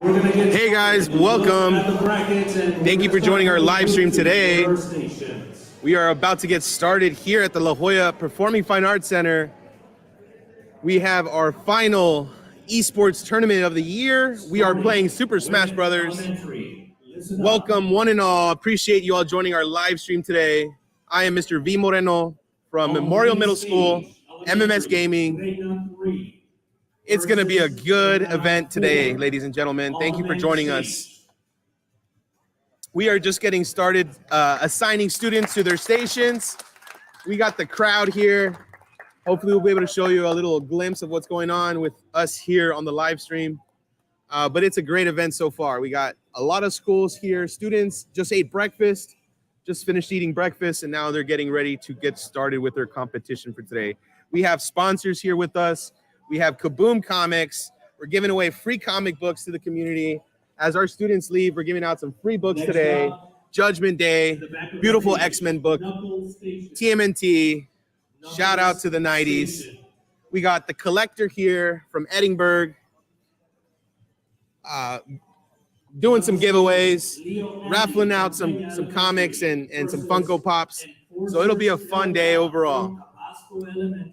Hey guys, welcome. Thank you for joining our live stream today. We are about to get started here at the La Jolla Performing Fine Arts Center. We have our final esports tournament of the year. We are playing Super Smash Brothers. Welcome one and all. Appreciate you all joining our live stream today. I am Mr. V. Moreno from Memorial Middle School, MMS Gaming. It's going to be a good event today, ladies and gentlemen. Thank you for joining us. We are just getting started assigning students to their stations. We got the crowd here. Hopefully we'll be able to show you a little glimpse of what's going on with us here on the live stream. But it's a great event so far. We got a lot of schools here. Students just ate breakfast, just finished eating breakfast, and now they're getting ready to get started with their competition for today. We have sponsors here with us. We have Kaboom Comics. We're giving away free comic books to the community. As our students leave, we're giving out some free books today. Judgment Day, beautiful X-Men book, TMNT, shout out to the 90s. We got the collector here from Edinburgh, doing some giveaways, raffling out some comics and some Funko Pops. So it'll be a fun day overall.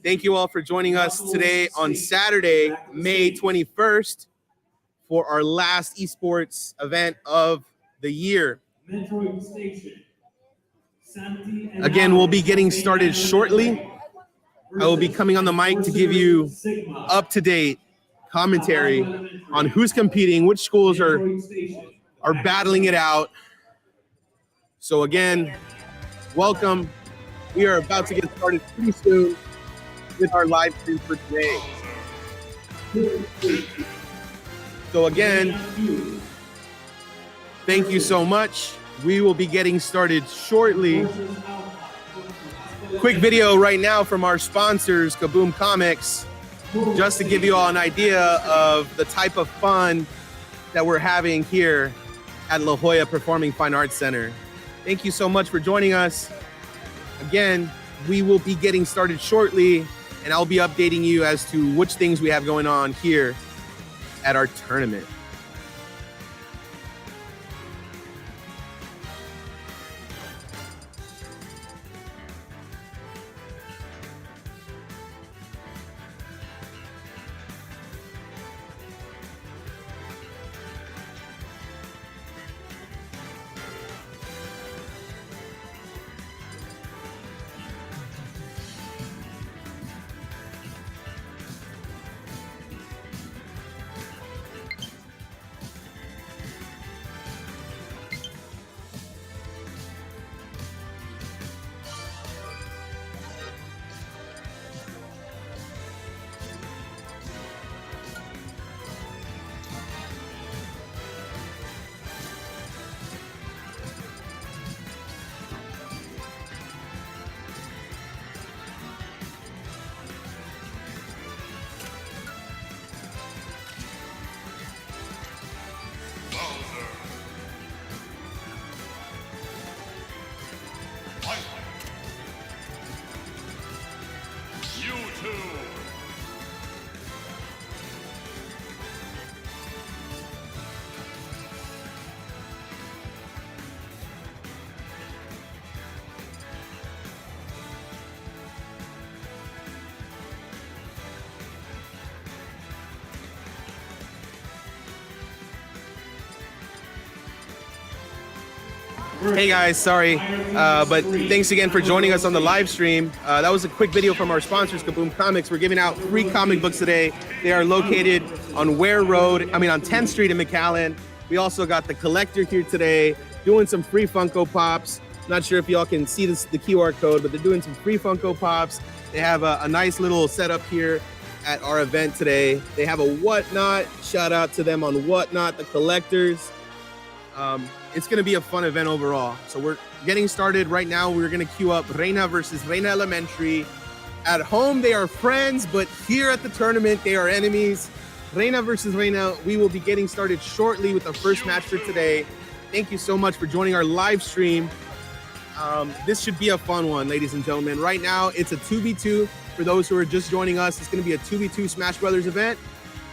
Thank you all for joining us today on Saturday, May 21st, for our last esports event of the year. Again, we'll be getting started shortly. I will be coming on the mic to give you up-to-date commentary on who's competing, which schools are battling it out. So again, welcome. We are about to get started pretty soon with our live stream for today. So again, thank you so much. We will be getting started shortly. Quick video right now from our sponsors, Kaboom Comics, just to give you all an idea of the type of fun that we're having here at La Jolla Performing Fine Arts Center. Thank you so much for joining us. Again, we will be getting started shortly, and I'll be updating you as to which things we have going on here at our tournament. Hey guys, sorry, but thanks again for joining us on the live stream. That was a quick video from our sponsors, Kaboom Comics. We're giving out free comic books today. They are located on Ware Road, on 10th Street in McAllen. We also got the collector here today, doing some free Funko Pops. Not sure if y'all can see the QR code, but they're doing some free Funko Pops. They have a nice little setup here at our event today. They have a Whatnot. Shout out to them on Whatnot, the collectors. It's going to be a fun event overall. So we're getting started right now. We're going to queue up Reina versus Reina Elementary. At home, they are friends, but here at the tournament, they are enemies. Reina versus Reina. We will be getting started shortly with the first match for today. Thank you so much for joining our live stream. This should be a fun one, ladies and gentlemen. Right now, it's a 2v2. For those who are just joining us, it's going to be a 2v2 Smash Brothers event.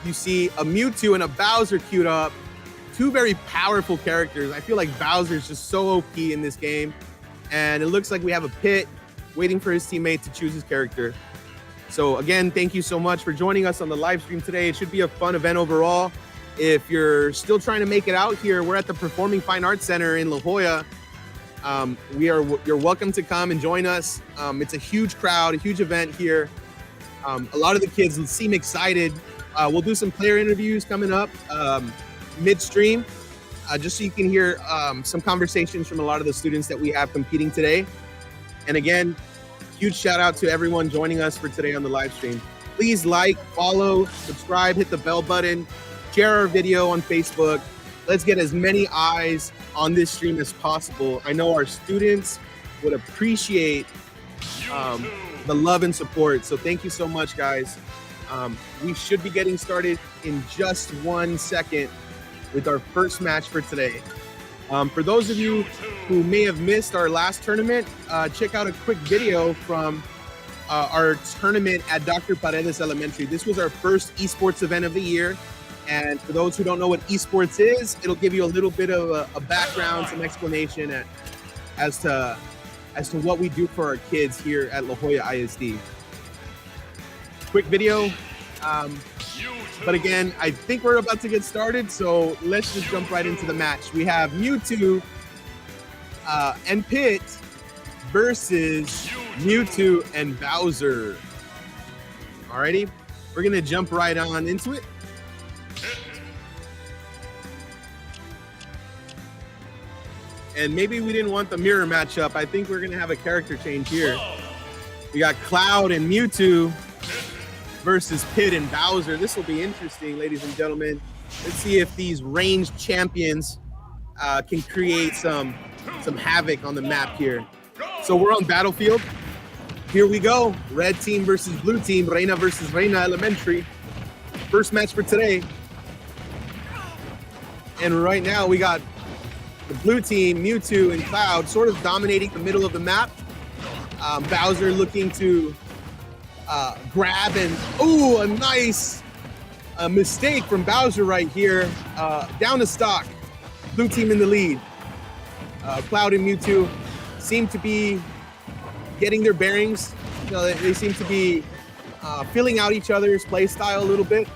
You see a Mewtwo and a Bowser queued up. two very powerful characters. I feel like Bowser's just so OP in this game. And it looks like we have a Pit waiting for his teammate to choose his character. So again, thank you so much for joining us on the live stream today. It should be a fun event overall. If you're still trying to make it out here, we're at the Performing Fine Arts Center in La Jolla. You're welcome to come and join us. It's a huge crowd, a huge event here. A lot of the kids seem excited. We'll do some player interviews coming up midstream, just so you can hear some conversations from a lot of the students that we have competing today. And again, huge shout out to everyone joining us for today on the live stream. Please like, follow, subscribe, hit the bell button, share our video on Facebook. Let's get as many eyes on this stream as possible. I know our students would appreciate the love and support. So thank you so much, guys. We should be getting started in just 1 second with our first match for today. For those of you who may have missed our last tournament, check out a quick video from our tournament at Dr. Paredes Elementary. This was our first esports event of the year. And for those who don't know what esports is, it'll give you a little bit of a background, some explanation as to what we do for our kids here at La Jolla ISD. Quick video. But again, I think we're about to get started, so let's just jump right into the match. We have Mewtwo and Pit versus Mewtwo and Bowser. Alrighty, we're gonna jump right on into it. And maybe we didn't want the mirror matchup. I think we're gonna have a character change here. We got Cloud and Mewtwo versus Pit and Bowser. This will be interesting, ladies and gentlemen. Let's see if these ranged champions can create some havoc on the map here. So we're on Battlefield. Here we go. Red team versus blue team. Reina versus Reina Elementary. First match for today. And right now we got the blue team, Mewtwo and Cloud, sort of dominating the middle of the map. Bowser looking to grab and, ooh, a nice mistake from Bowser right here. Down to stock. Blue team in the lead. Cloud and Mewtwo seem to be getting their bearings. You know, they seem to be filling out each other's play style a little bit.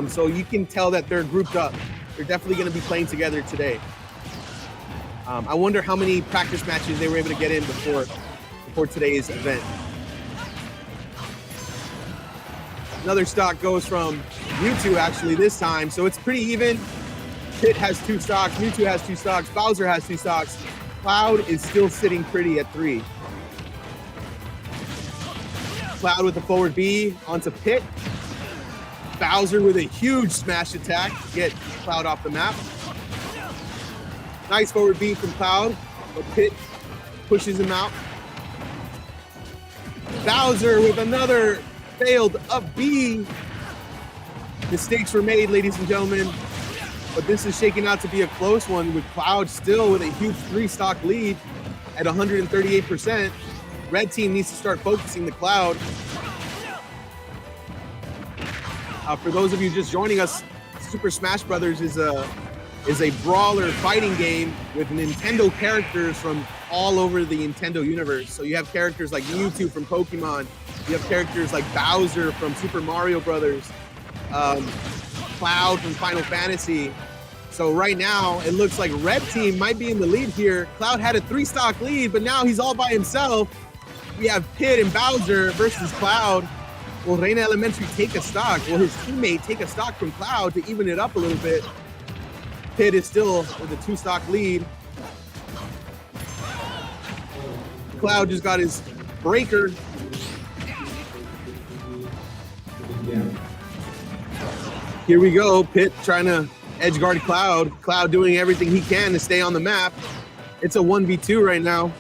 So you can tell that they're grouped up. They're definitely going to be playing together today. I wonder how many practice matches they were able to get in before today's event. Another stock goes from Mewtwo actually this time, so it's pretty even. Pit has 2 stocks, Mewtwo has 2 stocks, Bowser has 2 stocks. Cloud is still sitting pretty at 3. Cloud with the forward B onto Pit. Bowser with a huge smash attack to get Cloud off the map. Nice forward B from Cloud, but Pit pushes him out. Bowser with another failed up B. Mistakes were made, ladies and gentlemen, but this is shaking out to be a close one with Cloud still with a huge 3-stock lead at 138%. Red team needs to start focusing the Cloud. For those of you just joining us, Super Smash Brothers is a brawler fighting game with Nintendo characters from all over the Nintendo universe. So you have characters like Mewtwo from Pokemon, you have characters like Bowser from Super Mario Brothers, Cloud from Final Fantasy. So right now, it looks like Red Team might be in the lead here. Cloud had a 3-stock lead, but now he's all by himself. We have Pit and Bowser versus Cloud. Will Reina Elementary take a stock? Will his teammate take a stock from Cloud to even it up a little bit? Pit is still with a 2-stock lead. Cloud just got his breaker. Here we go. Pit trying to edge guard Cloud. Cloud doing everything he can to stay on the map. It's a 1v2 right now.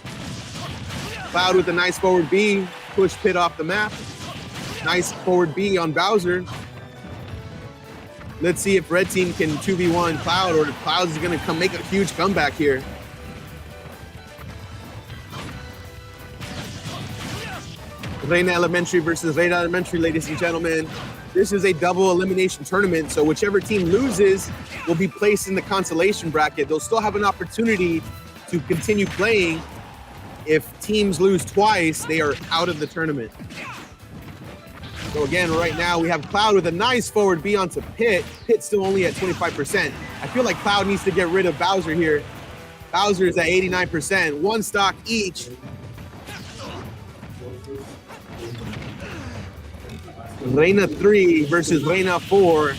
Cloud with a nice forward B. Push Pit off the map. Nice forward B on Bowser. Let's see if Red Team can 2v1 Cloud, or if Cloud is going to come make a huge comeback here. Reina Elementary versus Reina Elementary, ladies and gentlemen. This is a double elimination tournament, so whichever team loses will be placed in the consolation bracket. They'll still have an opportunity to continue playing. If teams lose twice, they are out of the tournament. So again, right now we have Cloud with a nice forward B onto Pit. Pit's still only at 25%. I feel like Cloud needs to get rid of Bowser here. Bowser is at 89%, one stock each. Reina 3 versus Reina 4.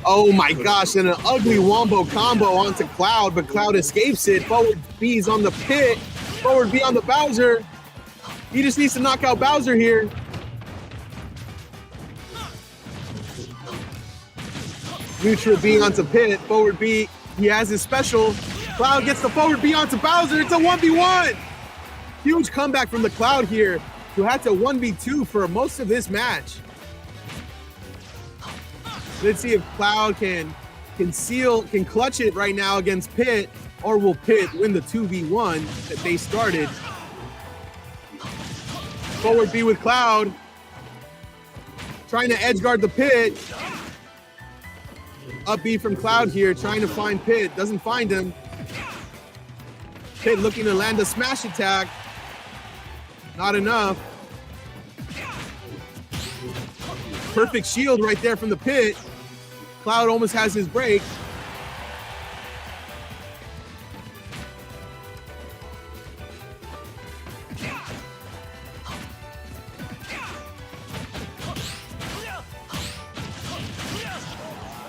Oh my gosh, and an ugly wombo combo onto Cloud, but Cloud escapes it. Forward B's on the Pit, forward B on the Bowser. He just needs to knock out Bowser here. Neutral B onto Pit, forward B, he has his special. Cloud gets the forward B onto Bowser, it's a 1v1. Huge comeback from the Cloud here, who had to 1v2 for most of this match. Let's see if Cloud can clutch it right now against Pit, or will Pit win the 2v1 that they started. Forward B with Cloud, trying to edge guard the Pit. Up B from Cloud here, trying to find Pit, doesn't find him. Pit looking to land a smash attack. Not enough. Perfect shield right there from the Pit. Cloud almost has his break.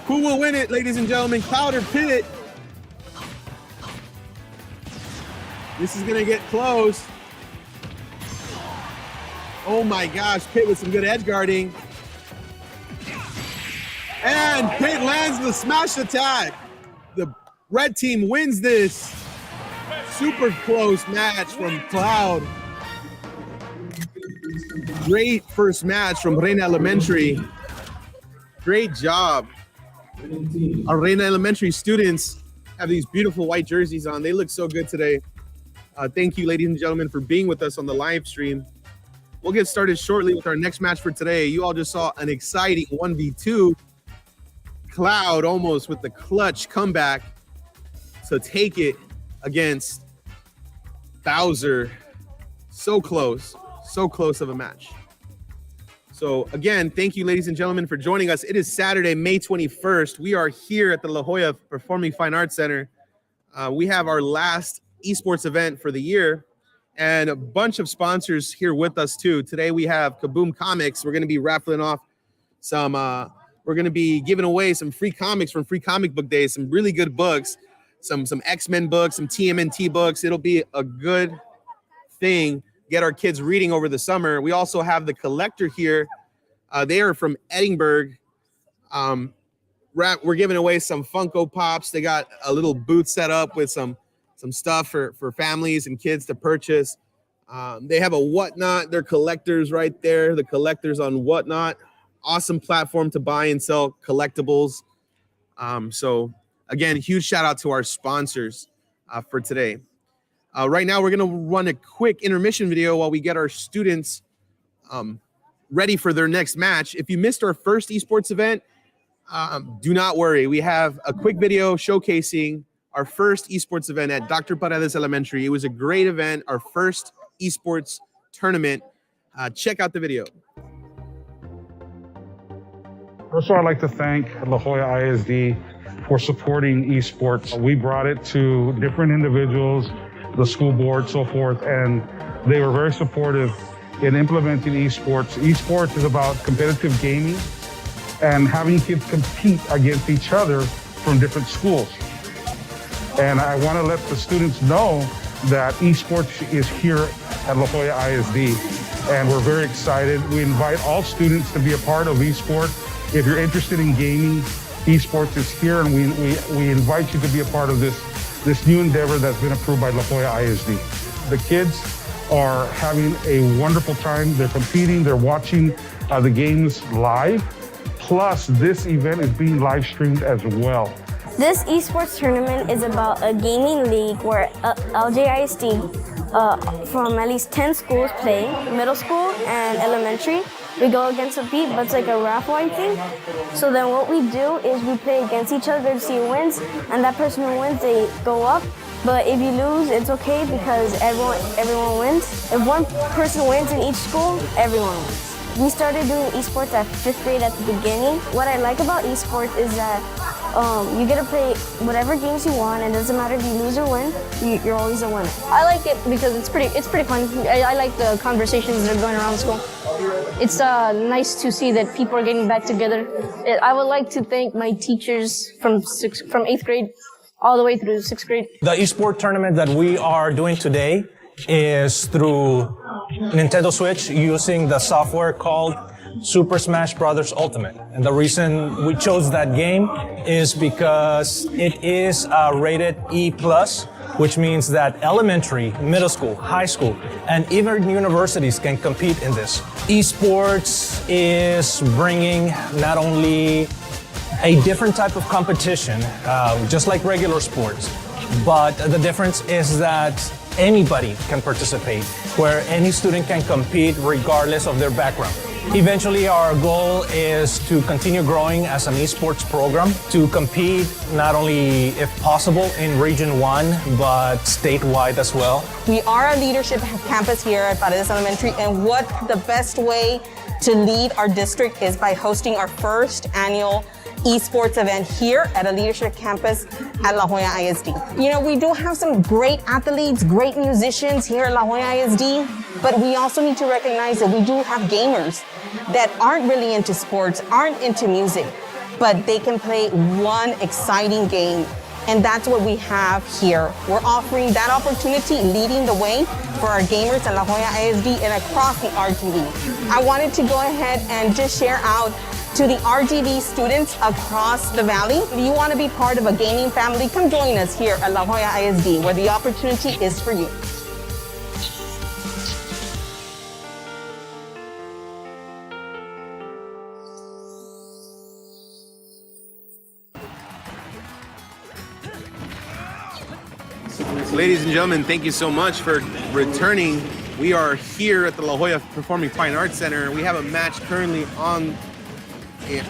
Who will win it, ladies and gentlemen? Cloud or Pit? This is gonna get close. Oh my gosh, Pit with some good edge guarding. And Pit lands the smash attack. The red team wins this. Super close match from Cloud. Great first match from Reina Elementary. Great job. Our Reina Elementary students have these beautiful white jerseys on. They look so good today. Thank you, ladies and gentlemen, for being with us on the live stream. We'll get started shortly with our next match for today. You all just saw an exciting 1v2. Cloud almost with the clutch comeback to take it against Bowser. So close of a match. So again, thank you, ladies and gentlemen, for joining us. It is Saturday, May 21st. We are here at the La Jolla Performing Fine Arts Center. We have our last esports event for the year and a bunch of sponsors here with us too. Today we have Kaboom Comics. We're going to be raffling off some, we're going to be giving away some free comics from Free Comic Book Day, some really good books, some X-Men books, some TMNT books. It'll be a good thing. Get our kids reading over the summer. We also have the collector here. They are from Edinburgh. We're giving away some Funko Pops. They got a little booth set up with some stuff for families and kids to purchase. They have a Whatnot. They're collectors right there. The collectors on Whatnot. Awesome platform to buy and sell collectibles. So again, huge shout out to our sponsors for today. Right now, we're going to run a quick intermission video while we get our students ready for their next match. If you missed our first esports event, do not worry. We have a quick video showcasing our first esports event at Dr. Paredes Elementary. It was a great event, our first esports tournament. Check out the video. First of all, I'd like to thank La Jolla ISD for supporting esports. We brought it to different individuals, the school board, so forth, and they were very supportive in implementing esports. Esports is about competitive gaming and having kids compete against each other from different schools. And I want to let the students know that esports is here at La Jolla ISD, and we're very excited. We invite all students to be a part of esports. If you're interested in gaming, esports is here, and we invite you to be a part of this new endeavor that's been approved by La Jolla ISD. The kids are having a wonderful time. They're competing, they're watching the games live. Plus, this event is being live streamed as well. This esports tournament is about a gaming league where LJISD from at least 10 schools play, middle school and elementary. we go against a beat, but it's like a raffle, I think. So then what we do is we play against each other to see who wins, and that person who wins, they go up. But if you lose, it's okay because everyone wins. If one person wins in each school, everyone wins. We started doing esports at 5th grade at the beginning. What I like about esports is that you get to play whatever games you want, and it doesn't matter if you lose or win, you're always a winner. I like it because it's pretty fun. I like the conversations that are going around school. It's nice to see that people are getting back together. I would like to thank my teachers from 8th grade all the way through 6th grade. The eSport tournament that we are doing today is through Nintendo Switch using the software called Super Smash Bros. Ultimate. And the reason we chose that game is because it is rated E+, which means that elementary, middle school, high school, and even universities can compete in this. Esports is bringing not only a different type of competition, just like regular sports, but the difference is that anybody can participate, where any student can compete regardless of their background. Eventually, our goal is to continue growing as an esports program, to compete not only, if possible, in Region 1, but statewide as well. We are a leadership campus here at Paredes Elementary, and what the best way to lead our district is by hosting our first annual esports event here at a leadership campus at La Joya ISD. You know, we do have some great athletes, great musicians here at La Joya ISD, but we also need to recognize that we do have gamers that aren't really into sports, aren't into music, but they can play one exciting game. And that's what we have here. We're offering that opportunity, leading the way for our gamers at La Joya ISD and across the RGV. I wanted to go ahead and just share out to the RGV students across the valley. If you want to be part of a gaming family, come join us here at La Joya ISD, where the opportunity is for you. Ladies and gentlemen, thank you so much for returning. We are here at the La Joya Performing Fine Arts Center. We have a match currently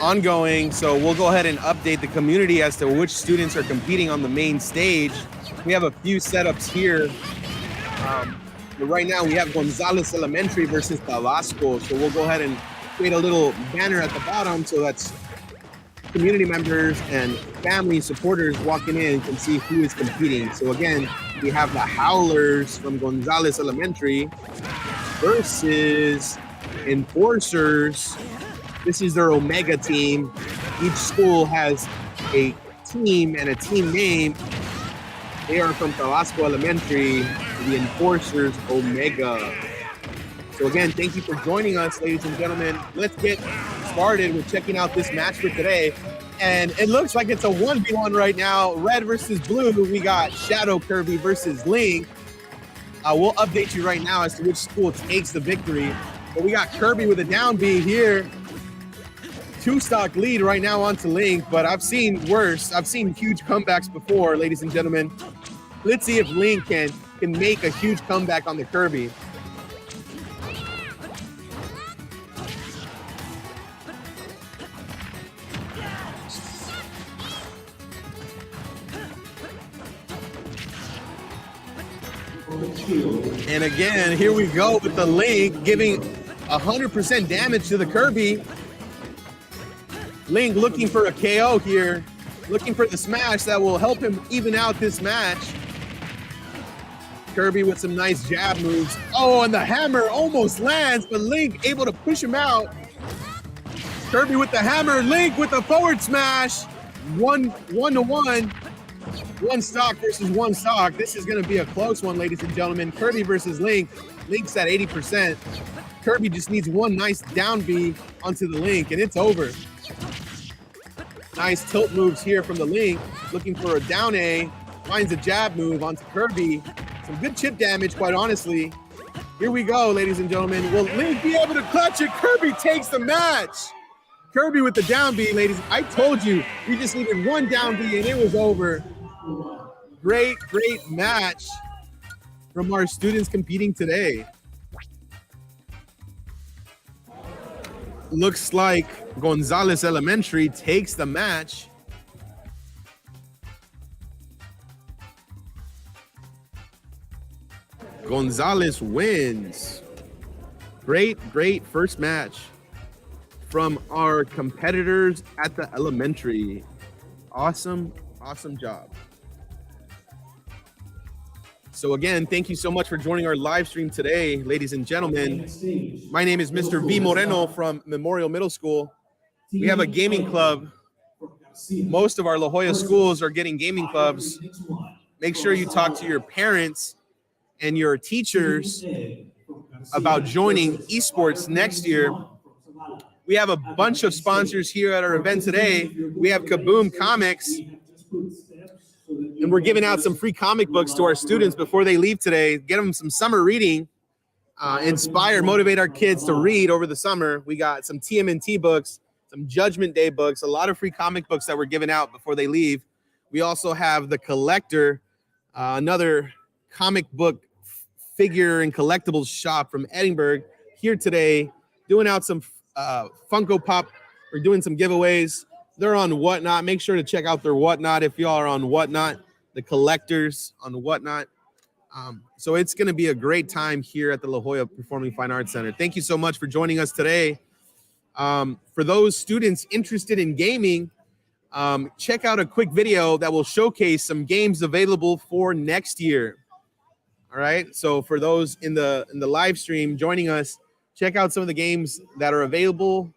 ongoing, so we'll go ahead and update the community as to which students are competing on the main stage. We have a few setups here. But right now we have Gonzales Elementary versus Tabasco, so we'll go ahead and create a little banner at the bottom so that's community members and family supporters walking in can see who is competing. So again, we have the Howlers from Gonzales Elementary versus Enforcers. This is their Omega team. Each school has a team and a team name. They are from Tabasco Elementary, the Enforcers Omega. So again, thank you for joining us, ladies and gentlemen. Let's get started with checking out this match for today. And it looks like it's a 1v1 right now. Red versus blue. We got Shadow Kirby versus Link. We'll update you right now as to which school takes the victory. But we got Kirby with a down B here. 2-stock lead right now onto Link, but I've seen worse. I've seen huge comebacks before, ladies and gentlemen. Let's see if Link can make a huge comeback on the Kirby. And again, here we go with the Link giving 100% damage to the Kirby. Link looking for a KO here, looking for the smash that will help him even out this match. Kirby with some nice jab moves. Oh, and the hammer almost lands, but Link able to push him out. Kirby with the hammer, Link with the forward smash. One to one. One stock versus one stock. This is going to be a close one, ladies and gentlemen. Kirby versus Link. Link's at 80%. Kirby just needs one nice down B onto the Link, and it's over. Nice tilt moves here from the Link. Looking for a down A. Finds a jab move onto Kirby. Some good chip damage, quite honestly. Here we go, ladies and gentlemen. Will Link be able to clutch it? Kirby takes the match. Kirby with the down B, ladies. I told you, we just needed one down B, and it was over. Great match from our students competing today. looks like Gonzalez Elementary takes the match. Gonzalez wins. Great first match from our competitors at the elementary. Awesome job. So again, thank you so much for joining our live stream today, ladies and gentlemen. My name is Mr. V. Moreno from Memorial Middle School. We have a gaming club. Most of our La Jolla schools are getting gaming clubs. Make sure you talk to your parents and your teachers about joining esports next year. We have a bunch of sponsors here at our event today. We have Kaboom Comics, and we're giving out some free comic books to our students before they leave today. Get them some summer reading, inspire, motivate our kids to read over the summer. We got some TMNT books, some Judgment Day books, a lot of free comic books that we're giving out before they leave. We also have The Collector, another comic book figure and collectibles shop from Edinburgh, here today, doing out some Funko Pop. We're doing some giveaways. They're on Whatnot. Make sure to check out their Whatnot if y'all are on Whatnot. The collectors on Whatnot. So it's going to be a great time here at the La Jolla Performing Fine Arts Center. Thank you so much for joining us today. For those students interested in gaming, check out a quick video that will showcase some games available for next year. All right. So for those in the live stream joining us, check out some of the games that are available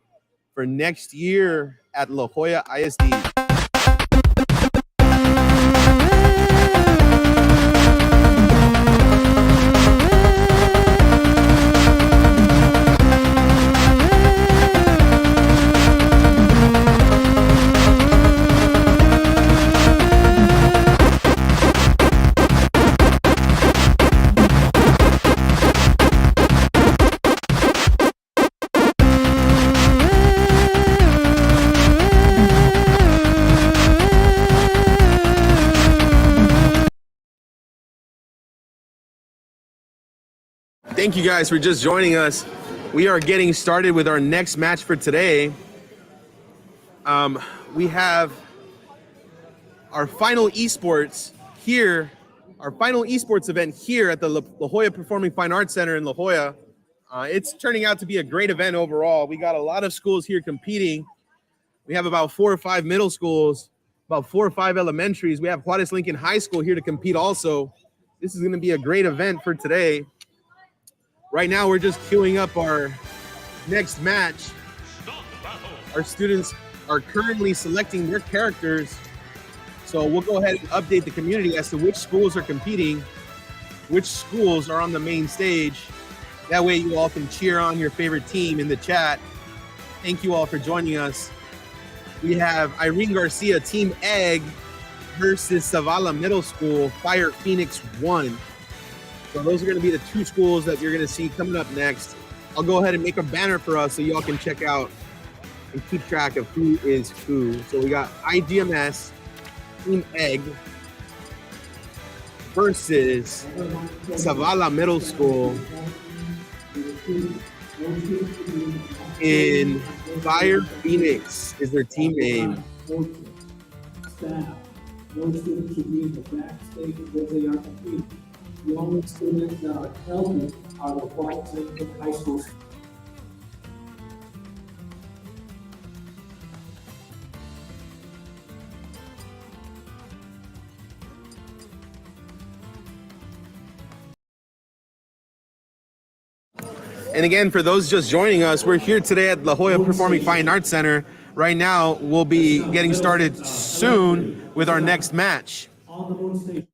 for next year at La Jolla ISD. Thank you guys for just joining us. We are getting started with our next match for today. We have our final esports here, our final esports event here at the La Jolla Performing Fine Arts Center in La Jolla. It's turning out to be a great event overall. We got a lot of schools here competing. We have about 4 or 5 middle schools, about 4 or 5 elementaries. We have Juarez Lincoln High School here to compete also. This is going to be a great event for today. Right now, we're just queuing up our next match. Our students are currently selecting their characters. So we'll go ahead and update the community as to which schools are competing, which schools are on the main stage. That way you all can cheer on your favorite team in the chat. Thank you all for joining us. We have Irene Garcia, Team Egg versus Zavala Middle School, Fire Phoenix 1. So those are going to be the 2 schools that you're going to see coming up next. I'll go ahead and make a banner for us so y'all can check out and keep track of who is who. So we got IGMS, Team Egg versus Zavala Middle School in Fire Phoenix is their team name. Staff. No students should be in the backstage where they are competing. The only students that are healthy are the Juarez Lincoln High School. And again, for those just joining us, we're here today at La Jolla Performing Fine Arts Center. Right now, we'll be getting started soon with our next match. On the moon stage.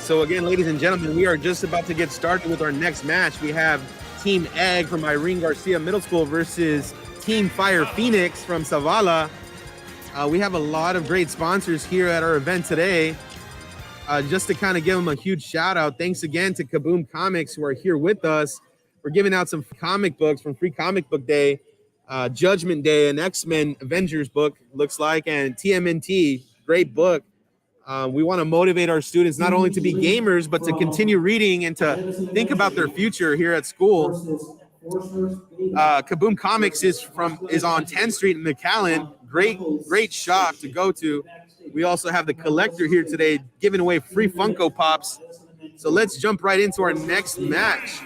So again, ladies and gentlemen, we are just about to get started with our next match. We have Team Egg from Irene Garcia Middle School versus Team Fire Phoenix from Zavala. We have a lot of great sponsors here at our event today. Just to kind of give them a huge shout out, thanks again to Kaboom Comics who are here with us. We're giving out some comic books from Free Comic Book Day, Judgment Day, an X-Men Avengers book, looks like, and TMNT, great book. We want to motivate our students not only to be gamers, but to continue reading and to think about their future here at school. Kaboom Comics is on 10th Street in McAllen. Great shop to go to. We also have the collector here today giving away free Funko Pops. So let's jump right into our next match.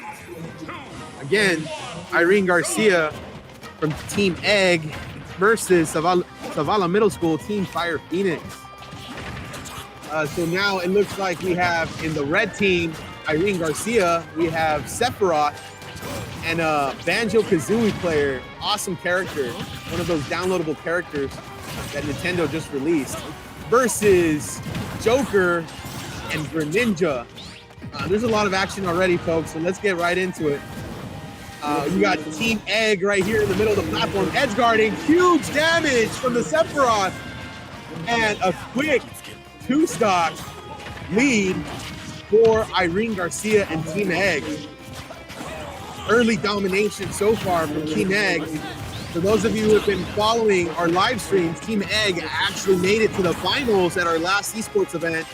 Again, Irene Garcia from Team Egg versus Zavala Middle School Team Fire Phoenix. So now it looks like we have in the red team, Irene Garcia, we have Sephiroth and a Banjo-Kazooie player, awesome character, one of those downloadable characters that Nintendo just released, versus Joker and Greninja. There's a lot of action already, folks, so let's get right into it. You got Team Egg right here in the middle of the platform, edge guarding, huge damage from the Sephiroth, and a quick two-stock lead for Irene Garcia and Team Egg. Early domination so far from Team Egg. For those of you who have been following our live streams, Team Egg actually made it to the finals at our last esports event.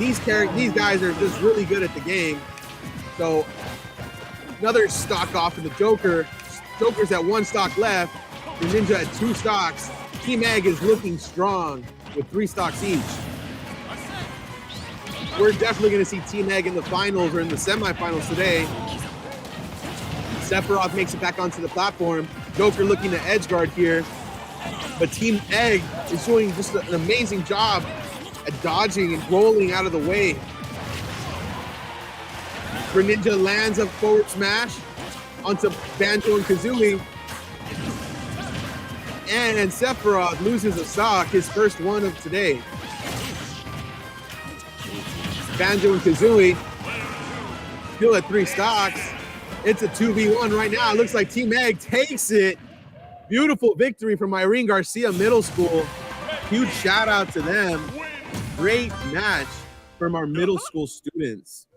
These guys are just really good at the game. So another stock off of the Joker. Joker's at 1 stock left. The Ninja at 2 stocks. Team Egg is looking strong with 3 stocks each. We're definitely going to see Team Egg in the finals or in the semifinals today. Sephiroth makes it back onto the platform. Joker looking to edge guard here. But Team Egg is doing just an amazing job at dodging and rolling out of the way. Greninja lands a forward smash onto Banjo and Kazooie. And Sephiroth loses a stock, his first one of today. Banjo and Kazooie still at 3 stocks. It's a 2v1 right now. It looks like Team Egg takes it. Beautiful victory from Irene Garcia Middle School. Huge shout out to them. Great match from our middle school students.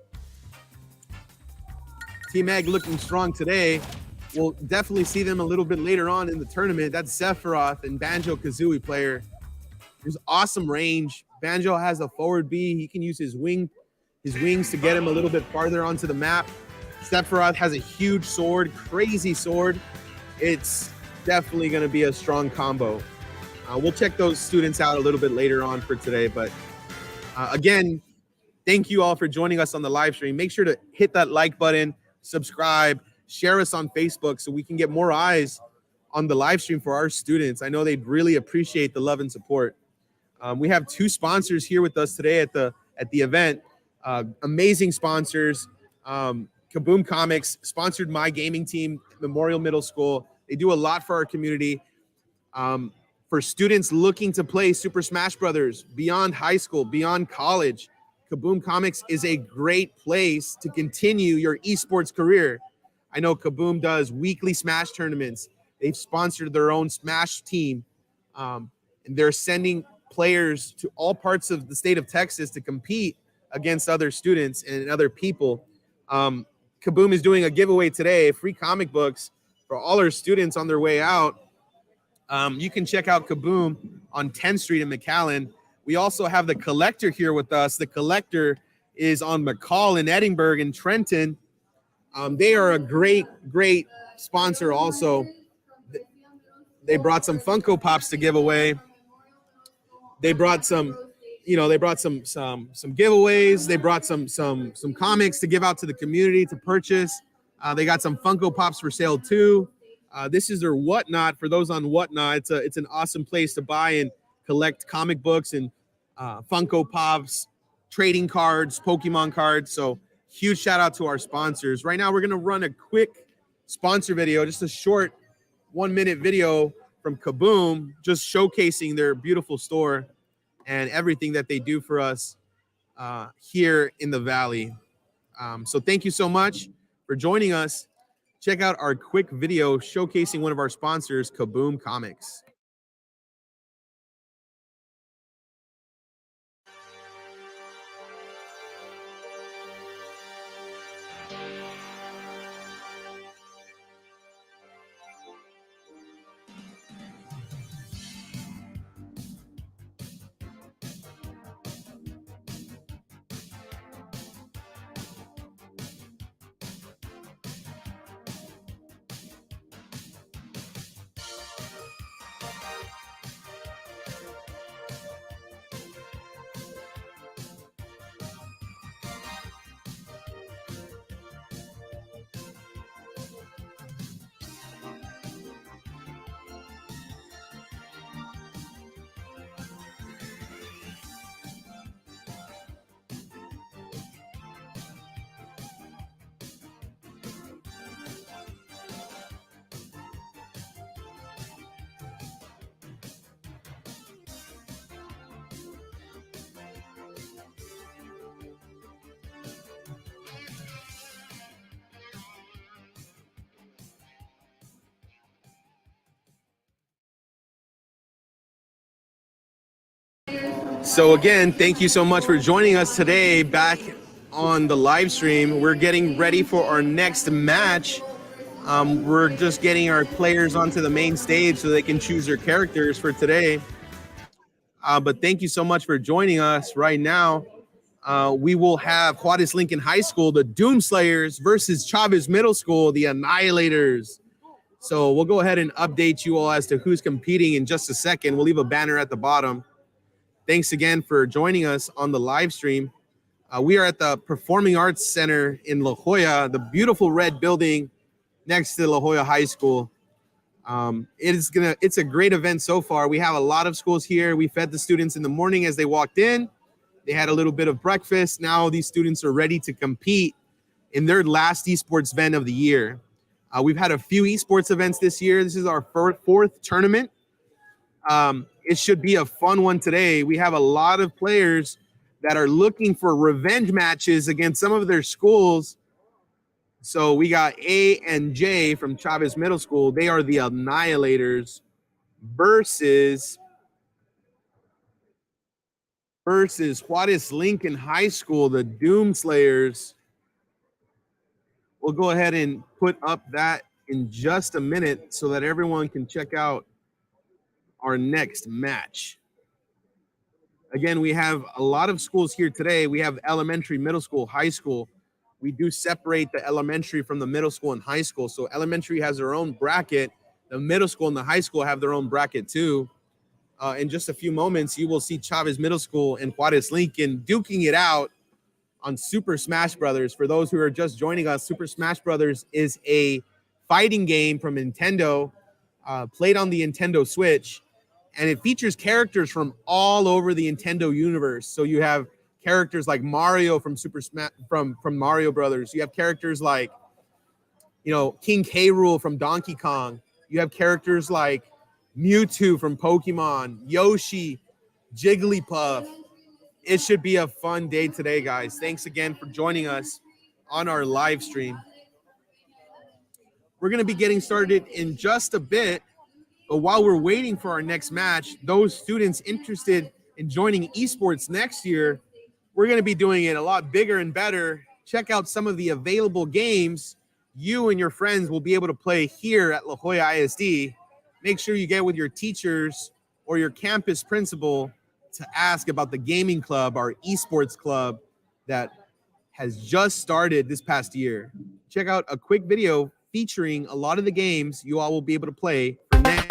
Team Egg looking strong today. We'll definitely see them a little bit later on in the tournament. That's Sephiroth and Banjo-Kazooie player. There's awesome range. Banjo has a forward B. He can use his wings to get him a little bit farther onto the map. Sephiroth has a huge sword, crazy sword. It's definitely going to be a strong combo. We'll check those students out a little bit later on for today. But again, thank you all for joining us on the live stream. Make sure to hit that like button, subscribe, share us on Facebook so we can get more eyes on the live stream for our students. I know they'd really appreciate the love and support. We have 2 sponsors here with us today at the event. Amazing sponsors. Kaboom Comics sponsored my gaming team, Memorial Middle School. They do a lot for our community. For students looking to play Super Smash Brothers beyond high school, beyond college, Kaboom Comics is a great place to continue your esports career. I know Kaboom does weekly Smash tournaments. They've sponsored their own Smash team. And they're sending players to all parts of the state of Texas to compete against other students and other people. Kaboom is doing a giveaway today, free comic books for all our students on their way out. You can check out Kaboom on 10th Street in McAllen. We also have the collector here with us. The collector is on McCall in Edinburgh and Trenton. They are a great sponsor also. They brought some Funko Pops to give away. They brought some giveaways. They brought some comics to give out to the community to purchase. They got some Funko Pops for sale too. This is their Whatnot. For those on Whatnot, it's an awesome place to buy and collect comic books and Funko Pops, trading cards, Pokemon cards. So huge shout out to our sponsors. Right now, we're gonna run a quick sponsor video, just a short 1-minute video from Kaboom, just showcasing their beautiful store and everything that they do for us. here in the Valley. So thank you so much for joining us. Check out our quick video showcasing one of our sponsors, Kaboom Comics. So again, thank you so much for joining us today back on the live stream. We're getting ready for our next match. We're just getting our players onto the main stage so they can choose their characters for today. But thank you so much for joining us right now. We will have Juarez Lincoln High School, the Doomslayers, versus Chavez Middle School, the Annihilators. So we'll go ahead and update you all as to who's competing in just a second. We'll leave a banner at the bottom. Thanks again for joining us on the live stream. We are at the Performing Arts Center in La Jolla, the beautiful red building next to La Jolla High School. It's a great event so far. We have a lot of schools here. We fed the students in the morning as they walked in. They had a little bit of breakfast. Now these students are ready to compete in their last esports event of the year. We've had a few esports events this year. This is our fourth tournament. It should be a fun one today. We have a lot of players that are looking for revenge matches against some of their schools. So we got A and J from Chavez Middle School. They are the Annihilators versus Juarez Lincoln High School, the Doomslayers. We'll go ahead and put up that in just a minute so that everyone can check out our next match. Again, we have a lot of schools here today. We have elementary, middle school, high school. We do separate the elementary from the middle school and high school. So elementary has their own bracket. The middle school and the high school have their own bracket too. In just a few moments, you will see Chavez Middle School and Juarez Lincoln duking it out on Super Smash Brothers. For those who are just joining us, Super Smash Brothers is a fighting game from Nintendo, played on the Nintendo Switch. And it features characters from all over the Nintendo universe. So you have characters like Mario from from Mario Brothers. You have characters like, King K. Rool from Donkey Kong. You have characters like Mewtwo from Pokemon, Yoshi, Jigglypuff. It should be a fun day today, guys. Thanks again for joining us on our live stream. We're going to be getting started in just a bit. But while we're waiting for our next match, those students interested in joining esports next year, we're going to be doing it a lot bigger and better. Check out some of the available games you and your friends will be able to play here at La Jolla ISD. Make sure you get with your teachers or your campus principal to ask about the gaming club, our esports club that has just started this past year. Check out a quick video featuring a lot of the games you all will be able to play for next.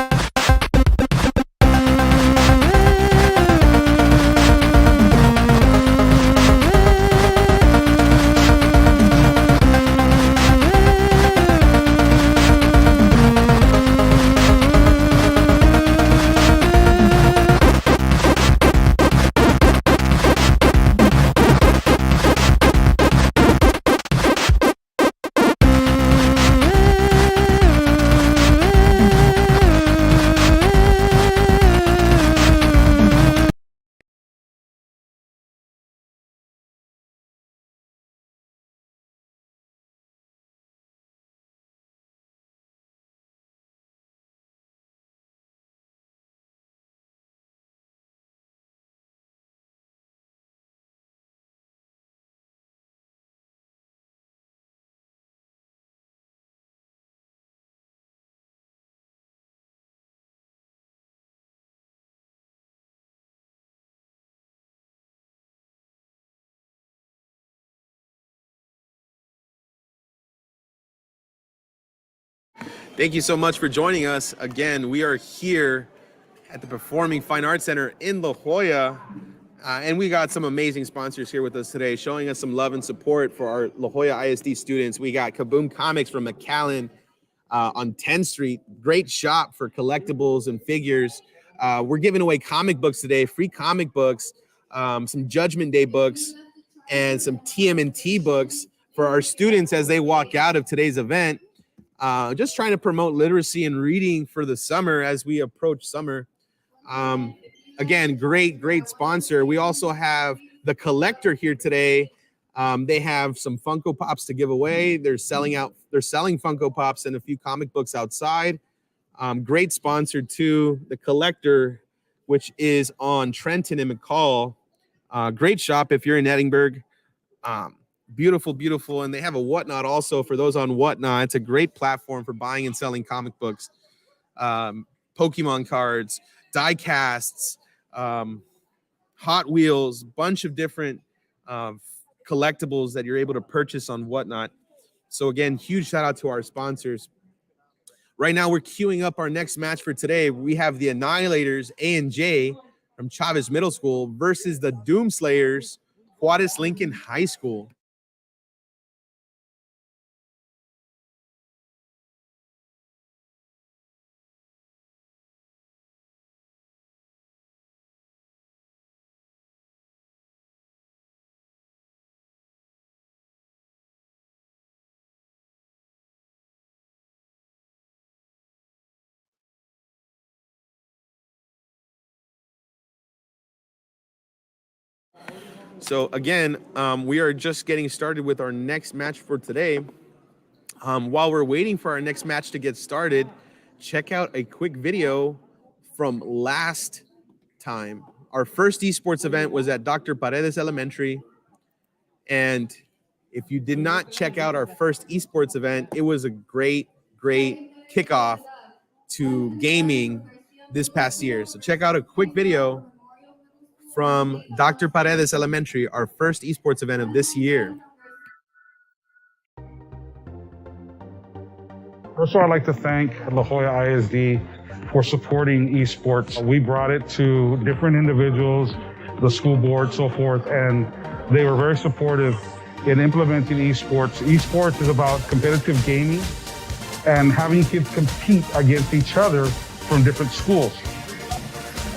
Thank you so much for joining us. Again, we are here at the Performing Fine Arts Center in La Jolla. And we got some amazing sponsors here with us today, showing us some love and support for our La Jolla ISD students. We got Kaboom Comics from McAllen on 10th Street. Great shop for collectibles and figures. We're giving away comic books today, free comic books, some Judgment Day books, and some TMNT books for our students as they walk out of today's event. Just trying to promote literacy and reading for the summer as we approach summer. Again, great sponsor. We also have the Collector here today. They have some Funko Pops to give away. They're selling Funko Pops and a few comic books outside. Great sponsor too, the Collector, which is on Trenton and McCall. Great shop if you're in Edinburgh. Beautiful. And they have a Whatnot also for those on Whatnot. It's a great platform for buying and selling comic books, Pokemon cards, die casts, Hot Wheels, bunch of different collectibles that you're able to purchase on Whatnot. So again, huge shout out to our sponsors. Right now, we're queuing up our next match for today. We have the Annihilators, A&J from Chavez Middle School versus the Doomslayers, Juarez Lincoln High School. So again, we are just getting started with our next match for today. While we're waiting for our next match to get started, check out a quick video from last time. Our first esports event was at Dr. Paredes Elementary. And if you did not check out our first esports event, it was a great kickoff to gaming this past year. So check out a quick video from Dr. Paredes Elementary, our first esports event of this year. First of all, I'd like to thank La Jolla ISD for supporting esports. We brought it to different individuals, the school board, so forth, and they were very supportive in implementing esports. Esports is about competitive gaming and having kids compete against each other from different schools.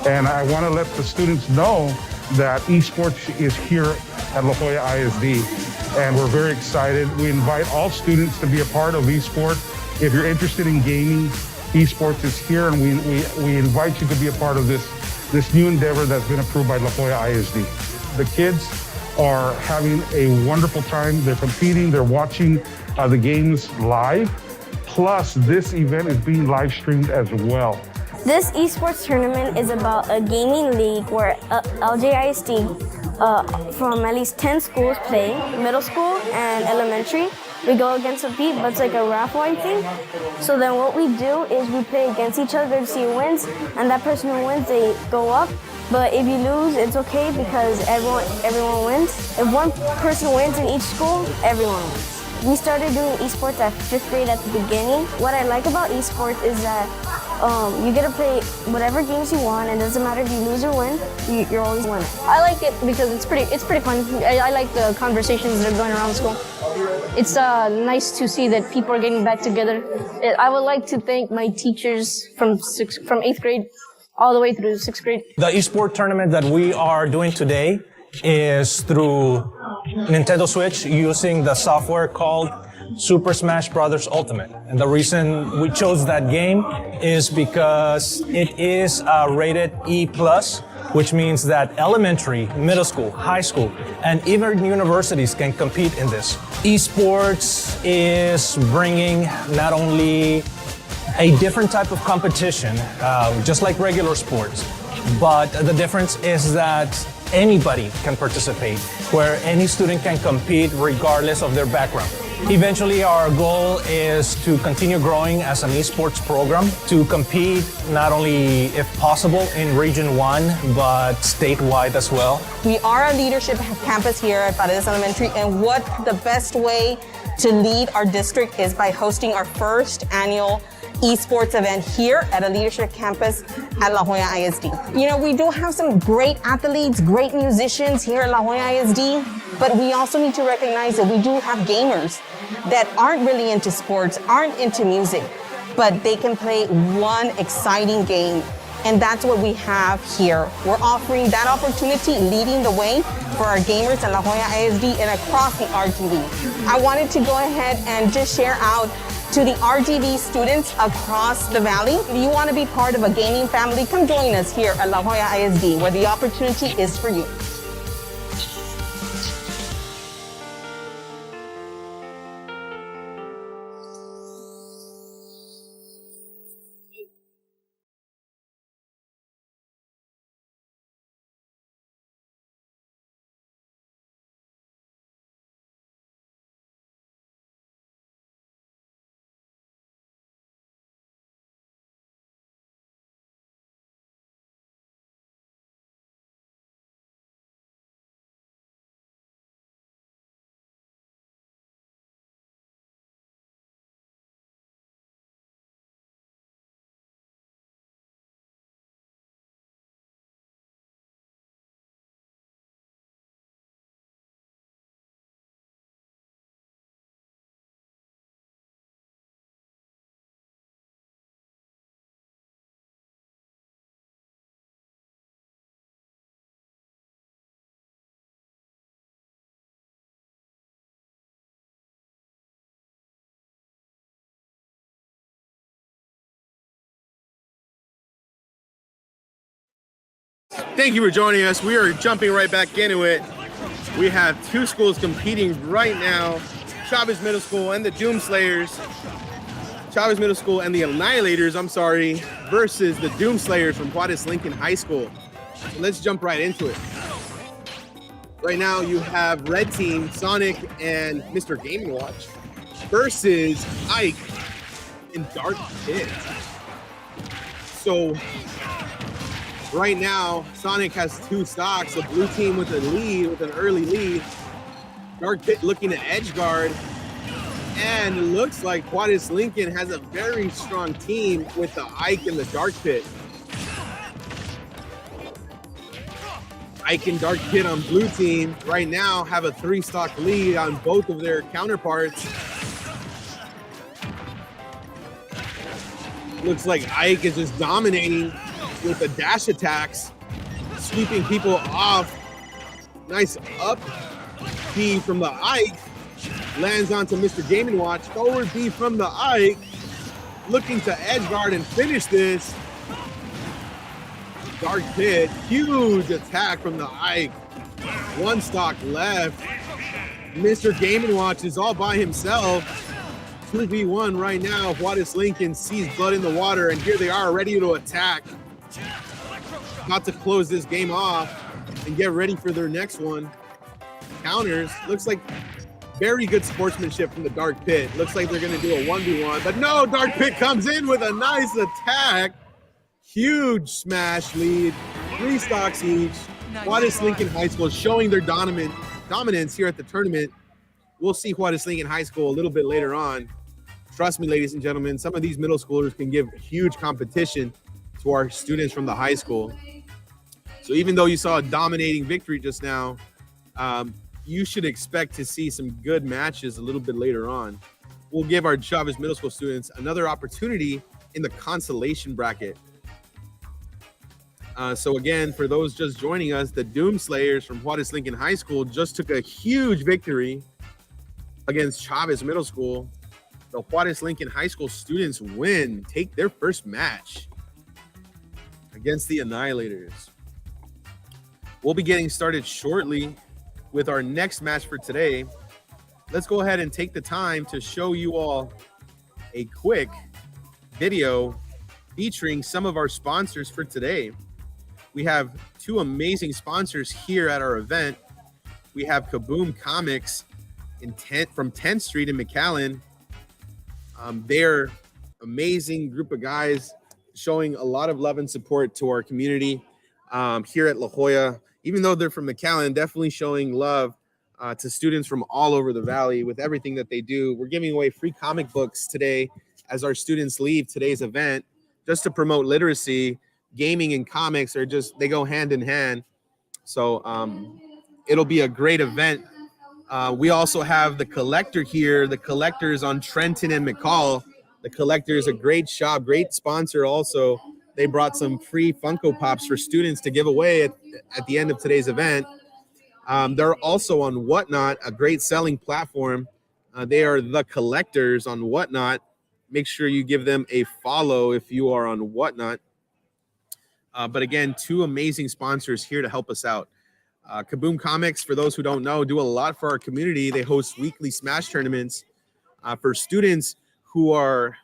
And I want to let the students know that esports is here at La Jolla ISD, and we're very excited. We invite all students to be a part of esports. If you're interested in gaming, esports is here, and we invite you to be a part of this new endeavor that's been approved by La Jolla ISD. The kids are having a wonderful time. They're competing, they're watching the games live. Plus, this event is being live streamed as well. This esports tournament is about a gaming league where LJISD from at least 10 schools play, middle school and elementary. We go against a beat, but it's like a raffle thing. So then what we do is we play against each other to see who wins, and that person who wins, they go up. But if you lose, it's okay because everyone wins. If one person wins in each school, everyone wins. We started doing esports at 5th grade at the beginning. What I like about esports is that you get to play whatever games you want, and it doesn't matter if you lose or win, you're always winning. I like it because it's pretty fun. I like the conversations that are going around school. It's nice to see that people are getting back together. I would like to thank my teachers from 8th grade all the way through 6th grade. The eSport tournament that we are doing today is through Nintendo Switch using the software called Super Smash Bros. Ultimate. And the reason we chose that game is because it is rated E+, which means that elementary, middle school, high school, and even universities can compete in this. Esports is bringing not only a different type of competition, just like regular sports, but the difference is that anybody can participate, where any student can compete regardless of their background. Eventually, our goal is to continue growing as an esports program, to compete not only, if possible, in Region 1, but statewide as well. We are a leadership campus here at Paredes Elementary, and what the best way to lead our district is by hosting our first annual esports event here at a leadership campus at La Jolla ISD. You know, we do have some great athletes, great musicians here at La Jolla ISD, but we also need to recognize that we do have gamers that aren't really into sports, aren't into music, but they can play one exciting game. And that's what we have here. We're offering that opportunity, leading the way for our gamers at La Jolla ISD and across the RGV. I wanted to go ahead and just share out to the RGV students across the valley. If you want to be part of a gaming family, come join us here at La Jolla ISD, where the opportunity is for you. Thank you for joining us. We are jumping right back into it. We have two schools competing right now, Chavez Middle School and the Doomslayers. Chavez Middle School and the Annihilators, versus the Doomslayers from Juarez Lincoln High School. So let's jump right into it. Right now you have Red Team, Sonic, and Mr. Game & Watch versus Ike and Dark Pit. So right now, Sonic has 2 stocks. The blue team with a lead, with an early lead. Dark Pit looking to edge guard. And it looks like Juarez Lincoln has a very strong team with the Ike and the Dark Pit. Ike and Dark Pit on blue team right now have a 3-stock lead on both of their counterparts. Looks like Ike is just dominating with the dash attacks, sweeping people off. Nice up B from the Ike. Lands onto Mr. Game & Watch. Forward B from the Ike. Looking to edge guard and finish this. Dark Pit, huge attack from the Ike. 1 stock left. Mr. Game & Watch is all by himself. 2v1 right now. Juarez Lincoln sees blood in the water, and here they are ready to attack. About to close this game off and get ready for their next one. Counters. Looks like very good sportsmanship from the Dark Pit. Looks like they're going to do a 1v1, but no, Dark Pit comes in with a nice attack. Huge smash lead, 3 stocks each. Juarez Lincoln High School showing their dominance here at the tournament. We'll see Juarez Lincoln High School a little bit later on. Trust me, ladies and gentlemen, some of these middle schoolers can give huge competition to our students from the high school. So even though you saw a dominating victory just now, you should expect to see some good matches a little bit later on. We'll give our Chavez Middle School students another opportunity in the consolation bracket. So again, for those just joining us, the Doomslayers from Juarez Lincoln High School just took a huge victory against Chavez Middle School. The Juarez Lincoln High School students take their first match against the Annihilators. We'll be getting started shortly with our next match for today. Let's go ahead and take the time to show you all a quick video featuring some of our sponsors for today. We have 2 amazing sponsors here at our event. We have Kaboom Comics from 10th Street in McAllen. They're amazing group of guys showing a lot of love and support to our community here at La Jolla. Even though they're from McAllen, definitely showing love to students from all over the valley with everything that they do. We're giving away free comic books today as our students leave today's event, just to promote literacy. Gaming and comics are they go hand in hand. So it'll be a great event. We also have the Collector here. The Collector is on Trenton and McCall. The Collector is a great shop, great sponsor also. They brought some free Funko Pops for students to give away at the end of today's event. They're also on Whatnot, a great selling platform. They are the Collectors on Whatnot. Make sure you give them a follow if you are on Whatnot. But again, two amazing sponsors here to help us out. Kaboom Comics, for those who don't know, do a lot for our community. They host weekly Smash tournaments for students who are,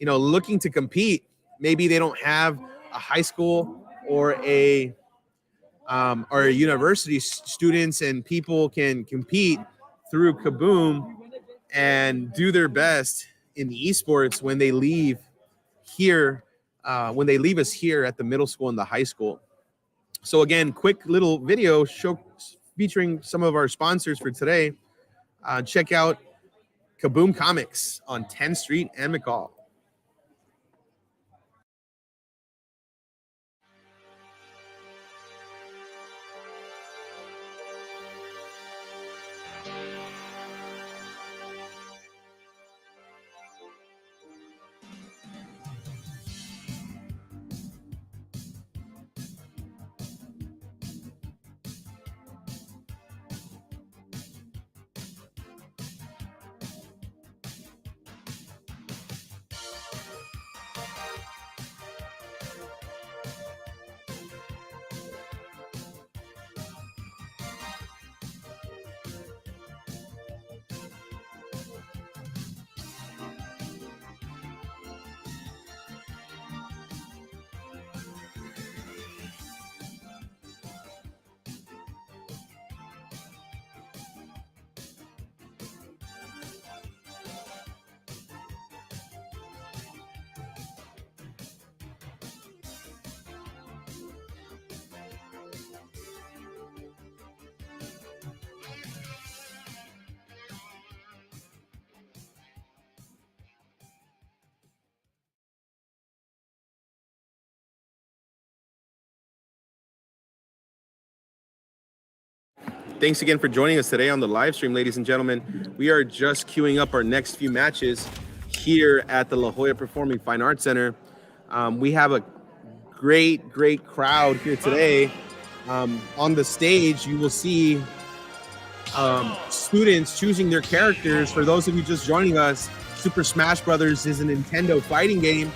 looking to compete. Maybe they don't have a high school or a university students, and people can compete through Kaboom and do their best in the esports when they leave here, when they leave us here at the middle school and the high school. So again, quick little video featuring some of our sponsors for today. Check out Kaboom Comics on 10th Street and McCall. Thanks again for joining us today on the live stream, ladies and gentlemen. We are just queuing up our next few matches here at the La Jolla Performing Fine Arts Center. We have a great crowd here today. On the stage, you will see students choosing their characters. For those of you just joining us, Super Smash Brothers is a Nintendo fighting game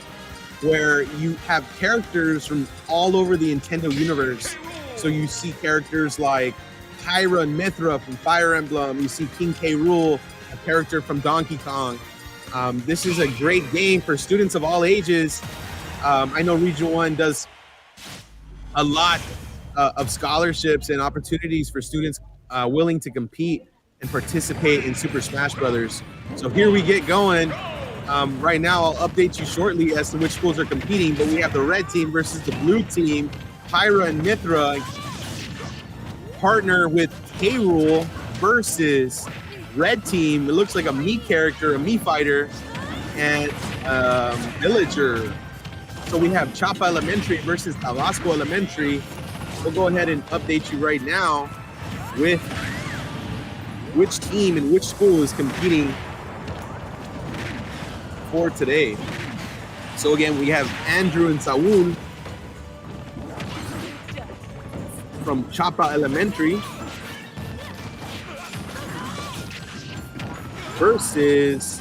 where you have characters from all over the Nintendo universe. So you see characters like Pyra and Mithra from Fire Emblem. You see King K. Rool, a character from Donkey Kong. This is a great game for students of all ages. I know Region 1 does a lot of scholarships and opportunities for students willing to compete and participate in Super Smash Brothers. So here we get going. Right now, I'll update you shortly as to which schools are competing, but we have the red team versus the blue team. Pyra and Mithra partner with K. Rool versus red team. It looks like a Mii character, a Mii fighter, and Villager. So we have Chapa Elementary versus Tabasco Elementary. We'll go ahead and update you right now with which team and which school is competing for today. So again, we have Andrew and Saul from Chapa Elementary versus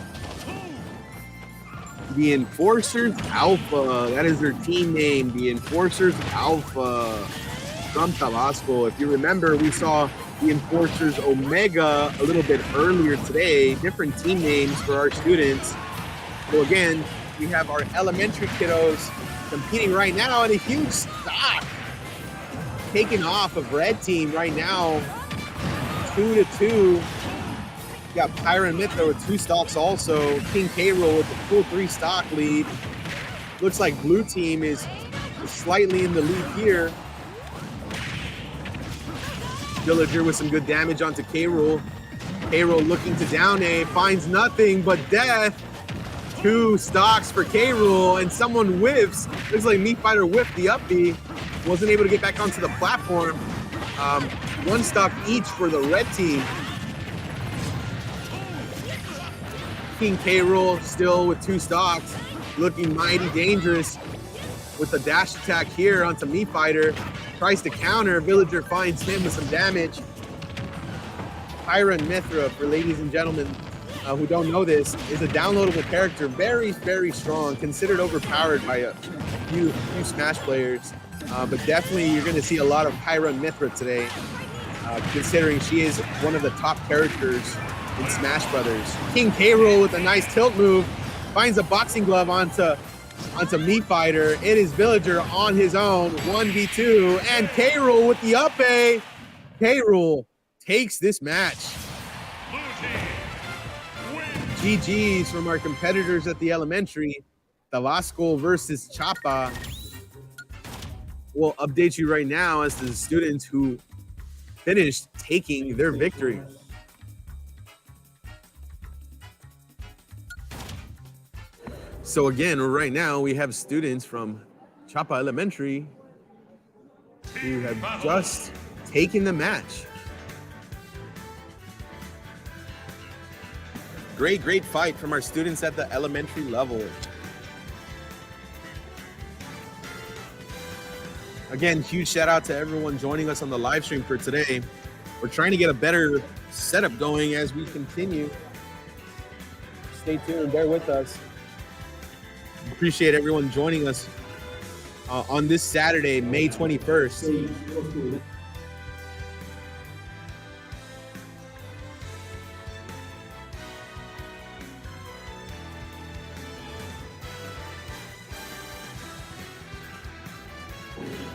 the Enforcers Alpha. That is their team name, the Enforcers Alpha from Tabasco. If you remember, we saw the Enforcers Omega a little bit earlier today. Different team names for our students. So again, we have our elementary kiddos competing right now in a huge stock. Taking off of red team right now, 2-2. We got Pyra and Mithra with 2 stocks also. King K. Rool with a full 3 stock lead. Looks like blue team is slightly in the lead here. Villager with some good damage onto K. Rool. K. Rool looking to down A, finds nothing but death. 2 stocks for K-Rule, and someone whiffs. Looks like Meat Fighter whiffed the up B. Wasn't able to get back onto the platform. 1 stock each for the red team. King K-Rule still with 2 stocks, looking mighty dangerous with the dash attack here onto Meat Fighter. Tries to counter, Villager finds him with some damage. Tyron Mithra, for ladies and gentlemen who don't know this, is a downloadable character, very, very strong, considered overpowered by a few Smash players. But definitely you're going to see a lot of Tyron Mithra today, considering she is one of the top characters in Smash Brothers. King K-Rool with a nice tilt move, finds a boxing glove onto Meat Fighter. It is Villager on his own, 1v2, and K-Rool with the up A. K-Rool takes this match. GG's from our competitors at the elementary. Tabasco versus Chapa. We'll update you right now as to the students who finished taking their victory. So again, right now we have students from Chapa Elementary who have just taken the match. Great fight from our students at the elementary level. Again, huge shout out to everyone joining us on the live stream for today. We're trying to get a better setup going as we continue. Stay tuned, bear with us. Appreciate everyone joining us on this Saturday, May 21st.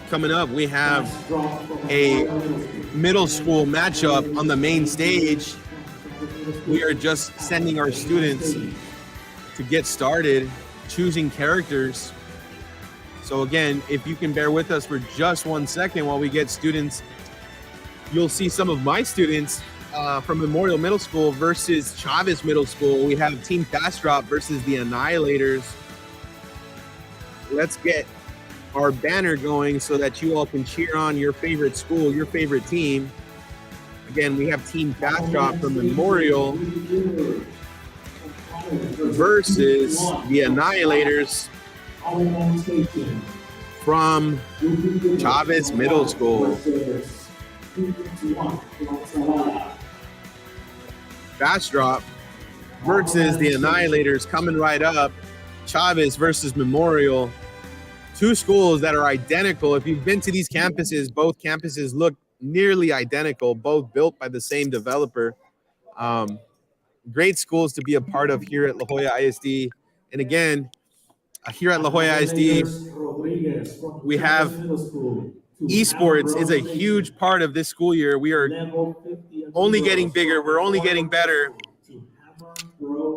Coming up, we have a middle school matchup on the main stage. We are just sending our students to get started, choosing characters. So again, if you can bear with us for just 1 second while we get students, you'll see some of my students from Memorial Middle School versus Chavez Middle School. We have Team Fast Drop versus the Annihilators. Let's get our banner going so that you all can cheer on your favorite school, your favorite team. Again, we have Team Fast Drop from Memorial versus the Annihilators from Chavez Middle School. Fast Drop versus the Annihilators coming right up. Chavez versus Memorial. 2 schools that are identical. If you've been to these campuses, both campuses look nearly identical, both built by the same developer. Great schools to be a part of here at La Jolla ISD. And again, here at La Jolla ISD, we have esports is a huge part of this school year. We are only getting bigger. We're only getting better.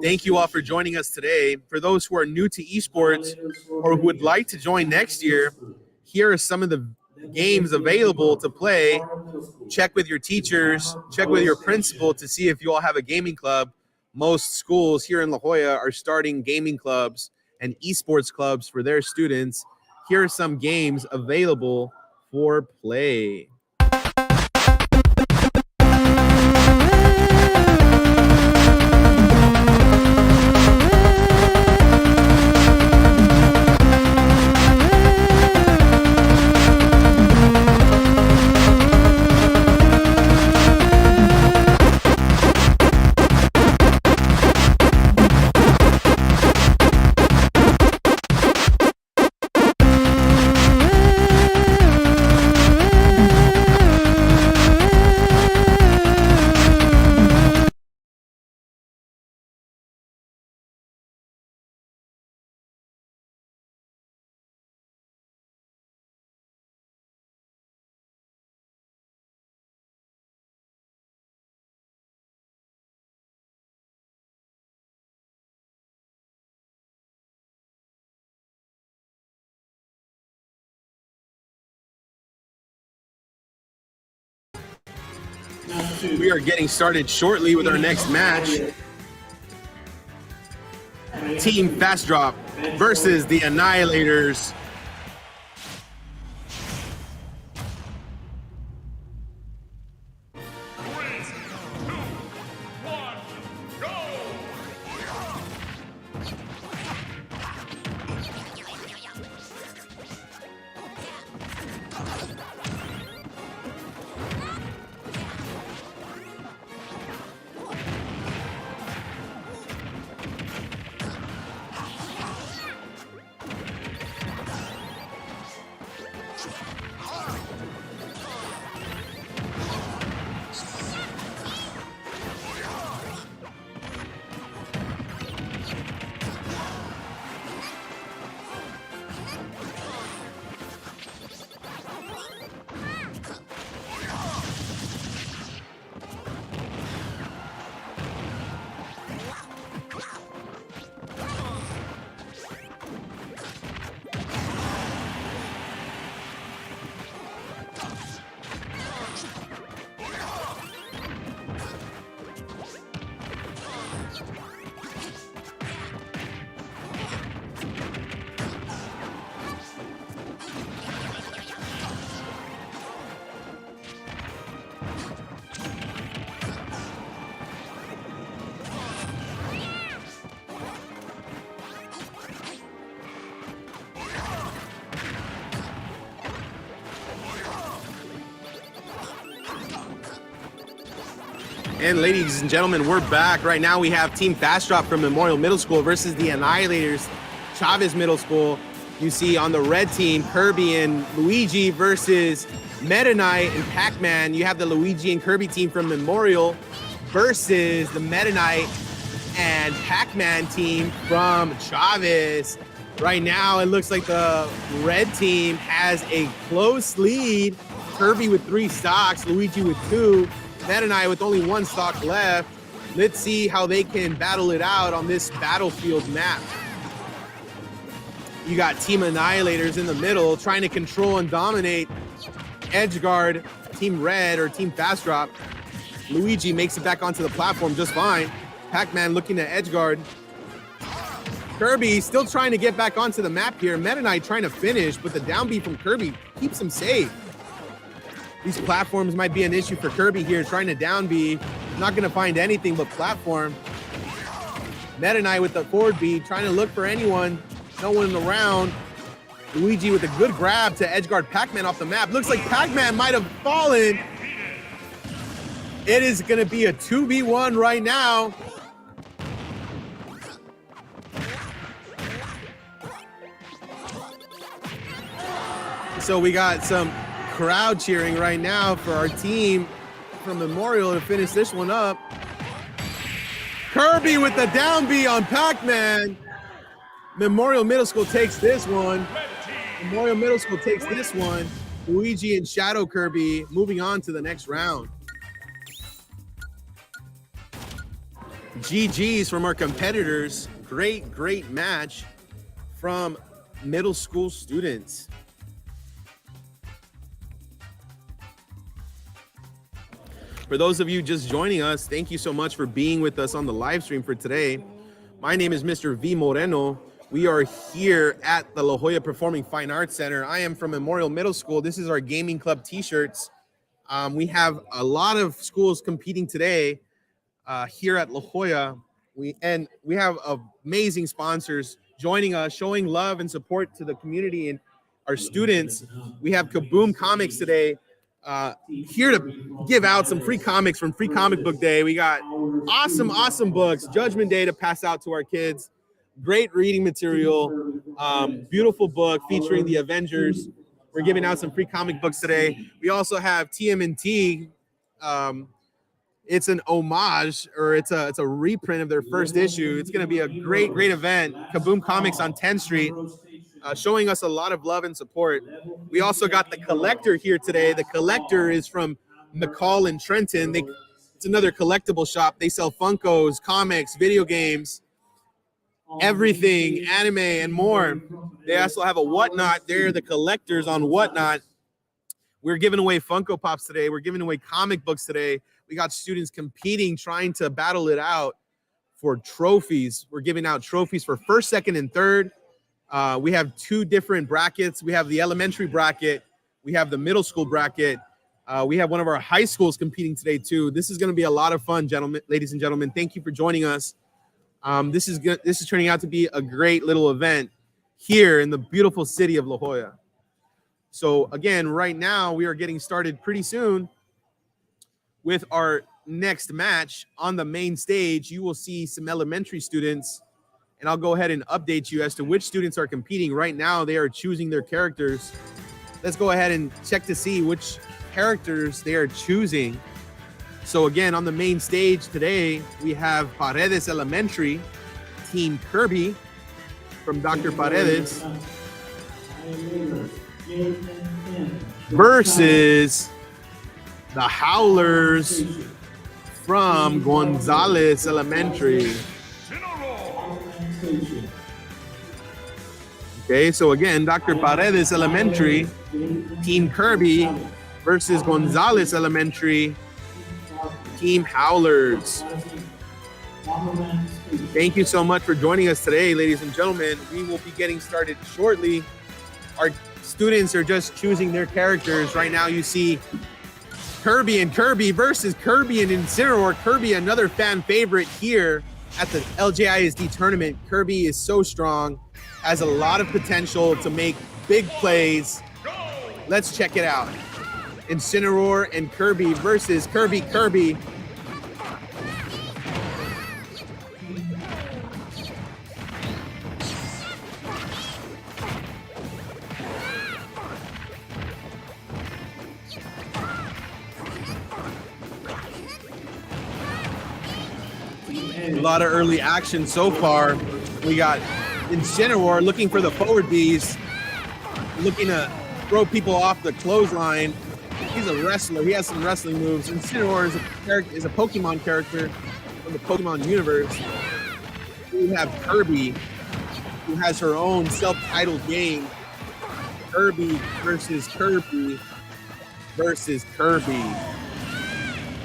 Thank you all for joining us today. For those who are new to esports or who would like to join next year, here are some of the games available to play. Check with your teachers, check with your principal to see if you all have a gaming club. Most schools here in La Jolla are starting gaming clubs and esports clubs for their students. Here are some games available for play. We are getting started shortly with our next match. Team Fast Drop versus the Annihilators. And ladies and gentlemen, we're back. Right now we have Team Fast Drop from Memorial Middle School versus the Annihilators, Chavez Middle School. You see on the red team, Kirby and Luigi versus Meta Knight and Pac-Man. You have the Luigi and Kirby team from Memorial versus the Meta Knight and Pac-Man team from Chavez. Right now, it looks like the red team has a close lead. Kirby with 3 stocks, Luigi with 2. Meta Knight with only 1 stock left. Let's see how they can battle it out on this battlefield map. You got Team Annihilators in the middle trying to control and dominate Edgeguard, Team Red or Team Fast Drop. Luigi makes it back onto the platform just fine. Pac-Man looking at Edgeguard. Kirby still trying to get back onto the map here. Meta Knight trying to finish, but the down B from Kirby keeps him safe. These platforms might be an issue for Kirby here, trying to down B. Not going to find anything but platform. Meta Knight with the forward B, trying to look for anyone. No one around. Luigi with a good grab to edgeguard Pac-Man off the map. Looks like Pac-Man might have fallen. It is going to be a 2v1 right now. So we got some crowd cheering right now for our team from Memorial to finish this one up. Kirby with the down B on Pac-Man. Memorial Middle School takes this one. Memorial Middle School takes this one. Luigi and Shadow Kirby moving on to the next round. GG's from our competitors. Great match from middle school students. For those of you just joining us, thank you so much for being with us on the live stream for today. My name is Mr. V. Moreno. We are here at the La Jolla Performing Fine Arts Center. I am from Memorial Middle School. This is our gaming club t-shirts. We have a lot of schools competing today here at La Jolla. We have amazing sponsors joining us, showing love and support to the community and our students. We have Kaboom Comics today. Here to give out some free comics from Free Comic Book Day. We got awesome books, Judgment Day to pass out to our kids. Great reading material, beautiful book featuring the Avengers. We're giving out some free comic books today. We also have TMNT. It's an homage, or it's a reprint of their first issue. It's going to be a great event. Kaboom Comics on 10th Street. Showing us a lot of love and support. We also got the Collector here today. The Collector is from McCall and Trenton. It's another collectible shop. They sell Funkos, comics, video games, everything, anime, and more. They also have a Whatnot. They're the collectors on Whatnot. We're giving away Funko Pops today. We're giving away comic books today. We got students competing, trying to battle it out for trophies. We're giving out trophies for first, second, and third. We have 2 different brackets. We have the elementary bracket. We have the middle school bracket. We have one of our high schools competing today too. This is going to be a lot of fun, gentlemen, ladies and gentlemen. Thank you for joining us. This is turning out to be a great little event here in the beautiful city of La Jolla. So again, right now we are getting started pretty soon with our next match. On the main stage, you will see some elementary students, and I'll go ahead and update you as to which students are competing. Right now, they are choosing their characters. Let's go ahead and check to see which characters they are choosing. So again, on the main stage today, we have Paredes Elementary, Team Kirby from Dr. Paredes versus the Howlers from Gonzalez Elementary. Okay, so again, Dr. Paredes Elementary, Team Kirby versus Gonzalez Elementary, Team Howlers. Thank you so much for joining us today, ladies and gentlemen. We will be getting started shortly. Our students are just choosing their characters. Right now you see Kirby and Kirby versus Kirby and Incineroar. Kirby, another fan favorite here at the LJISD tournament. Kirby is so strong, has a lot of potential to make big plays. Let's check it out. Incineroar and Kirby versus Kirby. A lot of early action so far. We got Incineroar looking for the forward Bs, looking to throw people off the clothesline. He's a wrestler. He has some wrestling moves. Incineroar is a Pokemon character from the Pokemon universe. We have Kirby, who has her own self-titled game. Kirby versus Kirby versus Kirby.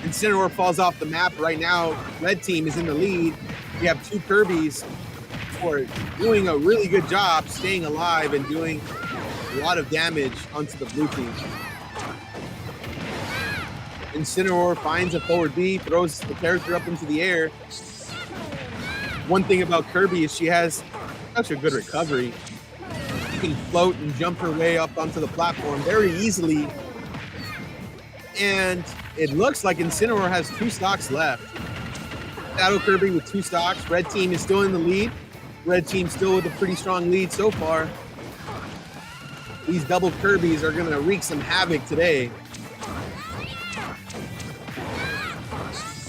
Incineroar falls off the map right now. Red team is in the lead. We have 2 Kirbys who are doing a really good job staying alive and doing a lot of damage onto the blue team. Incineroar finds a forward B, throws the character up into the air. One thing about Kirby is she has such a good recovery. She can float and jump her way up onto the platform very easily. And it looks like Incineroar has 2 stocks left. Shadow Kirby with 2 stocks. Red team is still in the lead. Red team still with a pretty strong lead so far. These double Kirbys are going to wreak some havoc today.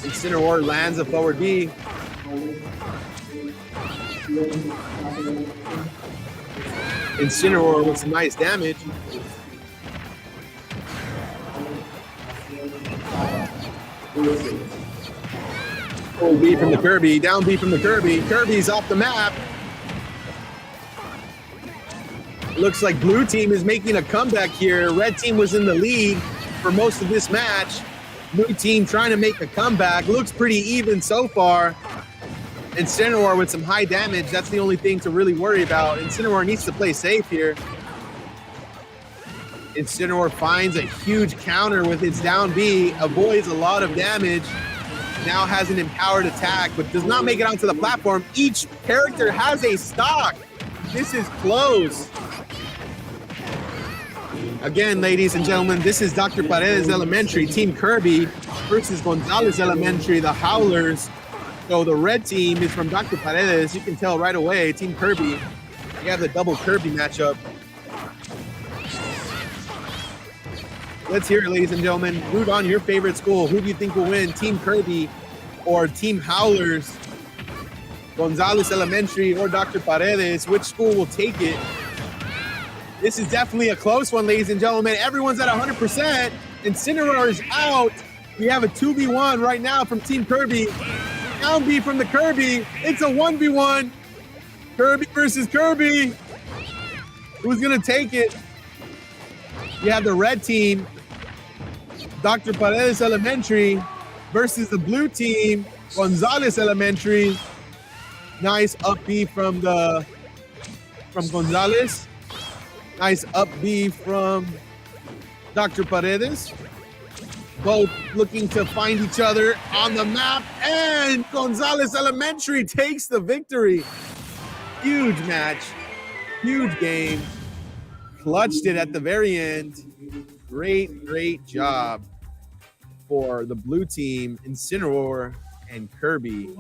Incineroar lands a forward B. Incineroar with some nice damage. Oh, B from the Kirby, down B from the Kirby. Kirby's off the map. Looks like blue team is making a comeback here. Red team was in the lead for most of this match. Blue team trying to make a comeback. Looks pretty even so far. Incineroar with some high damage. That's the only thing to really worry about. Incineroar needs to play safe here. Incineroar finds a huge counter with its down B, avoids a lot of damage. Now has an empowered attack, but does not make it onto the platform. Each character has a stock. This is close. Again, ladies and gentlemen, this is Dr. Paredes Elementary, Team Kirby versus Gonzalez Elementary, the Howlers. So the red team is from Dr. Paredes. You can tell right away, Team Kirby. You have the double Kirby matchup. Let's hear it, ladies and gentlemen. Root on your favorite school. Who do you think will win, Team Kirby or Team Howlers? Gonzalez Elementary or Dr. Paredes? Which school will take it? This is definitely a close one, ladies and gentlemen. Everyone's at 100%. Incineroar is out. We have a 2v1 right now from Team Kirby. Down B from the Kirby. It's a 1v1. Kirby versus Kirby. Who's going to take it? You have the red team, Dr. Paredes Elementary versus the blue team, Gonzalez Elementary. Nice up B from Gonzalez. Nice up B from Dr. Paredes. Both looking to find each other on the map, and Gonzalez Elementary takes the victory. Huge match, huge game. Clutched it at the very end. Great job for the blue team, Incineroar and Kirby.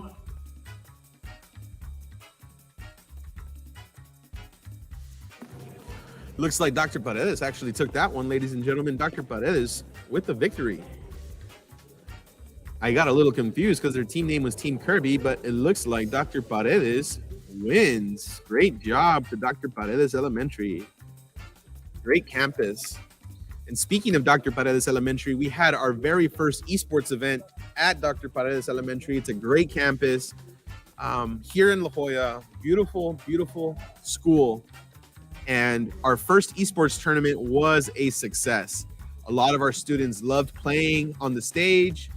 Looks like Dr. Paredes actually took that one, ladies and gentlemen. Dr. Paredes with the victory. I got a little confused because their team name was Team Kirby, but it looks like Dr. Paredes wins. Great job to Dr. Paredes Elementary. Great campus. And speaking of Dr. Paredes Elementary, we had our very first esports event at Dr. Paredes Elementary. It's a great campus here in La Jolla. Beautiful school. And our first esports tournament was a success. A lot of our students loved playing on the stage.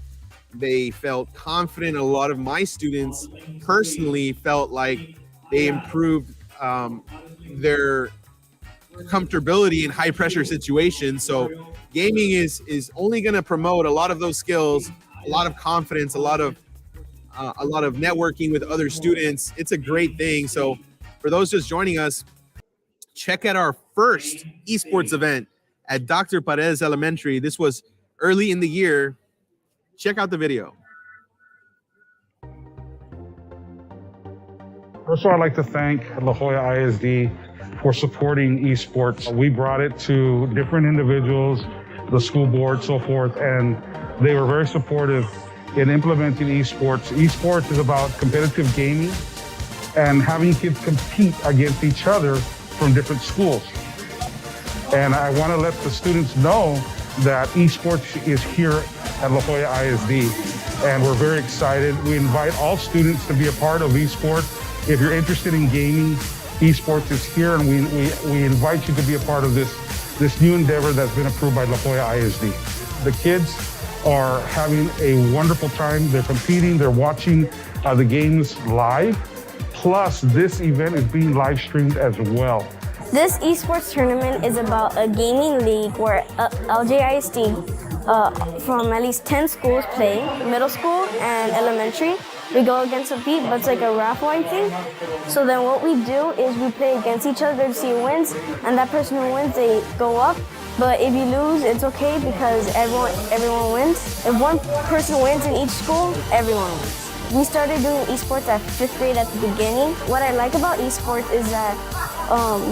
They felt confident. A lot of my students personally felt like they improved their comfortability in high pressure situations. So gaming is only going to promote a lot of those skills, a lot of confidence, a lot of networking with other students. It's a great thing. So for those just joining us, check out our first esports event at Dr. Paredes Elementary. This was early in the year. Check out the video. First of all, I'd like to thank La Jolla ISD for supporting esports. We brought it to different individuals, the school board, so forth, and they were very supportive in implementing esports. Esports is about competitive gaming and having kids compete against each other from different schools. And I want to let the students know that esports is here at La Jolla ISD, and we're very excited. We invite all students to be a part of esports. If you're interested in gaming, esports is here, and we invite you to be a part of this new endeavor that's been approved by La Jolla ISD. The kids are having a wonderful time. They're competing, they're watching the games live. Plus, this event is being live streamed as well. This esports tournament is about a gaming league where LJISD from at least 10 schools play, middle school and elementary. We go against a beat, but it's like a raffle thing. So then what we do is we play against each other to see who wins, and that person who wins, they go up. But if you lose, it's okay because everyone wins. If one person wins in each school, everyone wins. We started doing esports at 5th grade at the beginning. What I like about esports is that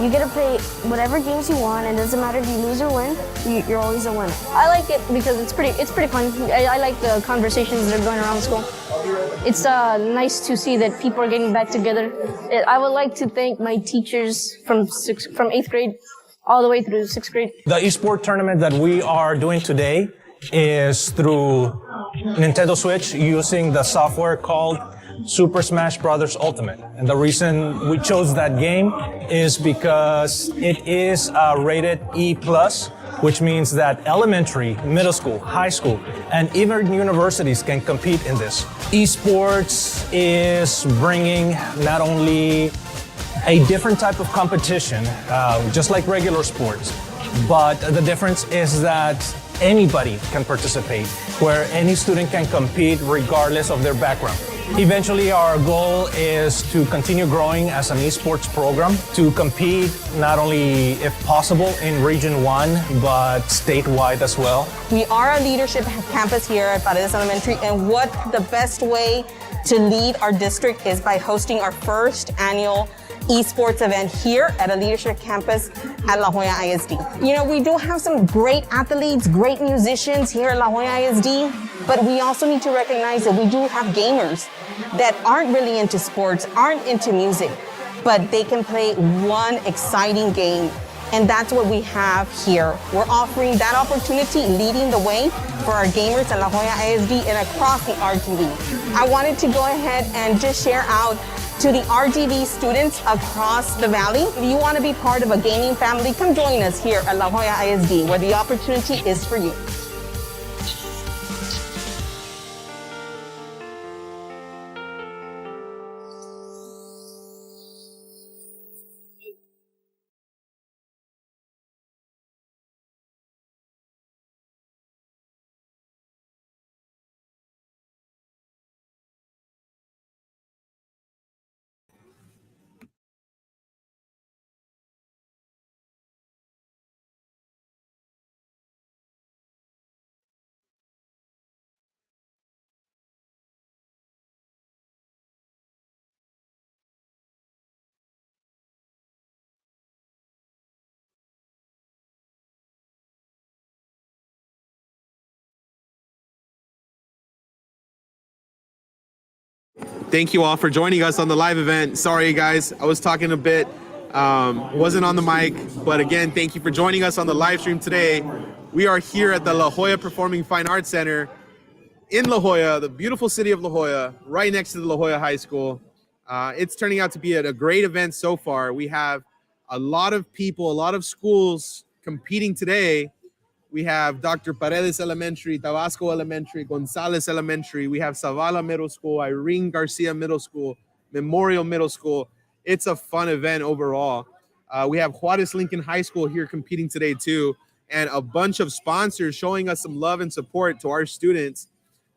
you get to play whatever games you want, and it doesn't matter if you lose or win, you're always a winner. I like it because it's pretty fun. I like the conversations that are going around school. It's nice to see that people are getting back together. I would like to thank my teachers from 8th grade all the way through 6th grade. The eSport tournament that we are doing today is through Nintendo Switch using the software called Super Smash Bros. Ultimate. And the reason we chose that game is because it is rated E+, which means that elementary, middle school, high school, and even universities can compete in this. Esports is bringing not only a different type of competition, just like regular sports, but the difference is that anybody can participate, where any student can compete regardless of their background. Eventually, our goal is to continue growing as an esports program, to compete not only, if possible, in Region 1, but statewide as well. We are a leadership campus here at Paredes Elementary, and what the best way to lead our district is by hosting our first annual esports event here at a leadership campus at La Jolla ISD. You know, we do have some great athletes, great musicians here at La Jolla ISD, but we also need to recognize that we do have gamers that aren't really into sports, aren't into music, but they can play one exciting game. And that's what we have here. We're offering that opportunity, leading the way for our gamers at La Jolla ISD and across the RGV. I wanted to go ahead and just share out to the RGV students across the valley. If you want to be part of a gaming family, come join us here at La Jolla ISD, where the opportunity is for you. Thank you all for joining us on the live event. Sorry, guys, I was talking a bit, wasn't on the mic, but again, thank you for joining us on the live stream today. We are here at the La Jolla Performing Fine Arts Center in La Jolla, the beautiful city of La Jolla, right next to the La Jolla High School. It's turning out to be a great event so far. We have a lot of people, a lot of schools competing today. We have Dr. Paredes Elementary, Tabasco Elementary, Gonzalez Elementary. We have Zavala Middle School, Irene Garcia Middle School, Memorial Middle School. It's a fun event overall. We have Juarez Lincoln High School here competing today too, and a bunch of sponsors showing us some love and support to our students.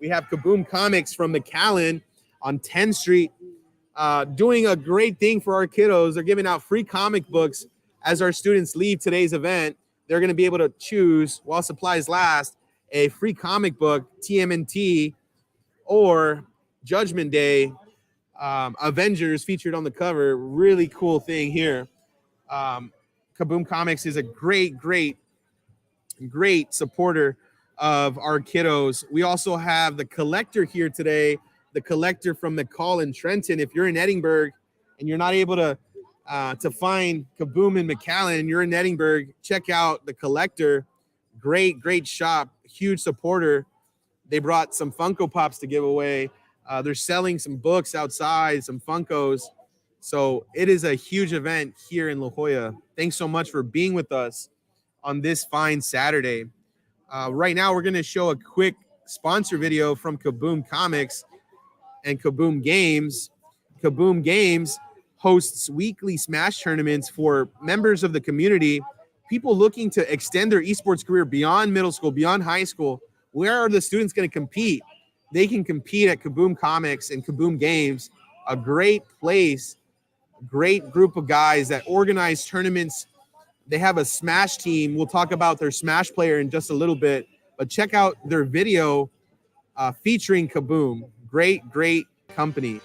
We have Kaboom Comics from McAllen on 10th Street, doing a great thing for our kiddos. They're giving out free comic books as our students leave today's event. They're going to be able to choose, while supplies last, a free comic book, TMNT, or Judgment Day, Avengers featured on the cover. Really cool thing here. Kaboom Comics is a great supporter of our kiddos. We also have the collector here today, the collector from McCall and Trenton. If you're in Edinburgh and you're not able to find Kaboom in McAllen and you're in Edinburgh, check out the collector. Great shop, huge supporter. They brought some Funko Pops to give away. They're selling some books outside, some Funkos. So it is a huge event here in La Jolla. Thanks so much for being with us on this fine Saturday. Right now, we're going to show a quick sponsor video from Kaboom Comics and Kaboom Games. Kaboom Games hosts weekly Smash tournaments for members of the community, people looking to extend their esports career beyond middle school, beyond high school. Where are the students going to compete? They can compete at Kaboom Comics and Kaboom Games, a great place, great group of guys that organize tournaments. They have a Smash team. We'll talk about their Smash player in just a little bit, but check out their video featuring Kaboom. Great company.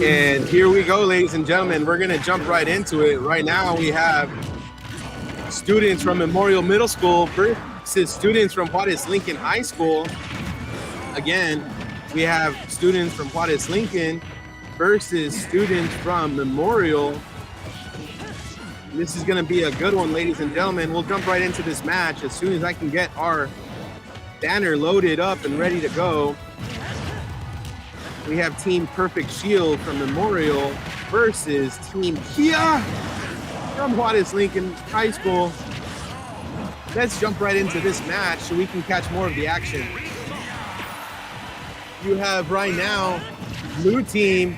And here we go, ladies and gentlemen. We're going to jump right into it. Right now, we have students from Memorial Middle School versus students from Juarez Lincoln High School. Again, we have students from Juarez Lincoln versus students from Memorial. This is going to be a good one, ladies and gentlemen. We'll jump right into this match as soon as I can get our banner loaded up and ready to go. We have Team Perfect Shield from Memorial versus Team Kia from Juarez Lincoln High School. Let's jump right into this match so we can catch more of the action. You have right now blue team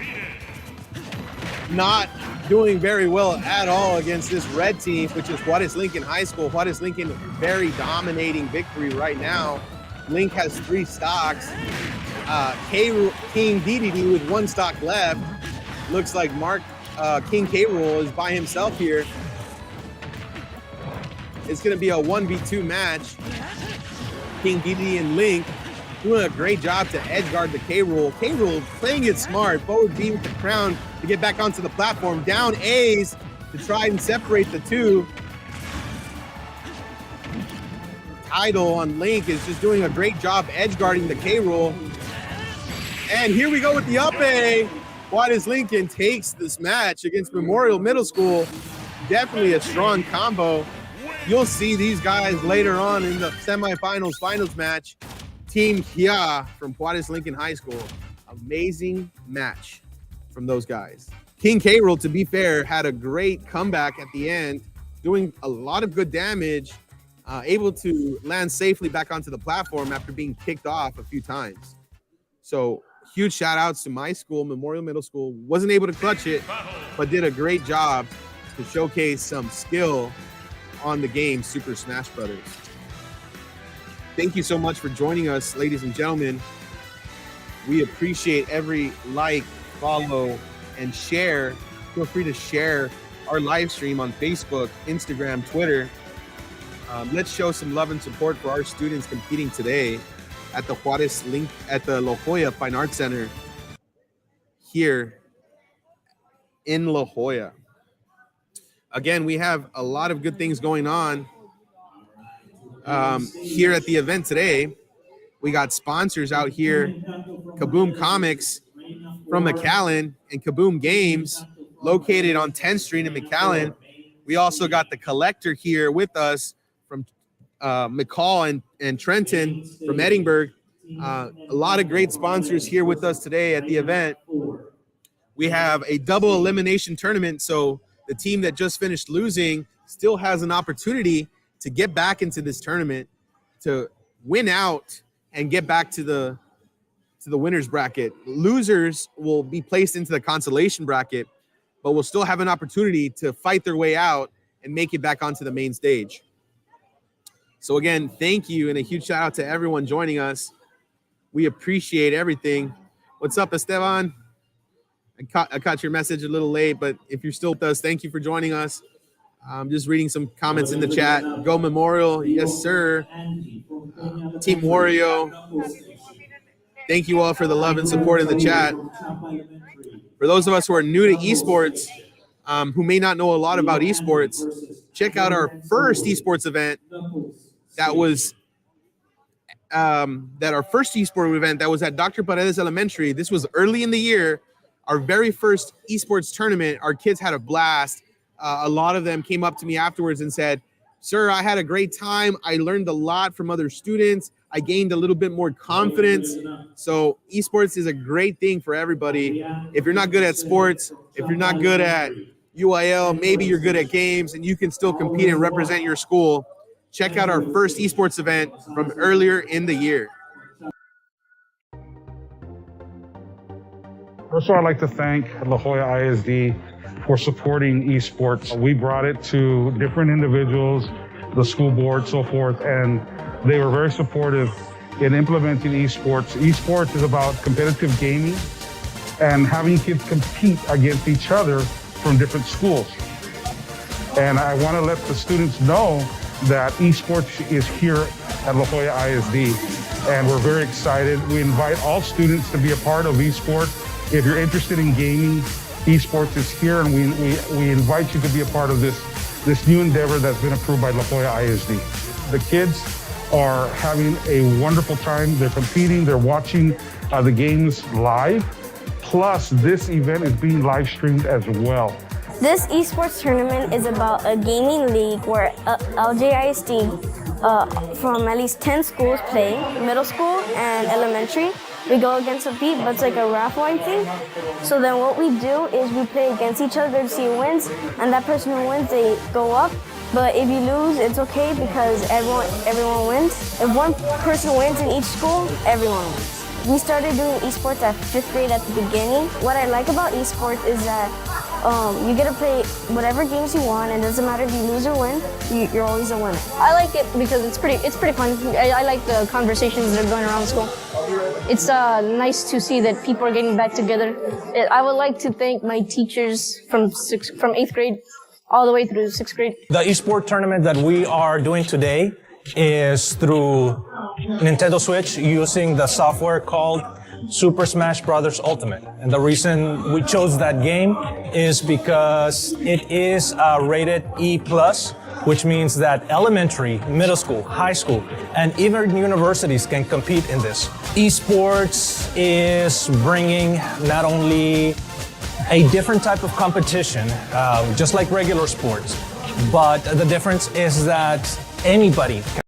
not doing very well at all against this red team, which is Juarez Lincoln High School. Juarez Lincoln, very dominating victory right now. Link has 3 stocks. King DDD with 1 stock left. Looks like King K. Rool is by himself here. It's going to be a 1v2 match. King DDD and Link doing a great job to edge guard the K. Rool. K. Rool playing it smart. Forward B with the crown to get back onto the platform. Down A's to try and separate the two. Tidal on Link is just doing a great job edge guarding the K. Rool. And here we go with the up A. Juarez Lincoln takes this match against Memorial Middle School. Definitely a strong combo. You'll see these guys later on in the semifinals, finals match. Team Kia from Juarez Lincoln High School. Amazing match from those guys. King K. Rool, to be fair, had a great comeback at the end, doing a lot of good damage, able to land safely back onto the platform after being kicked off a few times. So huge shout outs to my school, Memorial Middle School. Wasn't able to clutch it, but did a great job to showcase some skill on the game, Super Smash Brothers. Thank you so much for joining us, ladies and gentlemen. We appreciate every like, follow, and share. Feel free to share our live stream on Facebook, Instagram, Twitter. Let's show some love and support for our students competing today at the La Jolla Fine Arts Center here in La Jolla. Again, we have a lot of good things going on here at the event today. We got sponsors out here, Kaboom Comics from McAllen and Kaboom Games located on 10th Street in McAllen. We also got the Collector here with us from McCall and Trenton from Edinburgh. A lot of great sponsors here with us today at the event. We have a double elimination tournament, so the team that just finished losing still has an opportunity to get back into this tournament, to win out and get back to the winner's bracket. Losers will be placed into the consolation bracket, but will still have an opportunity to fight their way out and make it back onto the main stage. So again, thank you, and a huge shout out to everyone joining us. We appreciate everything. What's up, Esteban? I caught your message a little late, but if you're still with us, thank you for joining us. I'm just reading some comments in the chat. Go Memorial, yes sir. Team Wario. Thank you all for the love and support in the chat. For those of us who are new to esports, who may not know a lot about esports, check out our first esports event. That was our first esports event that was at Dr. Paredes Elementary. This was early in the year. Our very first esports tournament. Our kids had a blast. A lot of them came up to me afterwards and said, "Sir, I had a great time. I learned a lot from other students. I gained a little bit more confidence." So esports is a great thing for everybody. If you're not good at sports, if you're not good at UIL, maybe you're good at games and you can still compete and represent your school. Check out our first esports event from earlier in the year. First of all, I'd like to thank La Jolla ISD for supporting esports. We brought it to different individuals, the school board, so forth, and they were very supportive in implementing esports. Esports is about competitive gaming and having kids compete against each other from different schools. And I want to let the students know that esports is here at La Jolla ISD, and we're very excited. We invite all students to be a part of esports. If you're interested in gaming, esports is here, and we invite you to be a part of this new endeavor that's been approved by La Jolla ISD. The kids are having a wonderful time. They're competing, they're watching the games live. Plus, this event is being live streamed as well. This esports tournament is about a gaming league where LJISD from at least 10 schools play, middle school and elementary. We go against a beat, but it's like a raffle thing. So then what we do is we play against each other to see who wins, and that person who wins, they go up. But if you lose, it's okay because everyone wins. If one person wins in each school, everyone wins. We started doing esports at 5th grade at the beginning. What I like about esports is that you get to play whatever games you want, and it doesn't matter if you lose or win, you're always a winner. I like it because it's pretty fun. I like the conversations that are going around school. It's nice to see that people are getting back together. I would like to thank my teachers from 8th grade all the way through 6th grade. The esports tournament that we are doing today is through Nintendo Switch using the software called Super Smash Brothers Ultimate. And the reason we chose that game is because it is rated E+, which means that elementary, middle school, high school, and even universities can compete in this. Esports is bringing not only a different type of competition, just like regular sports, but the difference is that anybody can.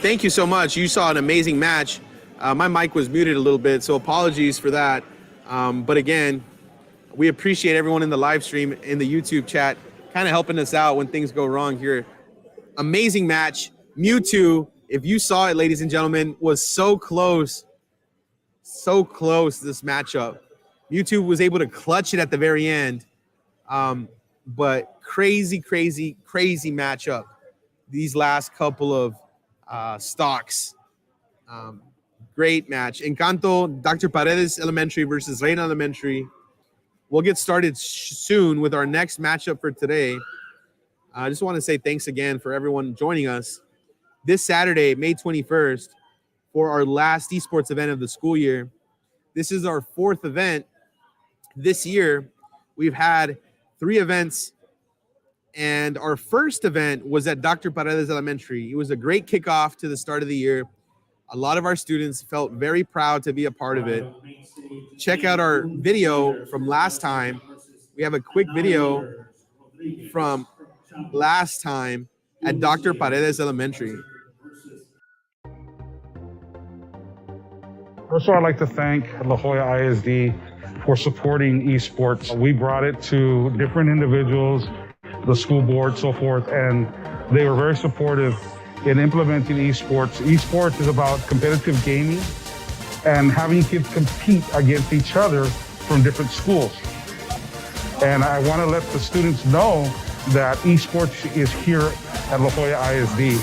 Thank you so much. You saw an amazing match. My mic was muted a little bit, so apologies for that. But again, we appreciate everyone in the live stream, in the YouTube chat, kind of helping us out when things go wrong here. Amazing match. Mewtwo, if you saw it, ladies and gentlemen, was so close this matchup. Mewtwo was able to clutch it at the very end. But crazy matchup. These last couple of stocks. Great match. Encanto, Dr. Paredes Elementary versus Reina Elementary. We'll get started soon with our next matchup for today. I just want to say thanks again for everyone joining us this Saturday, May 21st, for our last esports event of the school year. This is our 4th event this year. We've had 3 events, and our first event was at Dr. Paredes Elementary. It was a great kickoff to the start of the year. A lot of our students felt very proud to be a part of it. Check out our video from last time. We have a quick video from last time at Dr. Paredes Elementary. First of all, I'd like to thank La Jolla ISD for supporting esports. We brought it to different individuals, the school board, so forth, and they were very supportive in implementing esports. Esports is about competitive gaming and having kids compete against each other from different schools. And I want to let the students know that esports is here at La Jolla ISD,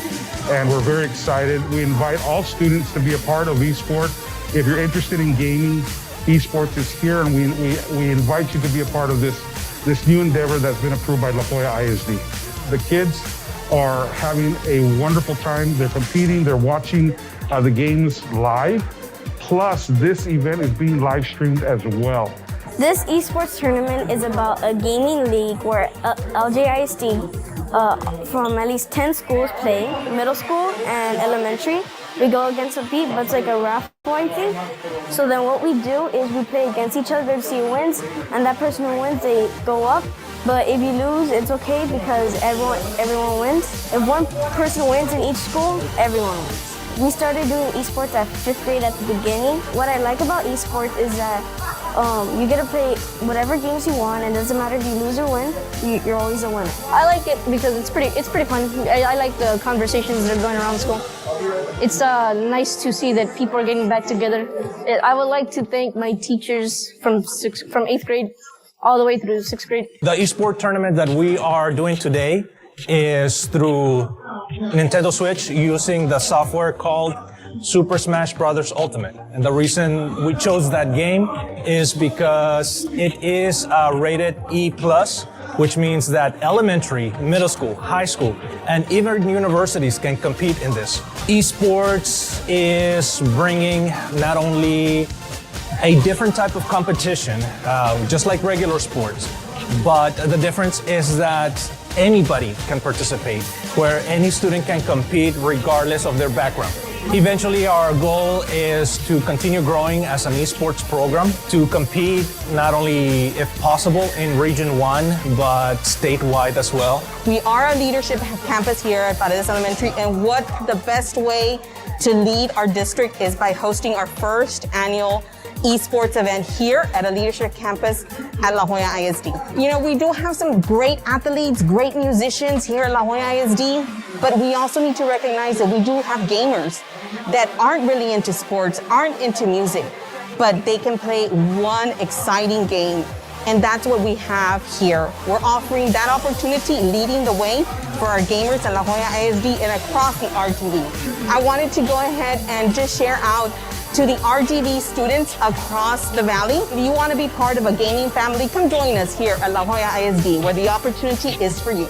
and we're very excited. We invite all students to be a part of esports. If you're interested in gaming, esports is here, and we invite you to be a part of this new endeavor that's been approved by La Jolla ISD. The kids are having a wonderful time. They're competing, they're watching the games live. Plus, this event is being live streamed as well. This esports tournament is about a gaming league where LJISD from at least 10 schools play, middle school and elementary. We go against a beat, but it's like a raffle thing. So then what we do is we play against each other to see who wins, and that person who wins, they go up. But if you lose, it's okay because everyone wins. If one person wins in each school, everyone wins. We started doing esports at 5th grade at the beginning. What I like about esports is that you get to play whatever games you want, and it doesn't matter if you lose or win, you're always a winner. I like it because it's pretty fun. I like the conversations that are going around school. It's nice to see that people are getting back together. I would like to thank my teachers from 8th grade all the way through 6th grade. The esport tournament that we are doing today is through Nintendo Switch using the software called Super Smash Bros. Ultimate. And the reason we chose that game is because it is rated E+, which means that elementary, middle school, high school, and even universities can compete in this. Esports is bringing not only a different type of competition, just like regular sports, but the difference is that anybody can participate, where any student can compete regardless of their background. Eventually, our goal is to continue growing as an esports program, to compete not only, if possible, in Region 1, but statewide as well. We are a leadership campus here at Paredes Elementary, and what the best way to lead our district is by hosting our first annual esports event here at a leadership campus at La Jolla ISD. You know, we do have some great athletes, great musicians here at La Jolla ISD, but we also need to recognize that we do have gamers that aren't really into sports, aren't into music, but they can play one exciting game. And that's what we have here. We're offering that opportunity, leading the way for our gamers at La Jolla ISD and across the RGV. I wanted to go ahead and just share out to the RGV students across the valley. If you want to be part of a gaming family, come join us here at La Jolla ISD, where the opportunity is for you.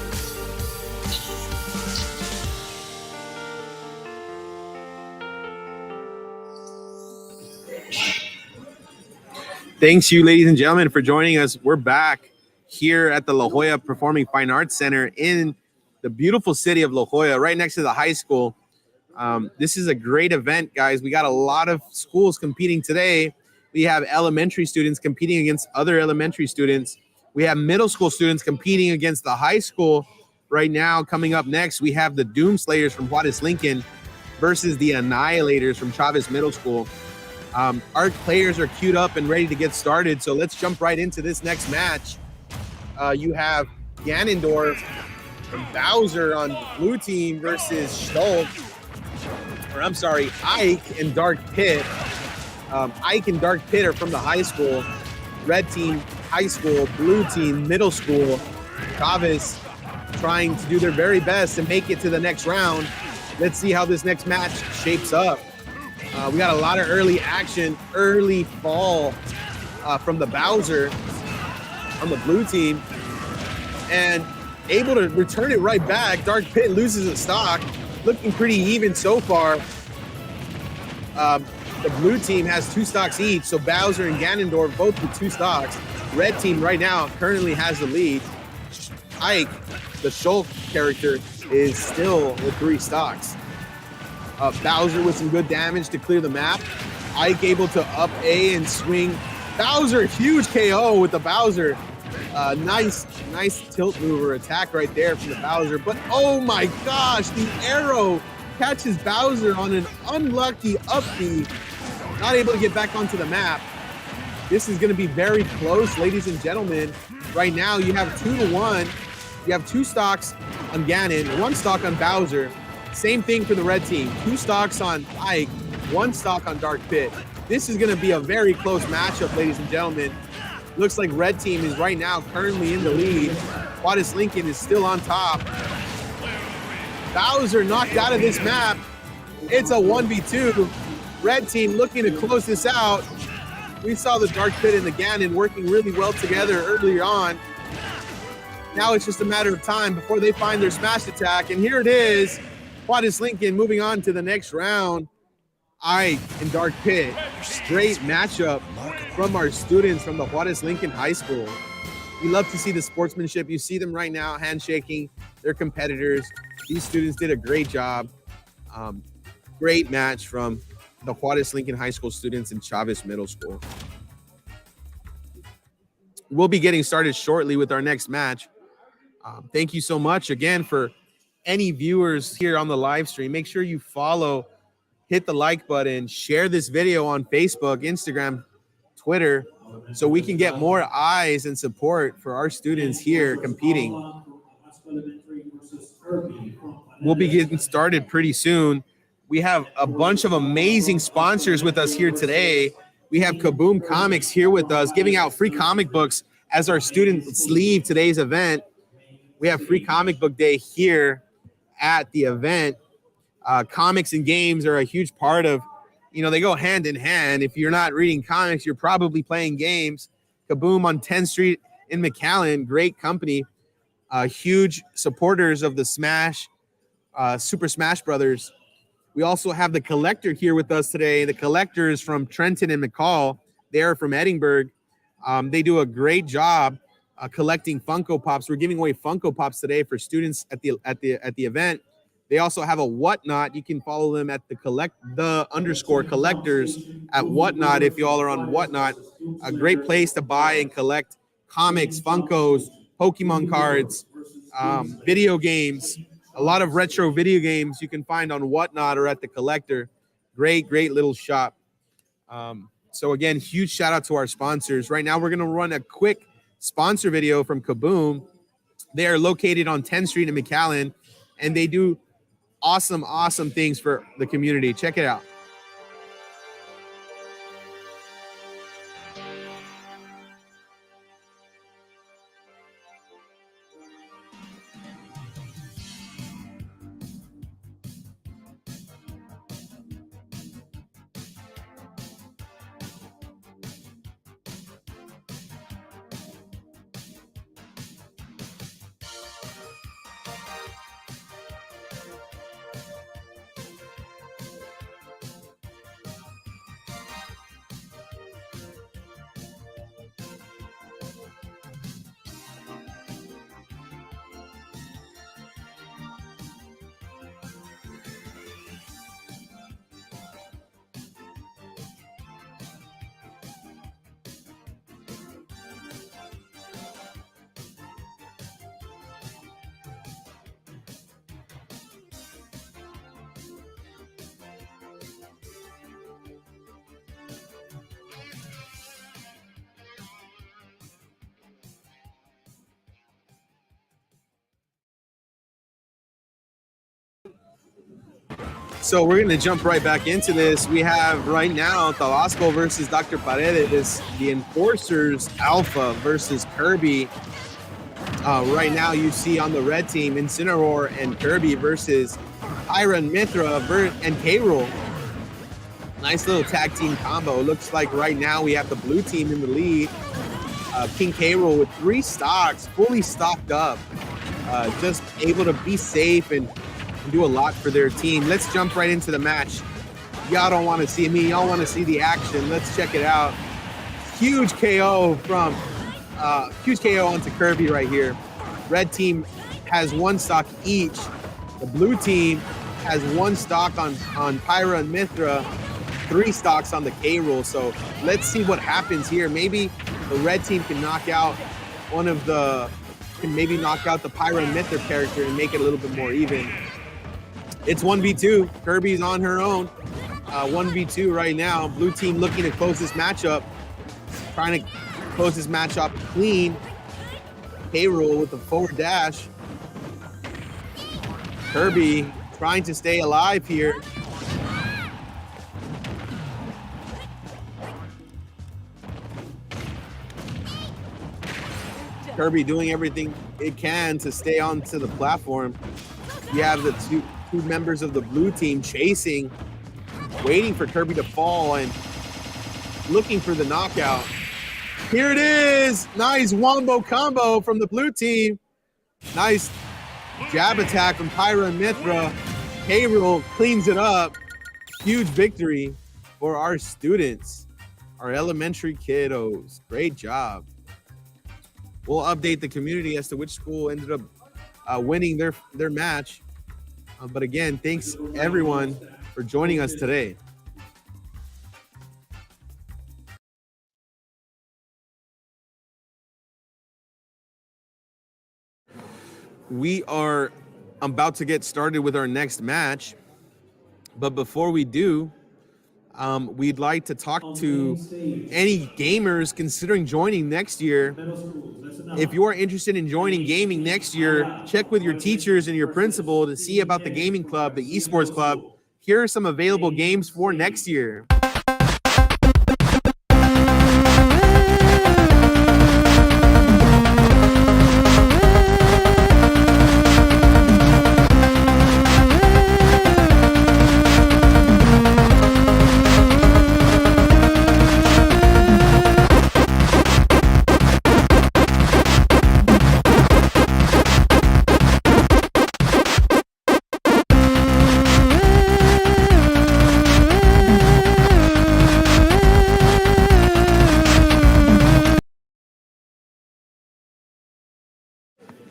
Thanks you, ladies and gentlemen, for joining us. We're back here at the La Jolla Performing Fine Arts Center in the beautiful city of La Jolla, right next to the high school. This is a great event, guys. We got a lot of schools competing today. We have elementary students competing against other elementary students. We have middle school students competing against the high school. Right now, coming up next, we have the Doomslayers from Juarez Lincoln versus the Annihilators from Chavez Middle School. Our players are queued up and ready to get started, so let's jump right into this next match. You have Ganondorf and Bowser on the blue team versus Ike and Dark Pit. Ike and Dark Pit are from the high school. Red team, high school. Blue team, middle school. Chavez trying to do their very best to make it to the next round. Let's see how this next match shapes up. We got a lot of early action, early fall from the Bowser on the blue team, and able to return it right back. Dark Pit loses a stock, looking pretty even so far. The blue team has 2 stocks each, so Bowser and Ganondorf both with 2 stocks. Red team right now currently has the lead. Ike, the Shulk character, is still with 3 stocks. Bowser with some good damage to clear the map. Ike able to up A and swing. Bowser, huge KO with the Bowser. Nice tilt mover attack right there from the Bowser. But oh my gosh, the arrow catches Bowser on an unlucky up B. Not able to get back onto the map. This is going to be very close, ladies and gentlemen. Right now, you have 2-1. You have 2 stocks on Ganon, 1 stock on Bowser. Same thing for the red team. 2 stocks on Ike, 1 stock on Dark Pit. This is going to be a very close matchup, ladies and gentlemen. Looks like red team is right now currently in the lead. Juarez Lincoln is still on top. Bowser knocked out of this map. It's a 1v2. Red team looking to close this out. We saw the Dark Pit and the Ganon working really well together earlier on. Now it's just a matter of time before they find their smash attack. And here it is. Juarez Lincoln moving on to the next round. Ike and Dark Pit. Great matchup from our students from the Juarez Lincoln High School. We love to see the sportsmanship. You see them right now handshaking their competitors. These students did a great job. Great match from the Juarez Lincoln High School students and Chavez Middle School. We'll be getting started shortly with our next match. Thank you so much again for any viewers here on the live stream. Make sure you follow, hit the like button, share this video on Facebook, Instagram, Twitter, so we can get more eyes and support for our students here competing. We'll be getting started pretty soon. We have a bunch of amazing sponsors with us here today. We have Kaboom Comics here with us, giving out free comic books as our students leave today's event. We have free comic book day here at the event. Comics and games are a huge part of, they go hand in hand. If you're not reading comics, you're probably playing games. Kaboom on 10th Street in McAllen, great company. Huge supporters of the Super Smash Brothers. We also have the Collector here with us today. The Collector is from Trenton and McCall. They are from Edinburgh. They do a great job collecting Funko Pops. We're giving away Funko Pops today for students at the event. They also have a Whatnot. You can follow them at the _collectors at Whatnot if you all are on Whatnot. A great place to buy and collect comics, Funkos, Pokemon cards, video games. A lot of retro video games you can find on Whatnot or at the Collector. Great little shop. So again, huge shout out to our sponsors. Right now, we're going to run a quick sponsor video from Kaboom. They are located on 10th Street in McAllen, and they do awesome things for the community. Check it out. So we're going to jump right back into this. We have right now Tabasco versus Dr. Paredes, the Enforcers Alpha versus Kirby. Right now you see on the red team Incineroar and Kirby versus Pyra and Mithra and K-Rool. Nice little tag team combo. Looks like right now we have the blue team in the lead. King K-Rool with 3 stocks, fully stocked up. Just able to be safe and do a lot for their team. Let's jump right into the match. Y'all don't want to see me. Y'all want to see the action. Let's check it out. Huge KO onto Kirby right here. Red team has 1 stock each. The blue team has 1 stock on Pyra and Mithra, 3 stocks on the K-Rool. So let's see what happens here. Maybe the red team can knock out the Pyra and Mithra character and make it a little bit more even. It's 1v2. Kirby's on her own. 1v2 right now. Blue team looking to close this matchup. Trying to close this matchup clean. K-Rool with the forward dash. Kirby trying to stay alive here. Kirby doing everything it can to stay onto the platform. You have the two members of the blue team chasing, waiting for Kirby to fall, and looking for the knockout. Here it is. Nice wombo combo from the blue team. Nice jab attack from Pyra and Mithra. Hayrul cleans it up. Huge victory for our students, our elementary kiddos. Great job. We'll update the community as to which school ended up winning their match. But again, thanks everyone for joining us today. We are about to get started with our next match. But before we do, we'd like to talk to any gamers considering joining next year. If you are interested in joining gaming next year, check with your teachers and your principal to see about the gaming club, the esports club. Here are some available games for next year.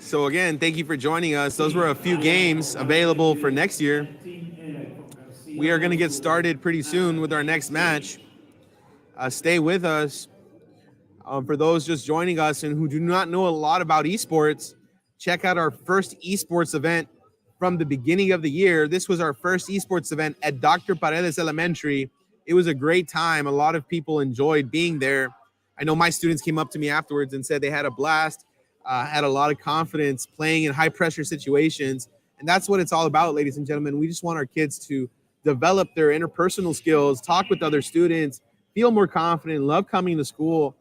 So again, thank you for joining us. Those were a few games available for next year. We are going to get started pretty soon with our next match. Stay with us. For those just joining us and who do not know a lot about esports, check out our first esports event from the beginning of the year. This was our first esports event at Dr. Paredes Elementary. It was a great time. A lot of people enjoyed being there. I know my students came up to me afterwards and said they had a blast. Had a lot of confidence playing in high pressure situations. And that's what it's all about, ladies and gentlemen. We just want our kids to develop their interpersonal skills, talk with other students, feel more confident, love coming to school.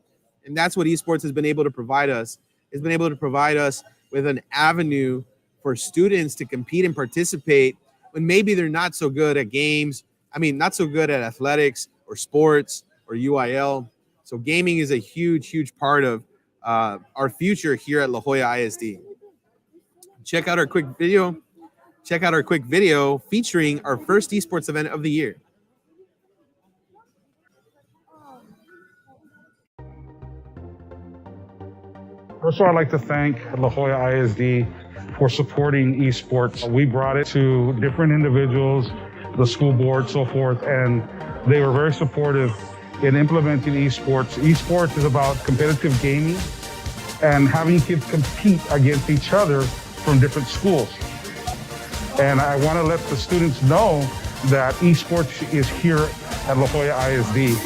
And that's what esports has been able to provide us. It's been able to provide us with an avenue for students to compete and participate when maybe they're not so good at games. I mean, not so good at athletics or sports or UIL. So gaming is a huge, huge part of our future here at La Jolla ISD. Check out our quick video. Check out our quick video featuring our first esports event of the year. First of all, I'd like to thank La Jolla ISD for supporting esports. We brought it to different individuals, the school board, so forth, and they were very supportive in implementing esports. Esports is about competitive gaming and having kids compete against each other from different schools. And I want to let the students know that esports is here at La Jolla ISD,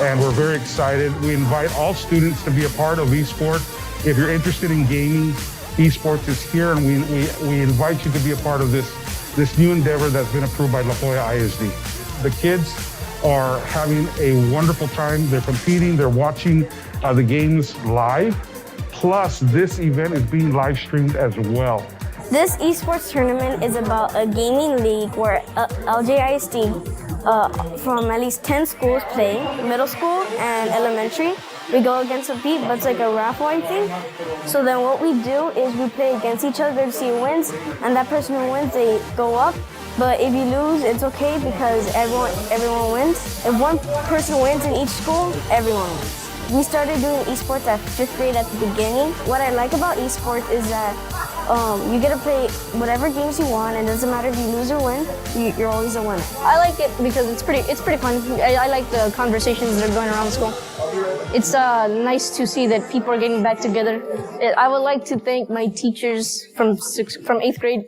and we're very excited. We invite all students to be a part of esports. If you're interested in gaming, esports is here, and we invite you to be a part of this new endeavor that's been approved by La Jolla ISD. The kids are having a wonderful time. They're competing, they're watching the games live. Plus, this event is being live streamed as well. This esports tournament is about a gaming league where LJISD from at least 10 schools play, middle school and elementary. We go against a beat, but it's like a raffle, I think. So then what we do is we play against each other to see who wins, and that person who wins, they go up. But if you lose, it's okay because everyone wins. If one person wins in each school, everyone wins. We started doing esports at 5th grade at the beginning. What I like about esports is that you get to play whatever games you want, and it doesn't matter if you lose or win, you're always a winner. I like it because it's pretty fun. I like the conversations that are going around school. It's nice to see that people are getting back together. I would like to thank my teachers from 8th grade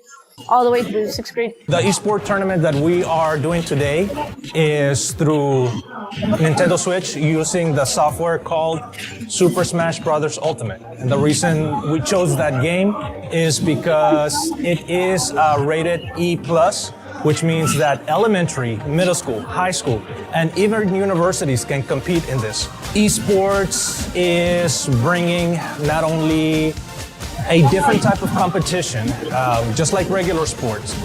all the way through 6th grade. The esports tournament that we are doing today is through Nintendo Switch using the software called Super Smash Bros. Ultimate. And the reason we chose that game is because it is rated E+, which means that elementary, middle school, high school, and even universities can compete in this. Esports is bringing not only a different type of competition, just like regular sports,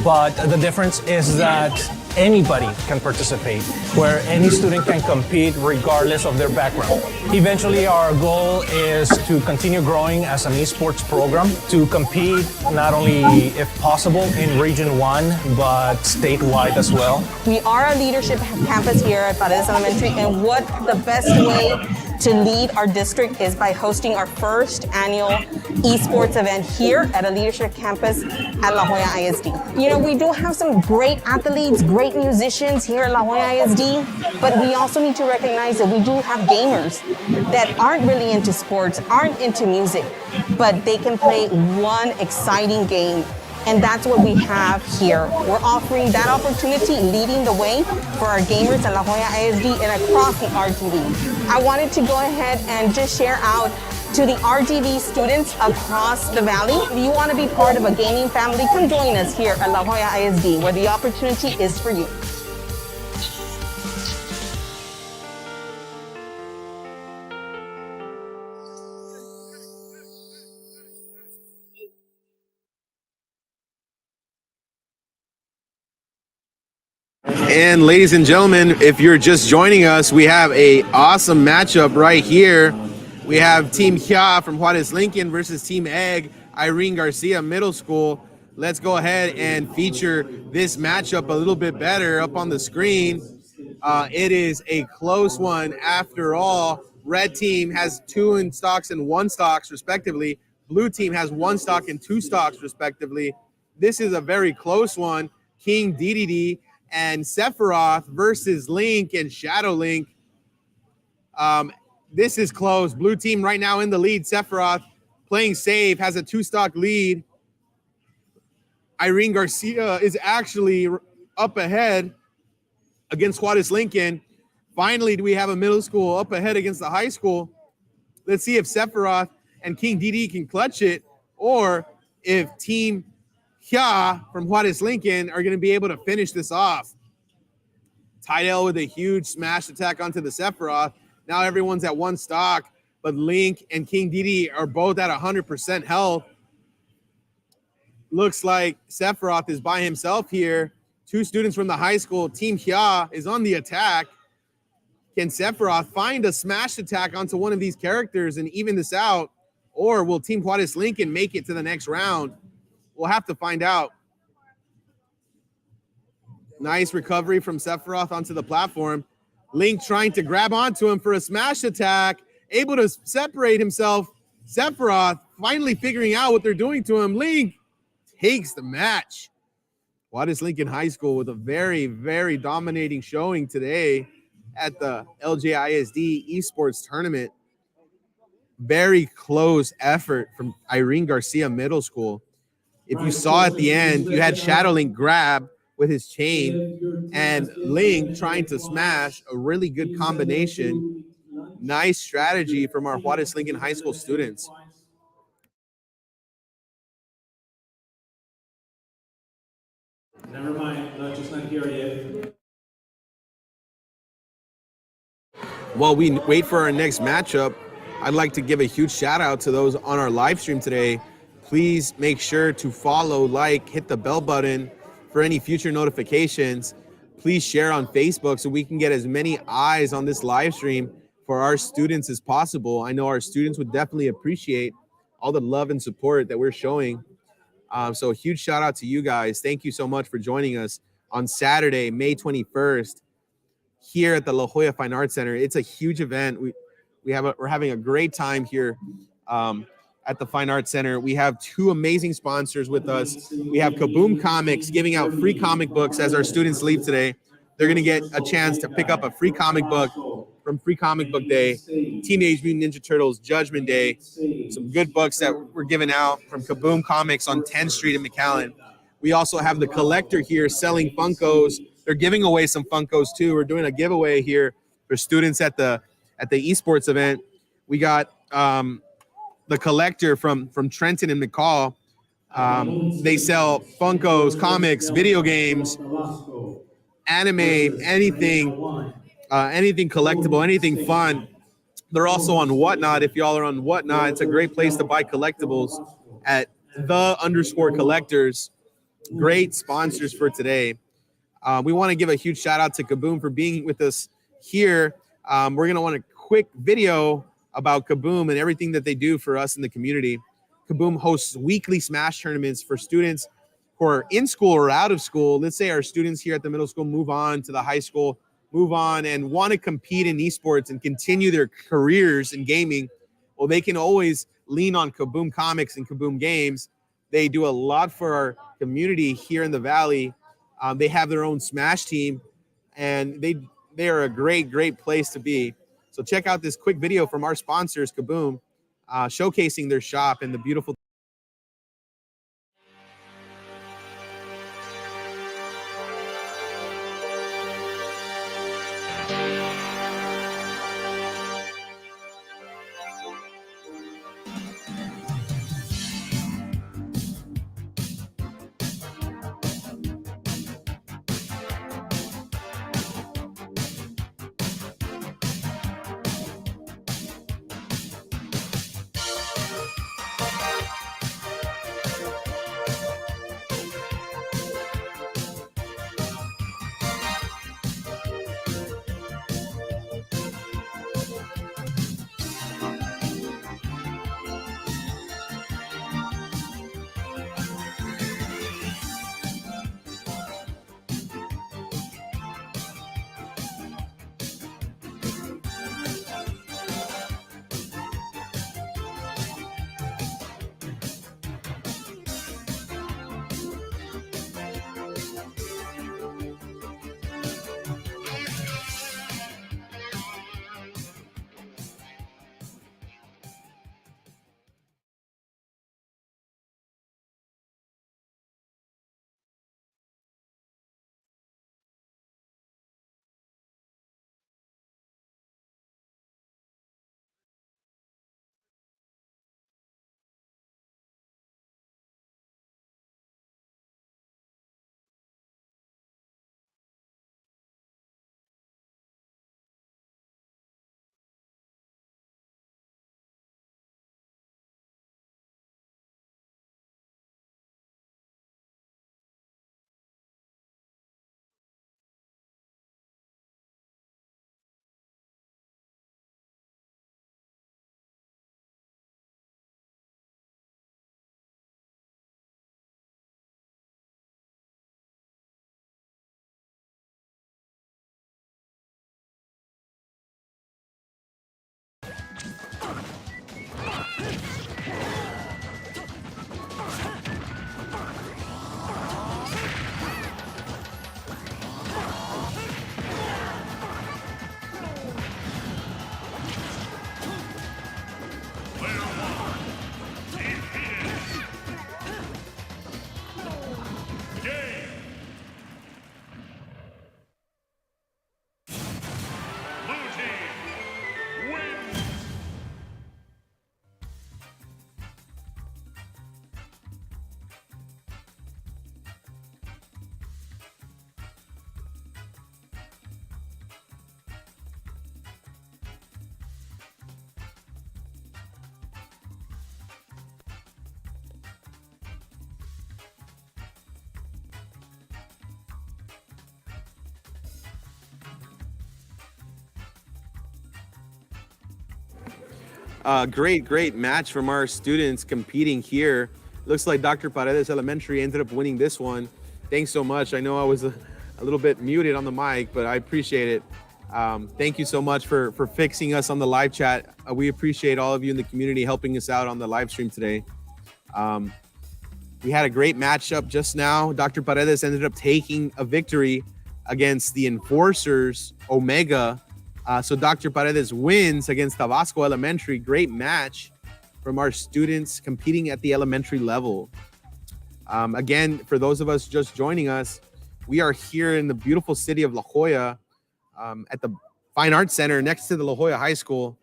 but the difference is that anybody can participate, where any student can compete regardless of their background. Eventually, our goal is to continue growing as an esports program, to compete not only, if possible, in Region 1, but statewide as well. We are a leadership campus here at Paredes Elementary, and what the best way to lead our district is by hosting our first annual esports event here at a leadership campus at La Jolla ISD. You know, we do have some great athletes, great musicians here at La Jolla ISD, but we also need to recognize that we do have gamers that aren't really into sports, aren't into music, but they can play one exciting game. And that's what we have here. We're offering that opportunity, leading the way for our gamers at La Jolla ISD and across the RGV. I wanted to go ahead and just share out to the RGV students across the valley. If you want to be part of a gaming family, come join us here at La Jolla ISD, where the opportunity is for you. And ladies and gentlemen, if you're just joining us, we have a awesome matchup right here. We have Team Hya from Juarez Lincoln versus Team Egg, Irene Garcia Middle School. Let's go ahead and feature this matchup a little bit better up on the screen. It is a close one after all. Red team has 2 in stocks and 1 stocks respectively. Blue team has 1 stock and 2 stocks respectively. This is a very close one. King DDD and Sephiroth versus Link and Shadow Link. This is close. Blue team right now in the lead. Sephiroth playing safe, has a 2-stock lead. Irene Garcia is actually up ahead against Juarez Lincoln. Finally, do we have a middle school up ahead against the high school? Let's see if Sephiroth and King DD can clutch it, or if Team Hya from Juarez Lincoln are going to be able to finish this off. Tidal with a huge smash attack onto the Sephiroth. Now everyone's at 1 stock, but Link and King DD are both at 100% health. Looks like Sephiroth is by himself here. 2 students from the high school. Team Hya is on the attack. Can Sephiroth find a smash attack onto one of these characters and even this out? Or will Team Juarez Lincoln make it to the next round? We'll have to find out. Nice recovery from Sephiroth onto the platform. Link trying to grab onto him for a smash attack. Able to separate himself. Sephiroth finally figuring out what they're doing to him. Link takes the match. Juarez Lincoln High School with a very, very dominating showing today at the LJISD Esports Tournament. Very close effort from Irene Garcia Middle School. If you saw at the end, you had Shadow Link grab with his chain and Link trying to smash. A really good combination. Nice strategy from our Juarez Lincoln High School students. Never mind, just not here yet. While we wait for our next matchup, I'd like to give a huge shout out to those on our live stream today. Please make sure to follow, like, hit the bell button for any future notifications. Please share on Facebook so we can get as many eyes on this live stream for our students as possible. I know our students would definitely appreciate all the love and support that we're showing. So a huge shout out to you guys. Thank you so much for joining us on Saturday, May 21st, here at the La Jolla Fine Arts Center. It's a huge event. We're having a great time here at the Fine Arts Center. We have 2 amazing sponsors with us. We have Kaboom Comics giving out free comic books as our students leave today. They're going to get a chance to pick up a free comic book from Free Comic Book Day, Teenage Mutant Ninja Turtles Judgment Day, some good books that were given out from Kaboom Comics on 10th Street in McAllen. We also have the collector here selling Funkos. They're giving away some Funkos too. We're doing a giveaway here for students at the esports event. We got the collector from Trenton and McCall. They sell Funkos, comics, video games, anime, anything collectible, anything fun. They're also on Whatnot. If y'all are on Whatnot, it's a great place to buy collectibles at _collectors. Great sponsors for today. We want to give a huge shout out to Kaboom for being with us here. We're going to want a quick video about Kaboom and everything that they do for us in the community. Kaboom hosts weekly Smash tournaments for students who are in school or out of school. Let's say our students here at the middle school move on to the high school, move on and want to compete in esports and continue their careers in gaming. Well, they can always lean on Kaboom Comics and Kaboom Games. They do a lot for our community here in the Valley. They have their own Smash team, and they are a great place to be. So check out this quick video from our sponsors, Kaboom, showcasing their shop and the beautiful. Great match from our students competing here. Looks like Dr. Paredes Elementary ended up winning this one. Thanks so much. I know I was a little bit muted on the mic, but I appreciate it. Thank you so much for fixing us on the live chat. We appreciate all of you in the community helping us out on the live stream today. We had a great matchup just now. Dr. Paredes ended up taking a victory against the Enforcers, Omega. So Dr. Paredes wins against Tabasco Elementary. Great match from our students competing at the elementary level. Again, for those of us just joining us, we are here in the beautiful city of La Jolla at the Fine Arts Center next to the La Jolla High School.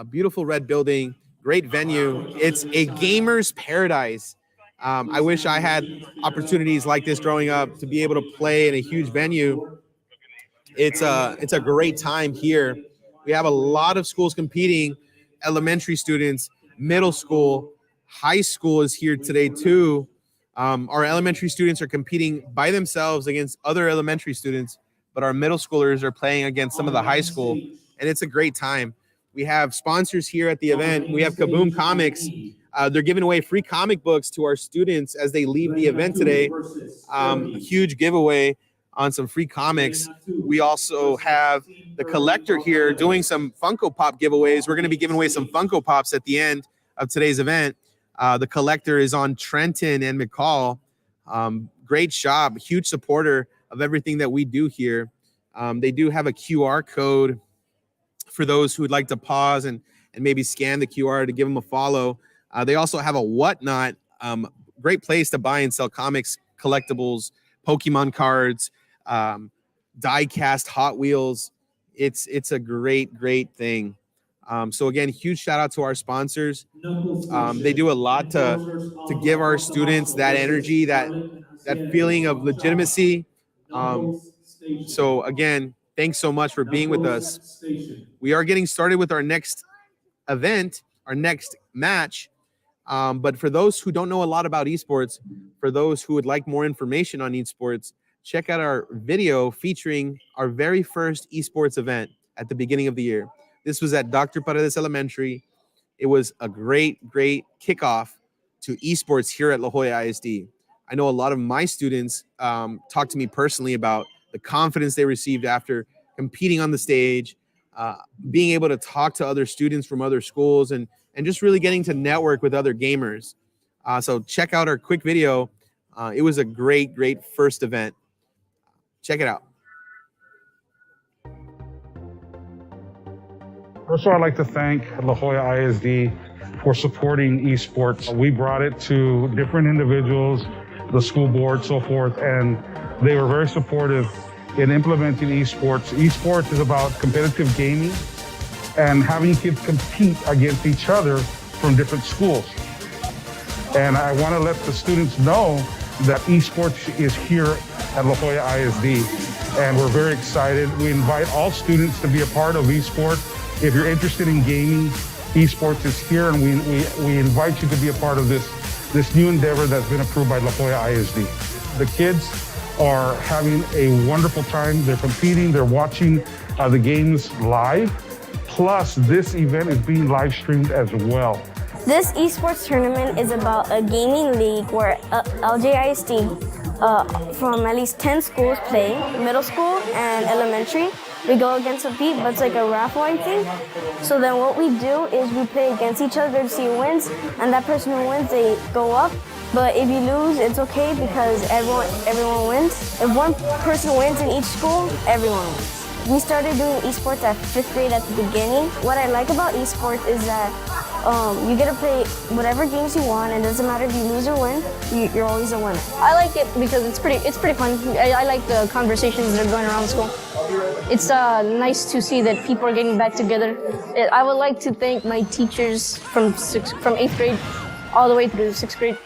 Beautiful red building, great venue. It's a gamer's paradise. I wish I had opportunities like this growing up to be able to play in a huge venue. It's a great time here. We have a lot of schools competing, elementary students, middle school, high school is here today too. Our elementary students are competing by themselves against other elementary students, but our middle schoolers are playing against some of the high school, and it's a great time. We have sponsors here at the event. We have Kaboom Comics. They're giving away free comic books to our students as they leave the event today. A huge giveaway on some free comics. We also have the collector here doing some Funko Pop giveaways. We're going to be giving away some Funko Pops at the end of today's event. The collector is on Trenton and McCall. Great shop, huge supporter of everything that we do here. They do have a QR code for those who would like to pause and maybe scan the QR to give them a follow. They also have a Whatnot, great place to buy and sell comics, collectibles, Pokemon cards, die-cast Hot Wheels. It's a great thing. So again, huge shout out to our sponsors. They do a lot to give our students that energy, that feeling of legitimacy. So again, thanks so much for being with us. We are getting started with our next event, our next match. But for those who don't know a lot about esports, for those who would like more information on esports, check out our video featuring our very first esports event at the beginning of the year. This was at Dr. Paredes Elementary. It was a great kickoff to esports here at La Jolla ISD. I know a lot of my students talk to me personally about the confidence they received after competing on the stage, being able to talk to other students from other schools, and just really getting to network with other gamers. So check out our quick video. It was a great first event. Check it out. First of all, I'd like to thank La Jolla ISD for supporting esports. We brought it to different individuals, the school board, so forth, and they were very supportive in implementing esports. Esports is about competitive gaming and having kids compete against each other from different schools. And I want to let the students know that esports is here at La Jolla ISD, and we're very excited. We invite all students to be a part of esports. If you're interested in gaming, esports is here, and we invite you to be a part of this new endeavor that's been approved by La Jolla ISD. The kids are having a wonderful time. They're competing, they're watching the games live. Plus, this event is being live streamed as well. This esports tournament is about a gaming league where LJISD from at least 10 schools play, middle school and elementary. We go against a beat, but it's like a raffle, I think. So then what we do is we play against each other to see who wins, and that person who wins, they go up. But if you lose, it's okay because everyone wins. If one person wins in each school, everyone wins. We started doing esports at 5th grade at the beginning. What I like about esports is that you get to play whatever games you want, and it doesn't matter if you lose or win, you're always a winner. I like it because it's pretty fun. I like the conversations that are going around school. It's nice to see that people are getting back together. I would like to thank my teachers from 8th grade all the way through 6th grade.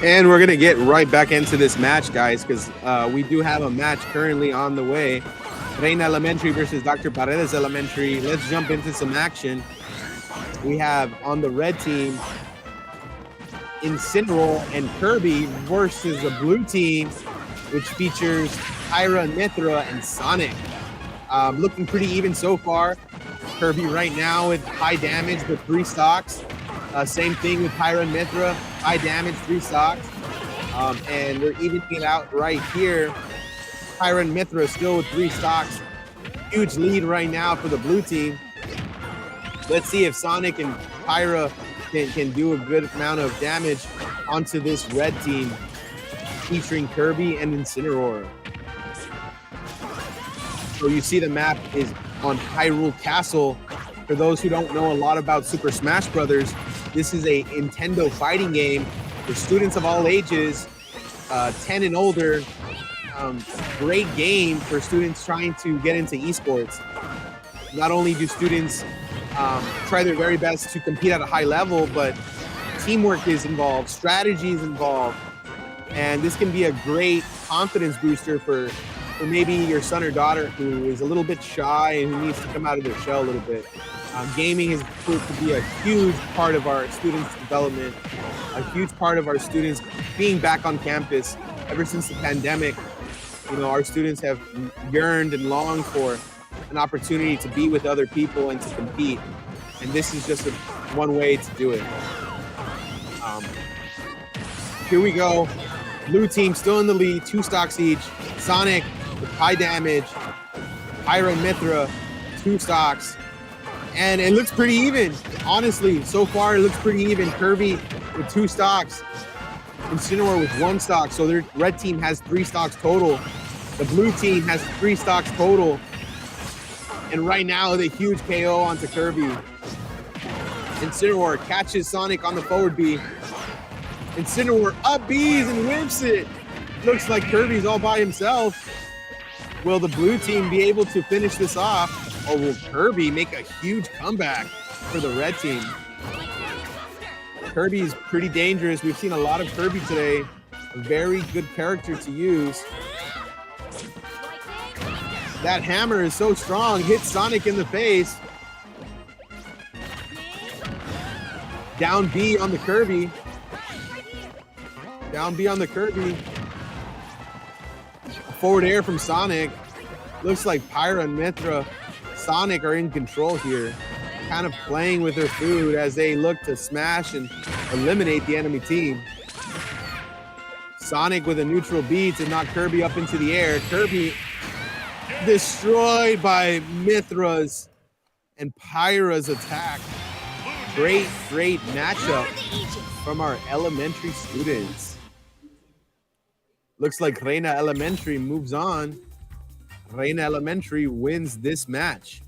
And we're going to get right back into this match, guys, because we do have a match currently on the way. Reina Elementary versus Dr. Paredes Elementary. Let's jump into some action. We have on the red team, Incineroar and Kirby versus the blue team, which features Pyra, Mithra, and Sonic. Looking pretty even so far. Kirby right now with high damage with 3 stocks. Same thing with Pyra and Mithra, high damage, 3 stocks. And we're evening it out right here. Pyra and Mithra still with 3 stocks. Huge lead right now for the blue team. Let's see if Sonic and Pyra can do a good amount of damage onto this red team featuring Kirby and Incineroar. So you see the map is on Hyrule Castle. For those who don't know a lot about Super Smash Brothers, this is a Nintendo fighting game for students of all ages, 10 and older. Great game for students trying to get into esports. Not only do students try their very best to compete at a high level, but teamwork is involved, strategy is involved, and this can be a great confidence booster for maybe your son or daughter who is a little bit shy and who needs to come out of their shell a little bit. Gaming has proved to be a huge part of our students' development, a huge part of our students being back on campus. Ever since the pandemic, our students have yearned and longed for an opportunity to be with other people and to compete. And this is just one way to do it. Here we go. Blue team still in the lead, 2 stocks each. Sonic with high damage. Pyra and Mithra, 2 stocks. And it looks pretty even. Honestly, so far it looks pretty even. Kirby with 2 stocks. Incineroar with 1 stock. So their red team has 3 stocks total. The blue team has 3 stocks total. And right now, the huge KO onto Kirby. Incineroar catches Sonic on the forward B. Incineroar up B's and whips it. Looks like Kirby's all by himself. Will the blue team be able to finish this off? Or will Kirby make a huge comeback for the red team? Kirby's pretty dangerous. We've seen a lot of Kirby today. A very good character to use. That hammer is so strong. Hits Sonic in the face. Down B on the Kirby. Down B on the Kirby. Forward air from Sonic. Looks like Pyra and Mithra, Sonic are in control here. Kind of playing with their food as they look to smash and eliminate the enemy team. Sonic with a neutral B to knock Kirby up into the air. Kirby destroyed by Mithra's and Pyra's attack. Great matchup from our elementary students. Looks like Reina Elementary moves on. Reina Elementary wins this match.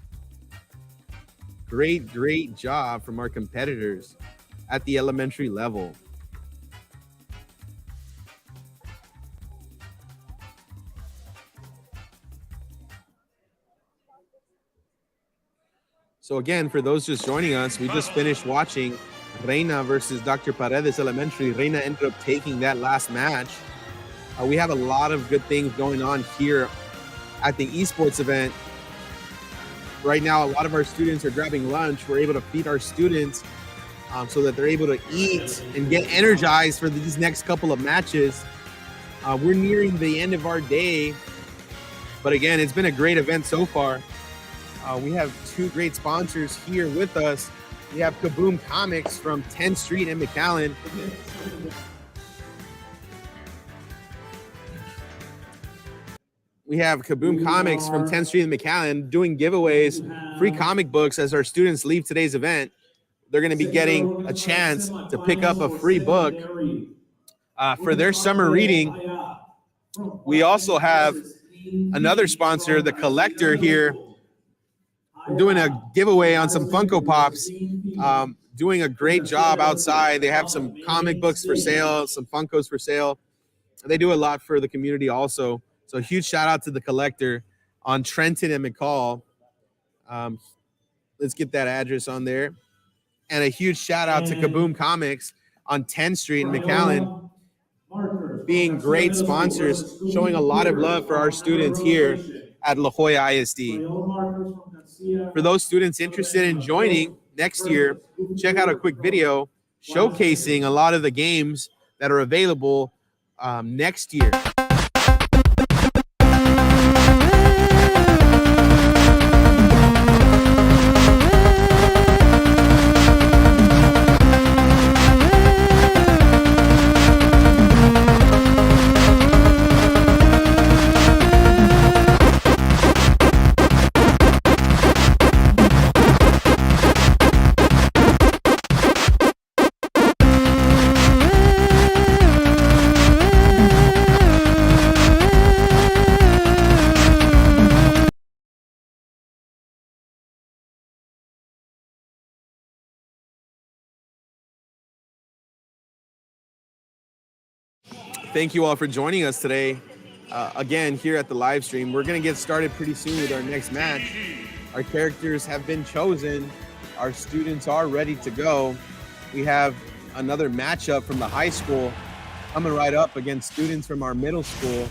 Great job from our competitors at the elementary level. So again, for those just joining us, we just finished watching Reina versus Dr. Paredes Elementary. Reina ended up taking that last match. We have a lot of good things going on here at the esports event. Right now, a lot of our students are grabbing lunch. We're able to feed our students so that they're able to eat and get energized for these next couple of matches. We're nearing the end of our day, but again, it's been a great event so far. We have 2 great sponsors here with us. We have Kaboom Comics from 10th Street in McAllen. We have Kaboom Comics from 10th Street in McAllen doing giveaways, free comic books as our students leave today's event. They're going to be getting a chance to pick up a free book for their summer reading. We also have another sponsor, The Collector, here, doing a giveaway on some Funko Pops, doing a great job outside. They have some comic books for sale, some Funkos for sale. They do a lot for the community also. So a huge shout out to The Collector on Trenton and McCall. Let's get that address on there. And a huge shout out to Kaboom Comics on 10th Street in McAllen, being great sponsors, showing a lot of love for our students here at La Jolla ISD. For those students interested in joining next year, check out a quick video showcasing a lot of the games that are available next year. Thank you all for joining us today. Again, here at the live stream, we're going to get started pretty soon with our next match. Our characters have been chosen. Our students are ready to go. We have another matchup from the high school coming right up against students from our middle school.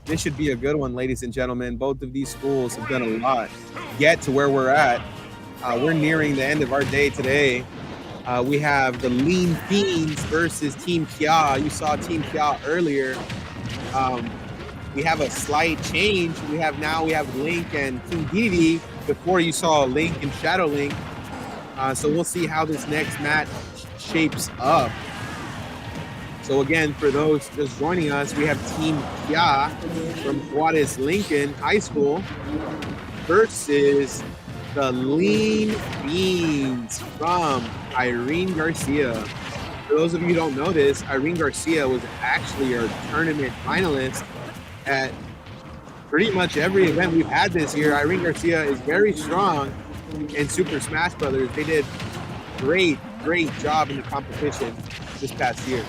This should be a good one, ladies and gentlemen. Both of these schools have done a lot to get to where we're at. We're nearing the end of our day today. We have the Lean Fiends versus Team Kia. You saw Team Kia earlier. We have a slight change. We have Link and King Dedede. Before you saw Link and Shadow Link. So we'll see how this next match shapes up. So again, for those just joining us, we have Team Kia from Juarez Lincoln High School versus the Lean Beans from Irene Garcia. For those of you who don't know this, Irene Garcia was actually our tournament finalist at pretty much every event we've had this year. Irene Garcia is very strong in Super Smash Brothers. They did great job in the competition this past year.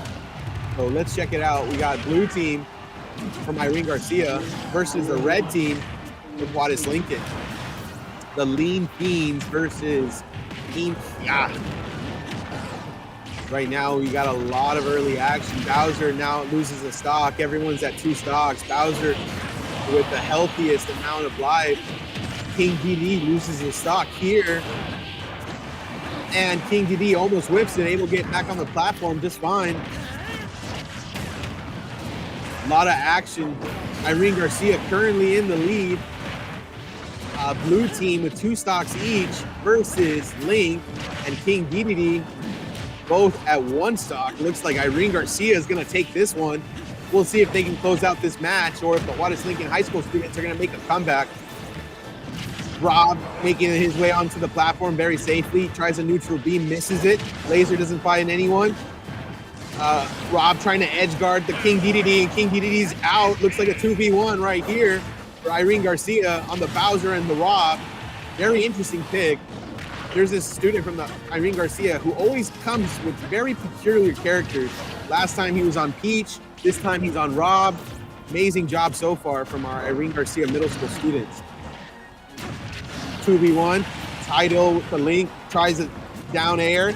So let's check it out. We got blue team from Irene Garcia versus the red team from Juarez Lincoln. The Lean Fiends versus Team Kia. Right now, we got a lot of early action. Bowser now loses a stock. Everyone's at 2 stocks. Bowser with the healthiest amount of life. King Dedede loses his stock here. And King Dedede almost whips it, able to get back on the platform just fine. A lot of action. Irene Garcia currently in the lead. Blue team with 2 stocks each versus Link and King Dedede, both at 1 stock. Looks like Irene Garcia is going to take this one. We'll see if they can close out this match or if the Juarez Lincoln High School students are going to make a comeback. Rob making his way onto the platform very safely, tries a neutral beam, misses it. Laser doesn't find anyone. Rob trying to edge guard the King Dedede, and King Dedede's out. Looks like a 2v1 right here for Irene Garcia on the Bowser and the Rob. Very interesting pick. There's this student from the Irene Garcia who always comes with very peculiar characters. Last time he was on Peach, this time he's on Rob. Amazing job so far from our Irene Garcia middle school students. 2v1, Tidal with the Link, tries it down air,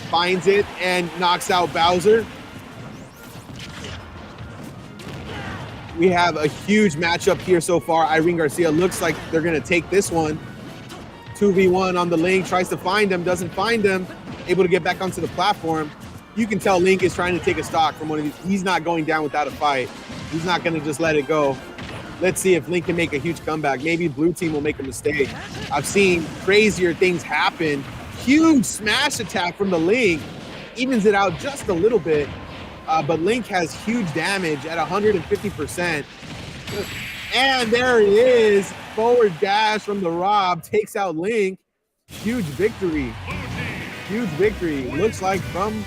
finds it, and knocks out Bowser. We have a huge matchup here so far. Irene Garcia looks like they're gonna take this one. 2v1 on the Link, tries to find him, doesn't find him, able to get back onto the platform. You can tell Link is trying to take a stock from one of these. He's not going down without a fight. He's not gonna just let it go. Let's see if Link can make a huge comeback. Maybe blue team will make a mistake. I've seen crazier things happen. Huge smash attack from the Link, evens it out just a little bit, but Link has huge damage at 150%. And there it is, forward dash from the Rob, takes out Link. Huge victory. Huge victory. Looks like from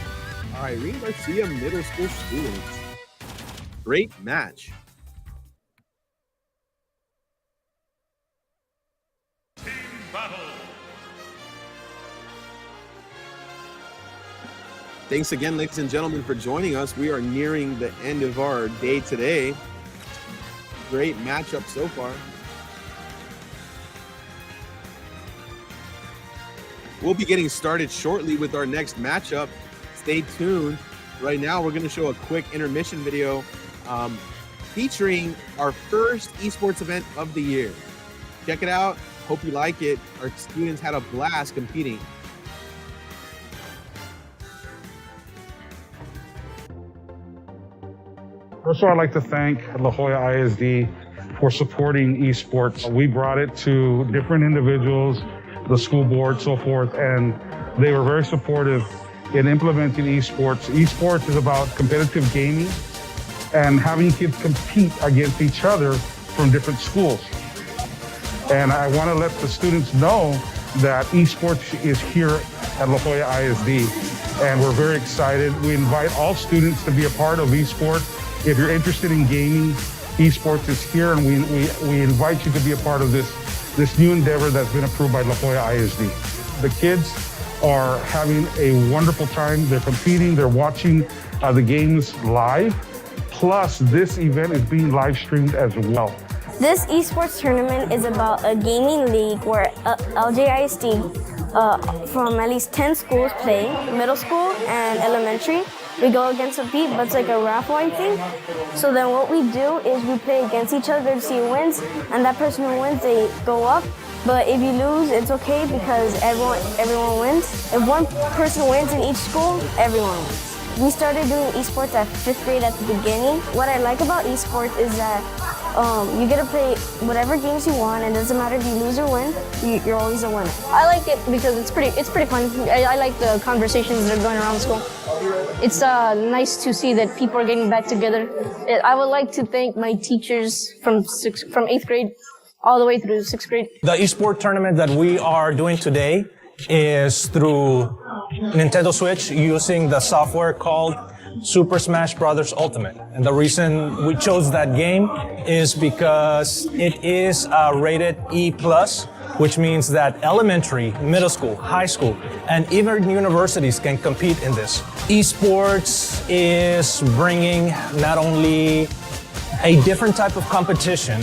our Irene Garcia middle school students. Great match. Thanks again, ladies and gentlemen, for joining us. We are nearing the end of our day today. Great matchup so far. We'll be getting started shortly with our next matchup. Stay tuned. Right now, we're going to show a quick intermission video featuring our first esports event of the year. Check it out. Hope you like it. Our students had a blast competing. First of all, I'd like to thank La Jolla ISD for supporting esports. We brought it to different individuals, the school board, so forth, and they were very supportive in implementing esports. Esports is about competitive gaming and having kids compete against each other from different schools. And I want to let the students know that esports is here at La Jolla ISD, and we're very excited. We invite all students to be a part of esports. If you're interested in gaming, esports is here, and we invite you to be a part of this new endeavor that's been approved by La Jolla ISD. The kids are having a wonderful time. They're competing, they're watching the games live. Plus, this event is being live streamed as well. This esports tournament is about a gaming league where LJISD from at least 10 schools play, middle school and elementary. We go against a beat, but it's like a raffle, I think. So then what we do is we play against each other to see who wins, and that person who wins, they go up, But if you lose, it's okay because everyone wins. If one person wins in each school, everyone wins. We started doing esports at 5th grade at the beginning. What I like about esports is that you get to play whatever games you want, and it doesn't matter if you lose or win, you're always a winner. I like it because it's pretty fun. I like the conversations that are going around school. It's nice to see that people are getting back together. I would like to thank my teachers from 8th grade all the way through 6th grade. The esports tournament that we are doing today is through Nintendo Switch using the software called Super Smash Bros. Ultimate. And the reason we chose that game is because it is rated E+, which means that elementary, middle school, high school, and even universities can compete in this. Esports is bringing not only a different type of competition,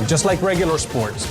just like regular sports,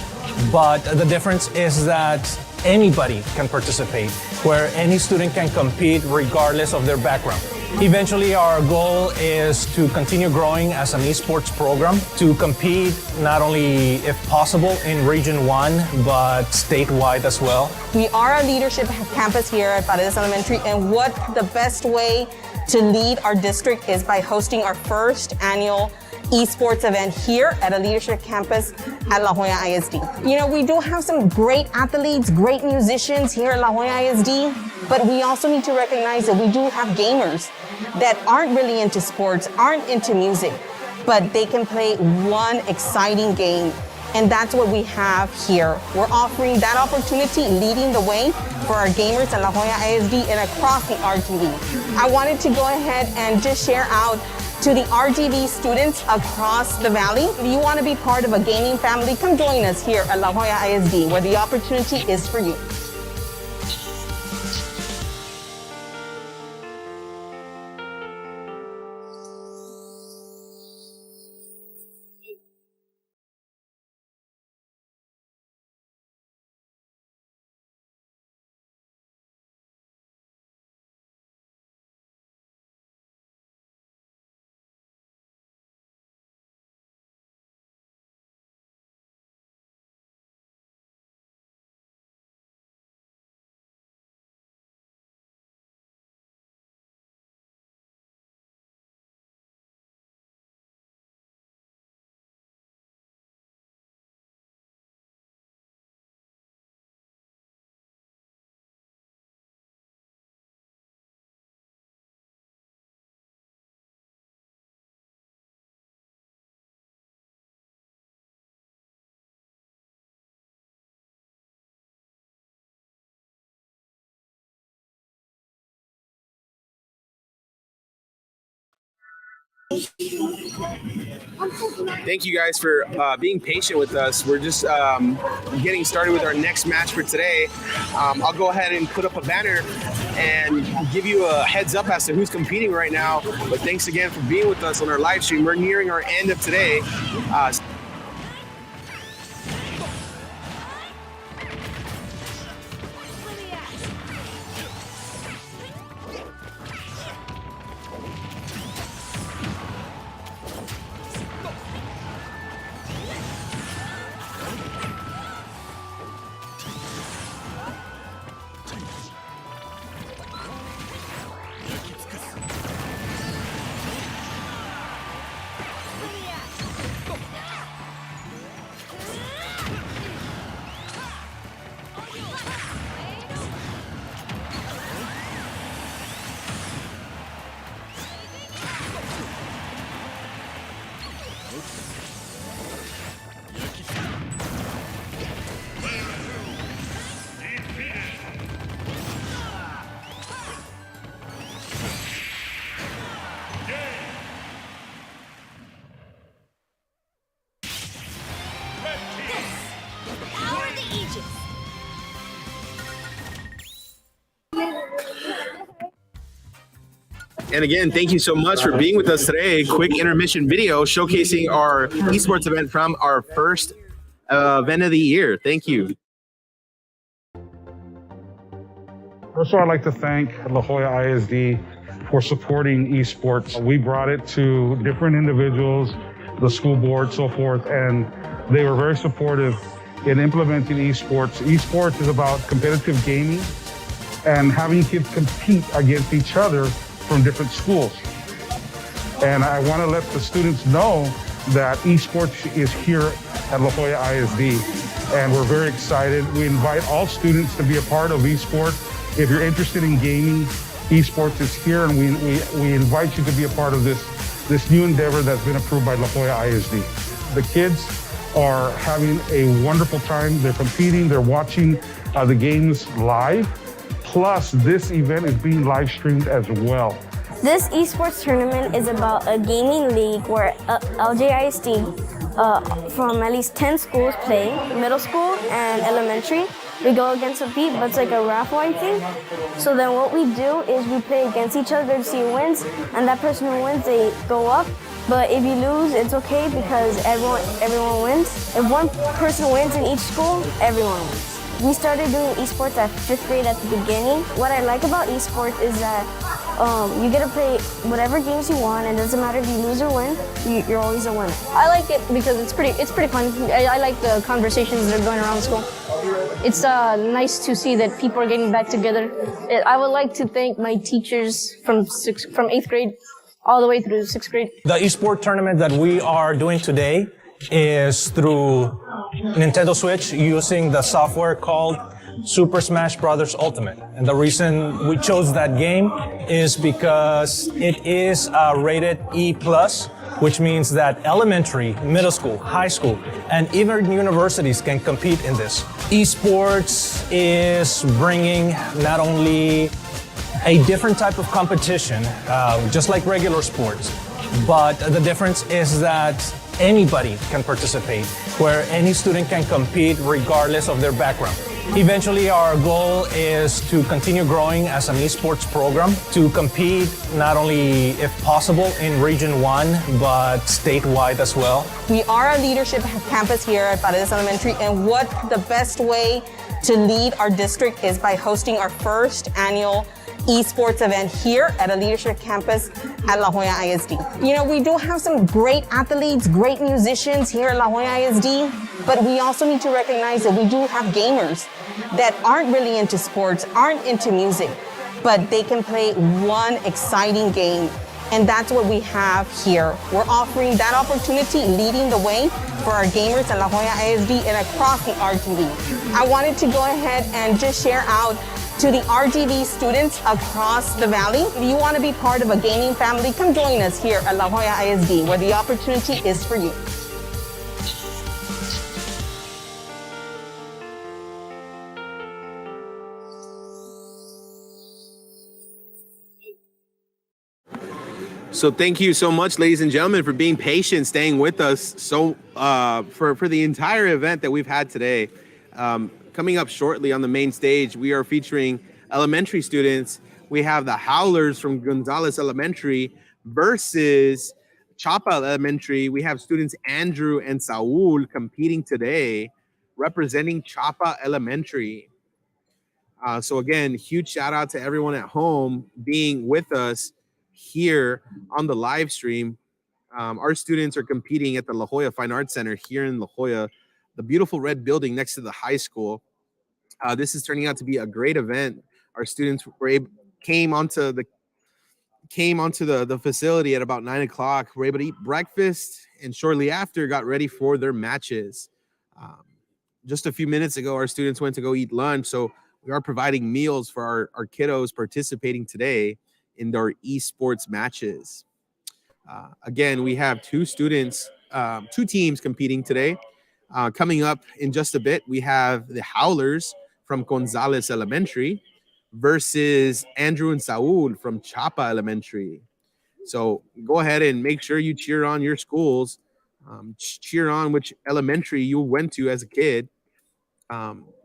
but the difference is that anybody can participate, where any student can compete regardless of their background. Eventually, our goal is to continue growing as an esports program, to compete not only, if possible, in Region 1, but statewide as well. We are a leadership campus here at Paredes Elementary, and what the best way to lead our district is by hosting our first annual esports event here at a leadership campus at La Jolla ISD. You know, we do have some great athletes, great musicians here at La Jolla ISD, but we also need to recognize that we do have gamers that aren't really into sports, aren't into music, but they can play one exciting game. And that's what we have here. We're offering that opportunity, leading the way for our gamers at La Jolla ISD and across the RGV. I wanted to go ahead and just share out to the RGV students across the valley. If you want to be part of a gaming family, come join us here at La Jolla ISD, where the opportunity is for you. Thank you guys for being patient with us. We're just getting started with our next match for today. I'll go ahead and put up a banner and give you a heads up as to who's competing right now. But thanks again for being with us on our live stream. We're nearing our end of today. And again, thank you so much for being with us today. Quick intermission video showcasing our esports event from our first event of the year. Thank you. First of all, I'd like to thank La Jolla ISD for supporting esports. We brought it to different individuals, the school board, so forth, and they were very supportive in implementing esports. Esports is about competitive gaming and having kids compete against each other from different schools. And I want to let the students know that esports is here at La Jolla ISD, and we're very excited. We invite all students to be a part of esports. If you're interested in gaming, esports is here, and we invite you to be a part of this new endeavor that's been approved by La Jolla ISD. The kids are having a wonderful time. They're competing, they're watching the games live. Plus, this event is being live streamed as well. This esports tournament is about a gaming league where LJISD from at least 10 schools play, middle school and elementary. We go against a beat, but it's like a raffle, I think. So then what we do is we play against each other to see who wins, and that person who wins, they go up. But if you lose, it's okay because everyone wins. If one person wins in each school, everyone wins. We started doing esports at 5th grade at the beginning. What I like about esports is that you get to play whatever games you want, and it doesn't matter if you lose or win, you're always a winner. I like it because it's pretty fun. I like the conversations that are going around school. It's nice to see that people are getting back together. I would like to thank my teachers from 8th grade all the way through 6th grade. The esports tournament that we are doing today is through Nintendo Switch using the software called Super Smash Bros. Ultimate. And the reason we chose that game is because it is rated E+, which means that elementary, middle school, high school, and even universities can compete in this. Esports is bringing not only a different type of competition, just like regular sports, but the difference is that anybody can participate, where any student can compete regardless of their background. Eventually, our goal is to continue growing as an esports program, to compete not only, if possible, in Region 1, but statewide as well. We are a leadership campus here at Paredes Elementary, and what the best way to lead our district is by hosting our first annual esports event here at a leadership campus at La Jolla ISD. You know, we do have some great athletes, great musicians here at La Jolla ISD, but we also need to recognize that we do have gamers that aren't really into sports, aren't into music, but they can play one exciting game. And that's what we have here. We're offering that opportunity, leading the way for our gamers at La Jolla ISD and across the RGV. I wanted to go ahead and just share out to the RGV students across the valley. If you want to be part of a gaming family, come join us here at La Jolla ISD, where the opportunity is for you. So thank you so much, ladies and gentlemen, for being patient, staying with us for the entire event that we've had today. Coming up shortly on the main stage, we are featuring elementary students. We have the Howlers from Gonzales Elementary versus Chapa Elementary. We have students Andrew and Saul competing today, representing Chapa Elementary. So again, huge shout out to everyone at home being with us here on the live stream. Our students are competing at the La Jolla Fine Arts Center here in La Jolla, the beautiful red building next to the high school. This is turning out to be a great event. Our students came onto the facility at about 9 o'clock, were able to eat breakfast, and shortly after got ready for their matches. Just a few minutes ago, our students went to go eat lunch, so we are providing meals for our kiddos participating today in their esports matches. Again, we have two teams competing today. Coming up in just a bit, we have the Howlers from Gonzales Elementary versus Andrew and Saul from Chapa Elementary. So go ahead and make sure you cheer on your schools, cheer on which elementary you went to as a kid.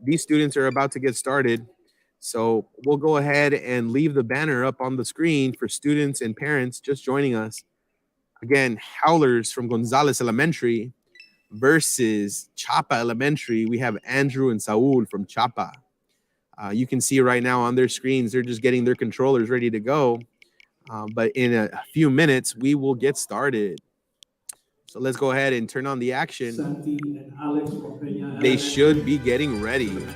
These students are about to get started. So we'll go ahead and leave the banner up on the screen for students and parents just joining us. Again, Howlers from Gonzales Elementary versus Chapa Elementary. We have Andrew and Saul from Chapa. You can see right now on their screens, they're just getting their controllers ready to go. But in a few minutes, we will get started. So let's go ahead and turn on the action. Santi and Alex from Peña They Elementary. should be getting ready.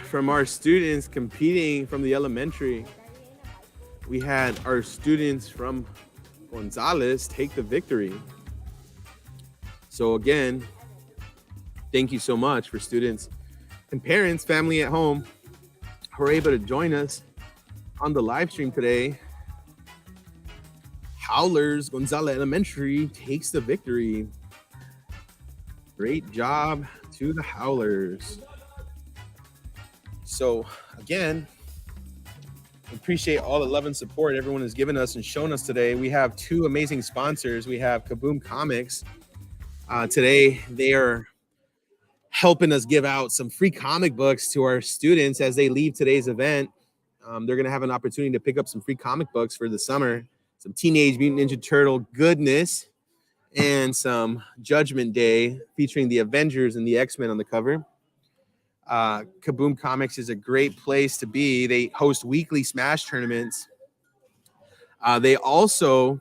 From our students competing from the elementary, we had our students from Gonzales take the victory. So again, thank you so much for students and parents, family at home who are able to join us on the live stream today. Howlers Gonzales Elementary takes the victory. Great job to the Howlers. So again, appreciate all the love and support everyone has given us and shown us today. We have two amazing sponsors. We have Kaboom Comics. Today, they are helping us give out some free comic books to our students as they leave today's event. They're going to have an opportunity to pick up some free comic books for the summer, some Teenage Mutant Ninja Turtle goodness, and some Judgment Day featuring the Avengers and the X-Men on the cover. Kaboom Comics is a great place to be. They host weekly Smash tournaments. They also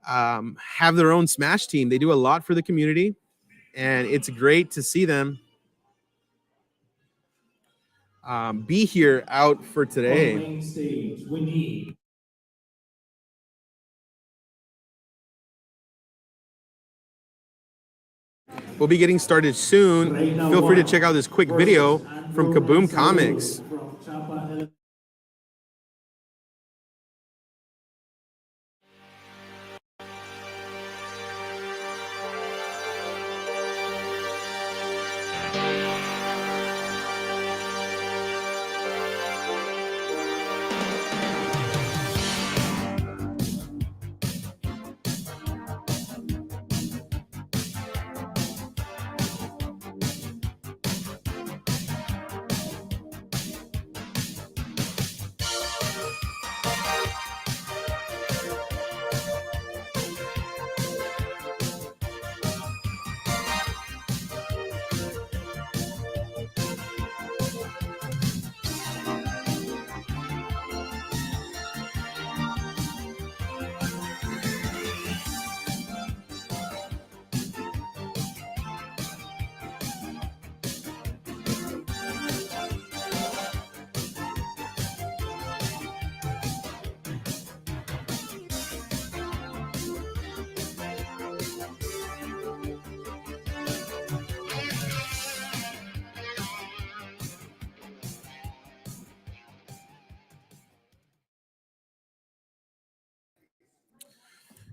have their own Smash team. They do a lot for the community, and it's great to see them be here out for today. On the main stage, we need We'll be getting started soon. Feel free to check out this quick video from Kaboom Comics. from Chapa Ele-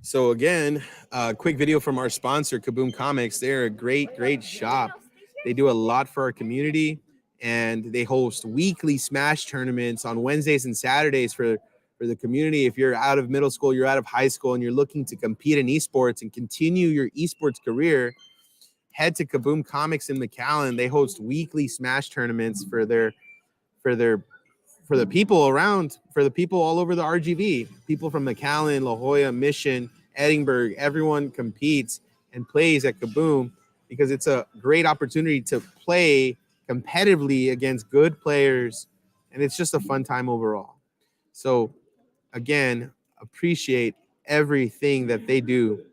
So again, quick video from our sponsor, Kaboom Comics. They're a great shop. They do a lot for our community, and they host weekly Smash tournaments on Wednesdays and Saturdays for the community. If you're out of middle school, you're out of high school, and you're looking to compete in esports and continue your esports career, head to Kaboom Comics in McAllen. They host weekly Smash tournaments for the people around, for the people all over the RGV. People from McAllen, La Jolla, Mission, Edinburgh, everyone competes and plays at Kaboom because it's a great opportunity to play competitively against good players, and it's just a fun time overall. So again, appreciate everything that they do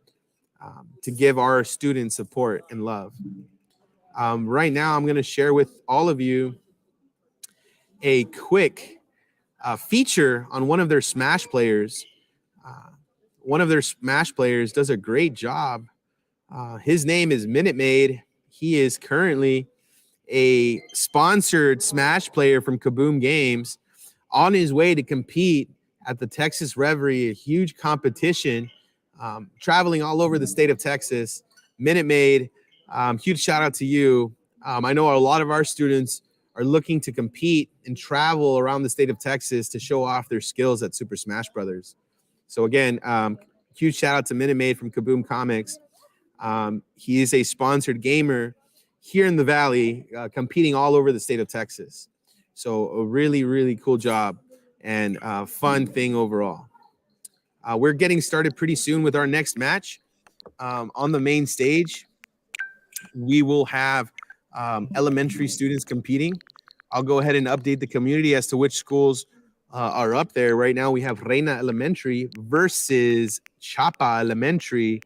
to give our students support and love. Right now, I'm going to share with all of you a quick feature on one of their Smash players. One of their Smash players does a great job. His name is Minute Maid. He is currently a sponsored Smash player from Kaboom Games on his way to compete at the Texas Reverie, a huge competition, traveling all over the state of Texas. Minute Maid, huge shout out to you. I know a lot of our students are looking to compete and travel around the state of Texas to show off their skills at Super Smash Brothers. So again, huge shout out to Minute Maid from Kaboom Comics. He is a sponsored gamer here in the Valley, competing all over the state of Texas. So a really cool job and fun thing overall. We're getting started pretty soon with our next match. On the main stage, we will have elementary students competing. I'll go ahead and update the community as to which schools are up there. Right now, we have Reina Elementary versus Chapa Elementary.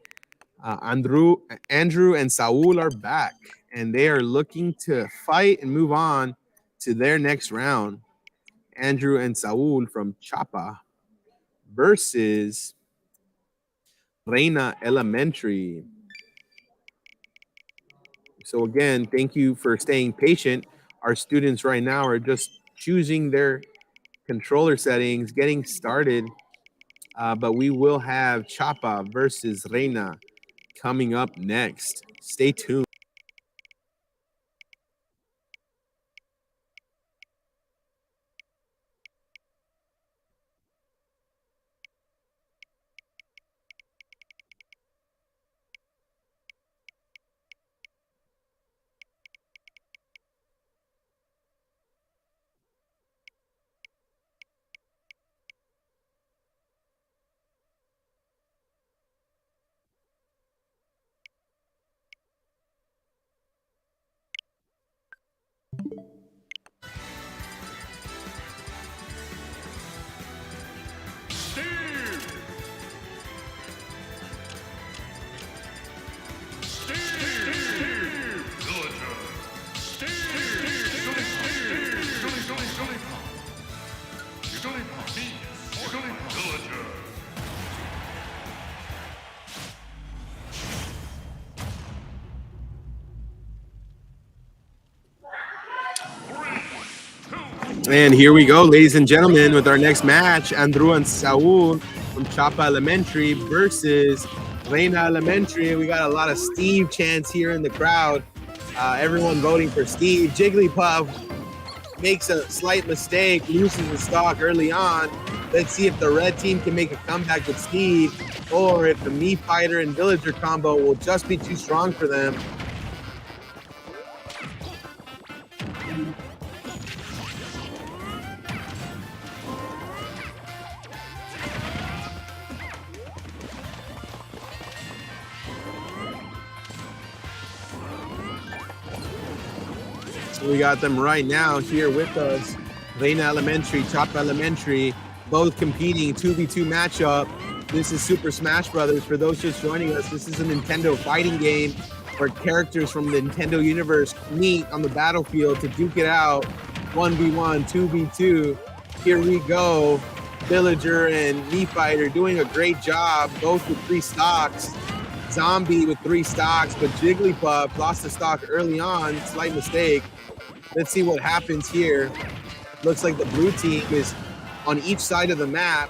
Andrew and Saul are back, and they are looking to fight and move on to their next round. Andrew and Saul from Chapa versus Reina Elementary. So again, thank you for staying patient. Our students right now are just choosing their controller settings, getting started. But we will have Chapa versus Reina coming up next. Stay tuned. And here we go, ladies and gentlemen, with our next match, Andrew and Saul from Chapa Elementary versus Reina Elementary. We got a lot of Steve chants here in the crowd. Everyone voting for Steve. Jigglypuff makes a slight mistake, loses the stock early on. Let's see if the red team can make a comeback with Steve, or if the Mii Fighter and Villager combo will just be too strong for them. We got them right now here with us. Reina Elementary, Chapa Elementary, both competing 2v2 matchup. This is Super Smash Brothers. For those just joining us, this is a Nintendo fighting game where characters from the Nintendo universe meet on the battlefield to duke it out. 1v1, 2v2. Here we go. Villager and Mii Fighter doing a great job, both with 3 stocks. Zombie with 3 stocks, but Jigglypuff lost the stock early on, slight mistake. Let's see what happens here. Looks like the blue team is on each side of the map,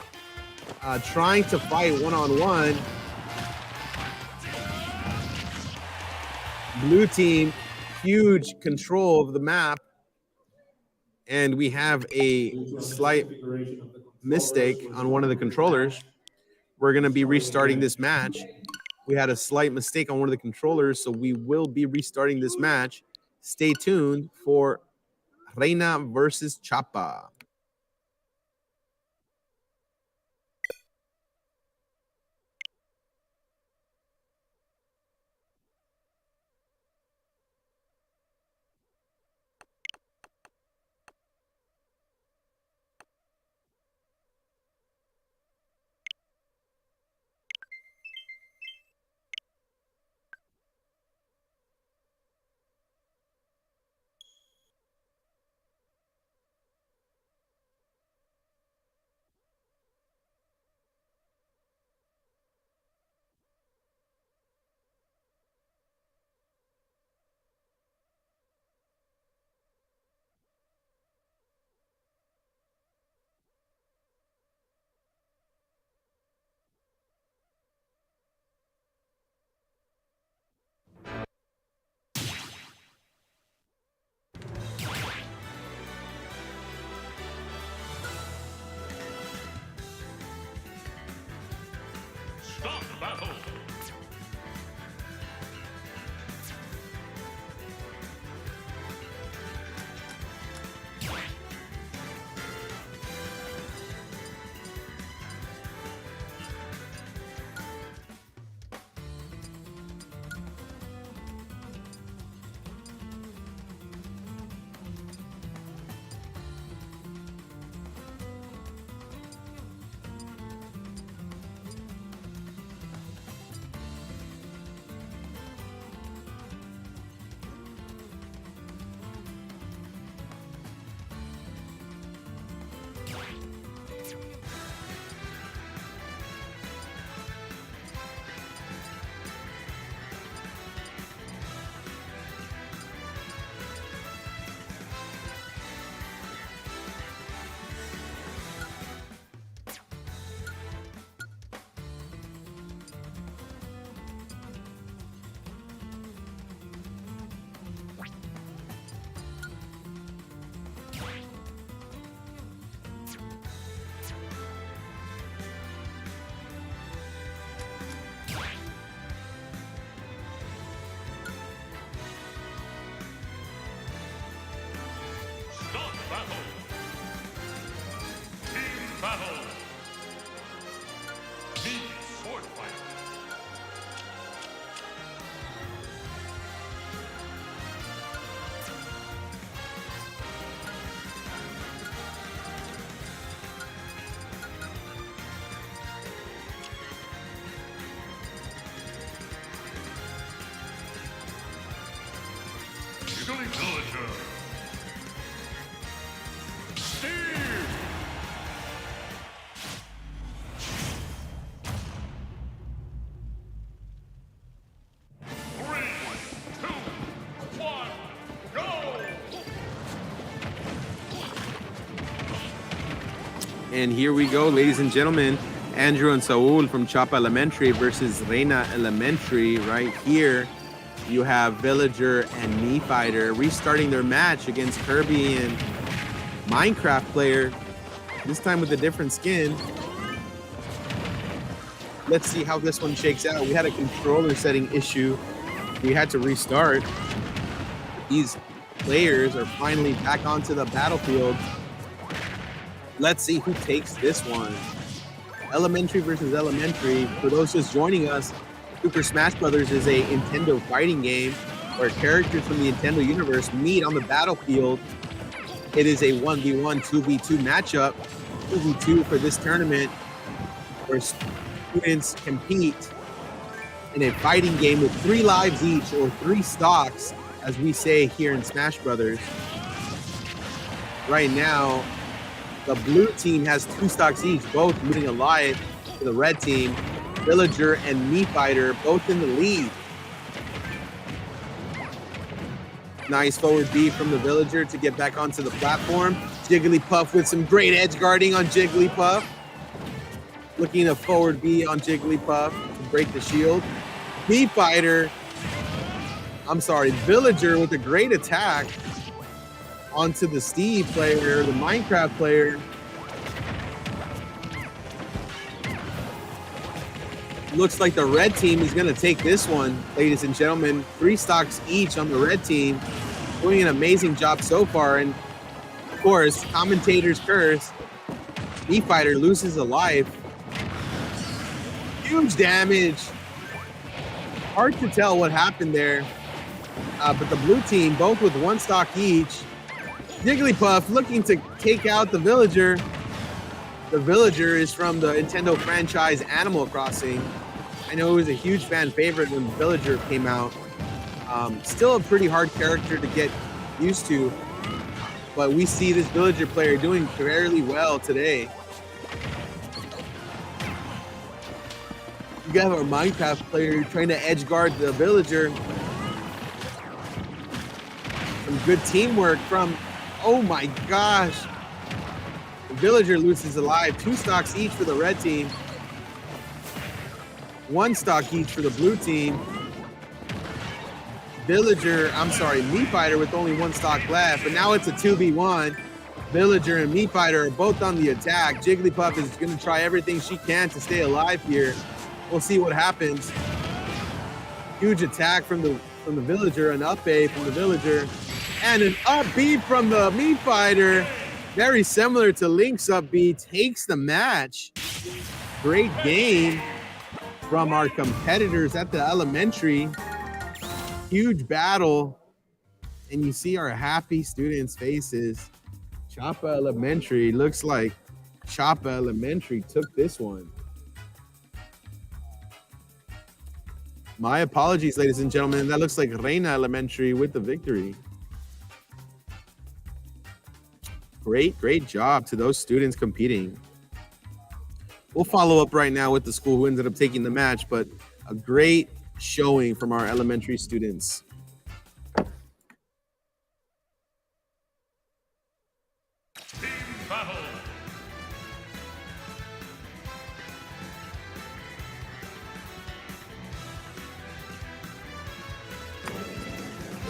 trying to fight one-on-one. Blue team, huge control of the map. And we have a slight mistake on one of the controllers. We're going to be restarting this match. We had a slight mistake on one of the controllers, so we will be restarting this match. Stay tuned for Reina versus Chapa. Villager. Steve! Three, two, one, go! And here we go, ladies and gentlemen. Andrew and Saul from Chapa Elementary versus Reina Elementary right here. You have Villager and Me Fighter restarting their match against Kirby and Minecraft player, this time with a different skin. Let's see how this one shakes out. We had a controller setting issue. We had to restart. These players are finally back onto the battlefield. Let's see who takes this one. Elementary versus Elementary. For those just joining us, Super Smash Bros. Is a Nintendo fighting game where characters from the Nintendo universe meet on the battlefield. It is a 1v1, 2v2 matchup, 2v2 for this tournament, where students compete in a fighting game with 3 lives each, or 3 stocks, as we say here in Smash Brothers. Right now, the blue team has 2 stocks each, both losing a life to the red team. Villager and Me Fighter both in the lead. Nice forward B from the Villager to get back onto the platform. Jigglypuff with some great edge guarding on Jigglypuff. Looking to forward B on Jigglypuff to break the shield. Me Fighter Villager with a great attack onto the Steve player, the Minecraft player. Looks like the red team is going to take this one, ladies and gentlemen. 3 stocks each on the red team. Doing an amazing job so far. And of course, commentator's curse. Fighter loses a life. Huge damage. Hard to tell what happened there. But the blue team, both with 1 stock each. Jigglypuff looking to take out the Villager. The Villager is from the Nintendo franchise Animal Crossing. I know it was a huge fan favorite when Villager came out. Still a pretty hard character to get used to, but we see this Villager player doing fairly well today. You got our Minecraft player trying to edge guard the Villager. Some good teamwork from, oh my gosh. The Villager loses alive. 2 stocks each for the red team. 1 stock each for the blue team. Meat Fighter with only 1 stock left, but now it's a 2v1. Villager and Meat Fighter are both on the attack. Jigglypuff is going to try everything she can to stay alive here. We'll see what happens. Huge attack from the Villager, an up A from the Villager, and an up B from the Meat Fighter. Very similar to Link's up B, takes the match. Great game from our competitors at the elementary. Huge battle, and you see our happy students' faces. Chapa Elementary, looks like Chapa Elementary took this one. My apologies, ladies and gentlemen. That looks like Reina Elementary with the victory. Great job to those students competing. We'll follow up right now with the school who ended up taking the match, but a great showing from our elementary students. Team battle.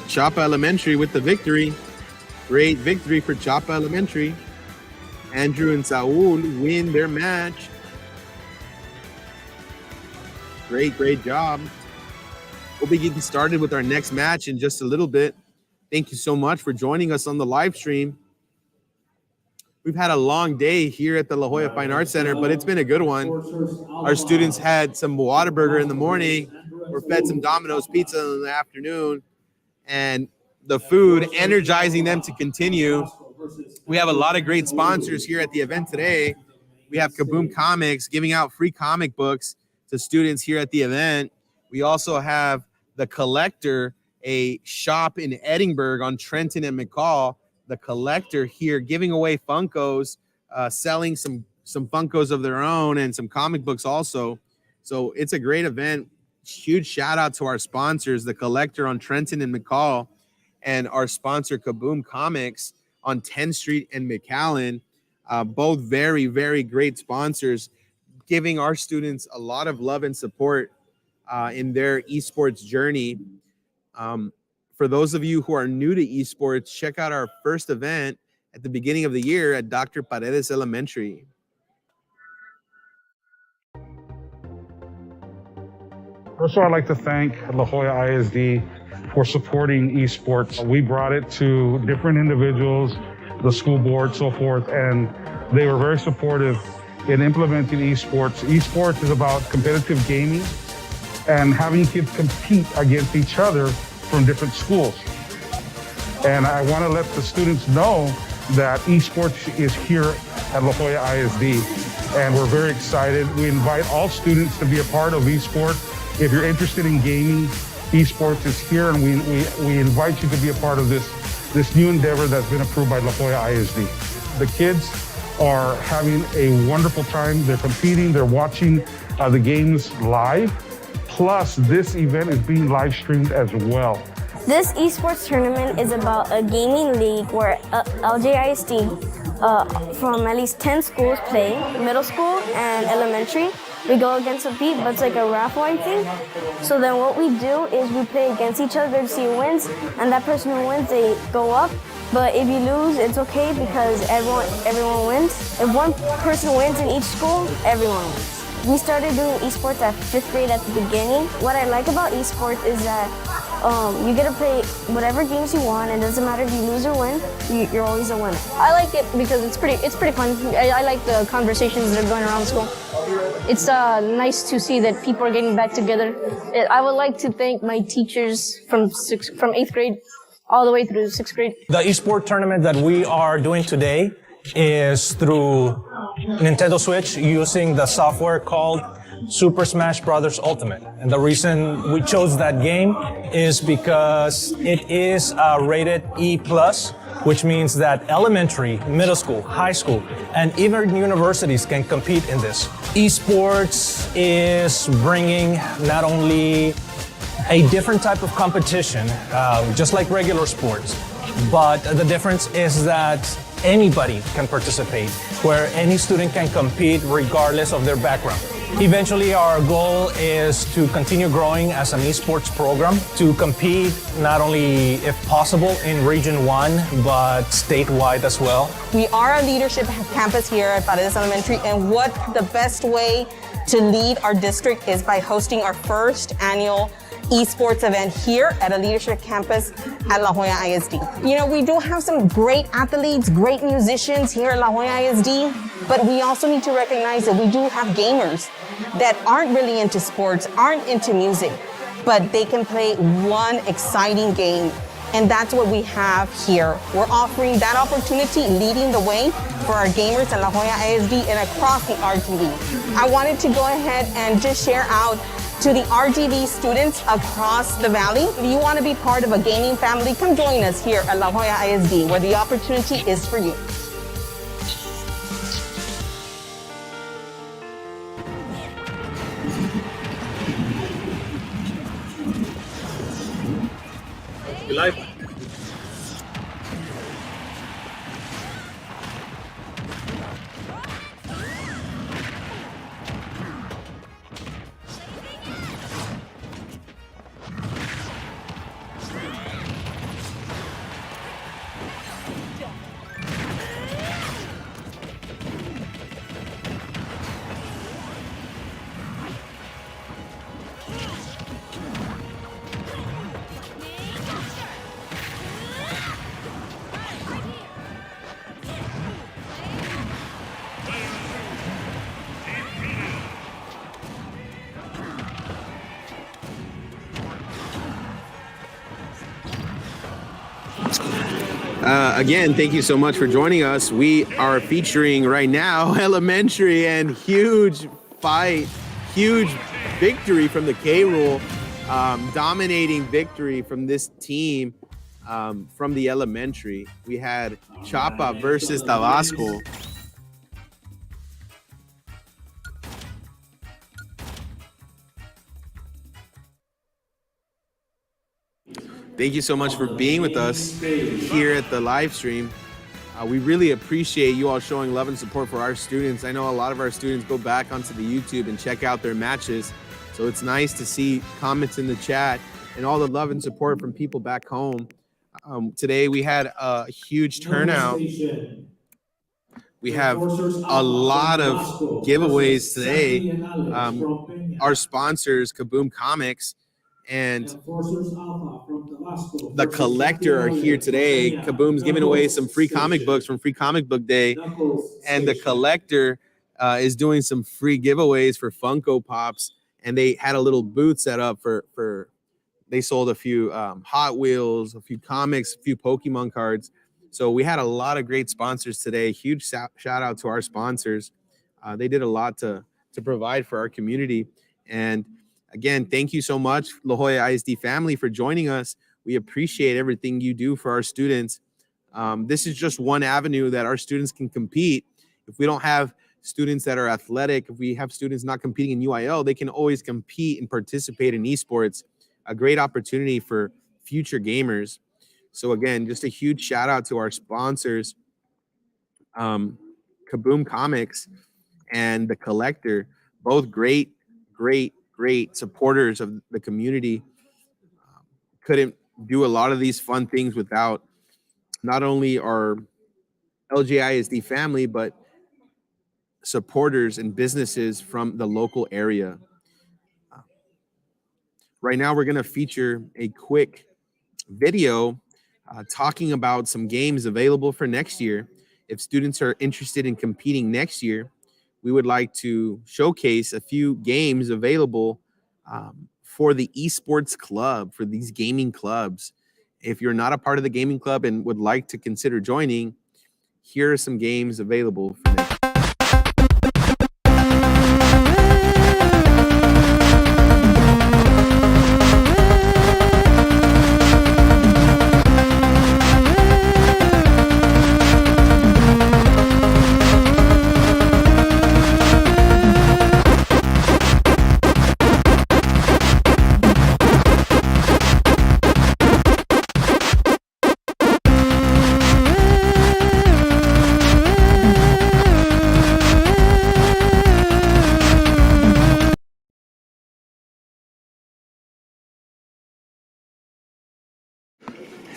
Chapa Elementary with the victory. Great victory for Chapa Elementary. Andrew and Saul win their match. Great job. We'll be getting started with our next match in just a little bit. Thank you so much for joining us on the live stream. We've had a long day here at the La Jolla Fine Arts Center, but it's been a good one. Our students had some Whataburger in the morning. We're fed some Domino's pizza in the afternoon, and the food energizing them to continue. We have a lot of great sponsors here at the event today. We have Kaboom Comics giving out free comic books to students here at the event. We also have The Collector, a shop in Edinburgh on Trenton and McCall. The Collector here giving away Funkos, selling some Funkos of their own and some comic books also. So it's a great event. Huge shout out to our sponsors, The Collector on Trenton and McCall, and our sponsor Kaboom Comics on 10th Street and McAllen. Both very great sponsors, giving our students a lot of love and support in their esports journey. For those of you who are new to esports, check out our first event at the beginning of the year at Dr. Paredes Elementary. First of all, I'd like to thank La Jolla ISD for supporting esports. We brought it to different individuals, the school board, so forth, and they were very supportive in implementing esports. Esports is about competitive gaming and having kids compete against each other from different schools. And I want to let the students know that esports is here at La Jolla ISD, and we're very excited. We invite all students to be a part of esports. If you're interested in gaming, esports is here, and we invite you to be a part of this new endeavor that's been approved by La Jolla ISD. The kids are having a wonderful time. They're competing, they're watching the games live. Plus, this event is being live streamed as well. This esports tournament is about a gaming league where LJISD from at least 10 schools play, middle school and elementary. we go against a beat, but it's like a raffle thing. So then what we do is we play against each other to see who wins, and that person who wins, they go up. But if you lose, it's okay because everyone wins. If one person wins in each school, everyone wins. We started doing esports at 5th grade at the beginning. What I like about esports is that you get to play whatever games you want, and it doesn't matter if you lose or win, you're always a winner. I like it because it's pretty fun. I like the conversations that are going around school. It's nice to see that people are getting back together. I would like to thank my teachers from 8th grade all the way through 6th grade. The esport tournament that we are doing today is through Nintendo Switch using the software called Super Smash Bros. Ultimate. And the reason we chose that game is because it is rated E+, which means that elementary, middle school, high school, and even universities can compete in this. Esports is bringing not only a different type of competition, just like regular sports, but the difference is that anybody can participate, where any student can compete regardless of their background. Eventually, our goal is to continue growing as an esports program, to compete not only, if possible, in Region 1, but statewide as well. We are a leadership campus here at Paredes Elementary, and what the best way to lead our district is by hosting our first annual esports event here at a leadership campus at La Jolla ISD. You know, we do have some great athletes, great musicians here at La Jolla ISD, but we also need to recognize that we do have gamers that aren't really into sports, aren't into music, but they can play one exciting game. And that's what we have here. We're offering that opportunity, leading the way for our gamers at La Jolla ISD and across the RTD. I wanted to go ahead and just share out to the RGV students across the valley. If you want to be part of a gaming family, come join us here at La Jolla ISD, where the opportunity is for you. Live. Again, thank you so much for joining us. We are featuring right now elementary, and huge fight, huge victory from the K Rule, dominating victory from this team from the elementary. We had Chapa versus Tabasco. Thank you so much for being with us here at the live stream. We really appreciate you all showing love and support for our students. I know a lot of our students go back onto the YouTube and check out their matches. So it's nice to see comments in the chat and all the love and support from people back home. Today we had a huge turnout. We have a lot of giveaways today. Our sponsors, Kaboom Comics, and the Collector are here today. Kaboom's giving away some free comic books from Free Comic Book Day, and the Collector is doing some free giveaways for Funko Pops, and they had a little booth set up for they sold a few Hot Wheels, a few comics, a few Pokemon cards. So we had a lot of great sponsors today. Huge shout out to our sponsors. They did a lot to provide for our community. And again, thank you so much, La Jolla ISD family, for joining us. We appreciate everything you do for our students. This is just one avenue that our students can compete. If we don't have students that are athletic, if we have students not competing in UIL, they can always compete and participate in esports. A great opportunity for future gamers. So again, just a huge shout out to our sponsors, Kaboom Comics and the Collector. Both great, great supporters of the community. Couldn't do a lot of these fun things without not only our LJISD family, but supporters and businesses from the local area. Right now, we're going to feature a quick video talking about some games available for next year. If students are interested in competing next year, we would like to showcase a few games available for the esports club, for these gaming clubs. If you're not a part of the gaming club and would like to consider joining, here are some games available for next year.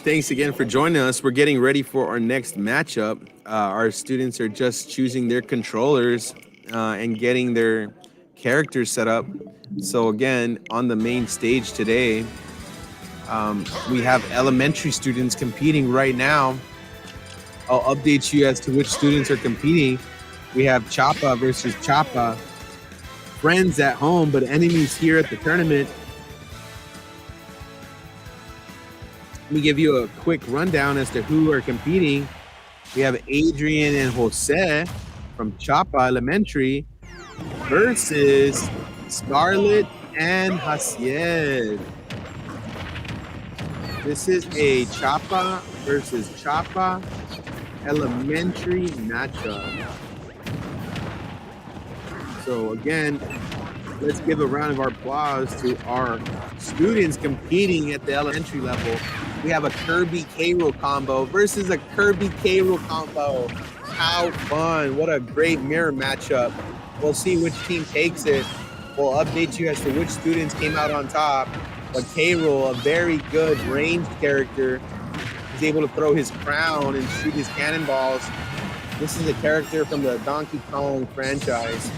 Thanks again for joining us. We're getting ready for our next matchup. Our students are just choosing their controllers and getting their characters set up. So again, on the main stage today, we have elementary students competing right now. I'll update you as to which students are competing. We have Chapa versus Chapa. Friends at home, but enemies here at the tournament. Let me give you a quick rundown as to who are competing. We have Adrian and Jose from Chapa Elementary versus Scarlett and Hasiel. This is a Chapa versus Chapa Elementary matchup. So again, let's give a round of applause to our students competing at the elementary level. We have a Kirby K-Rool combo versus a Kirby K-Rool combo. How fun. What a great mirror matchup. We'll see which team takes it. We'll update you as to which students came out on top. But K-Rool, a very good ranged character, is able to throw his crown and shoot his cannonballs. This is a character from the Donkey Kong franchise.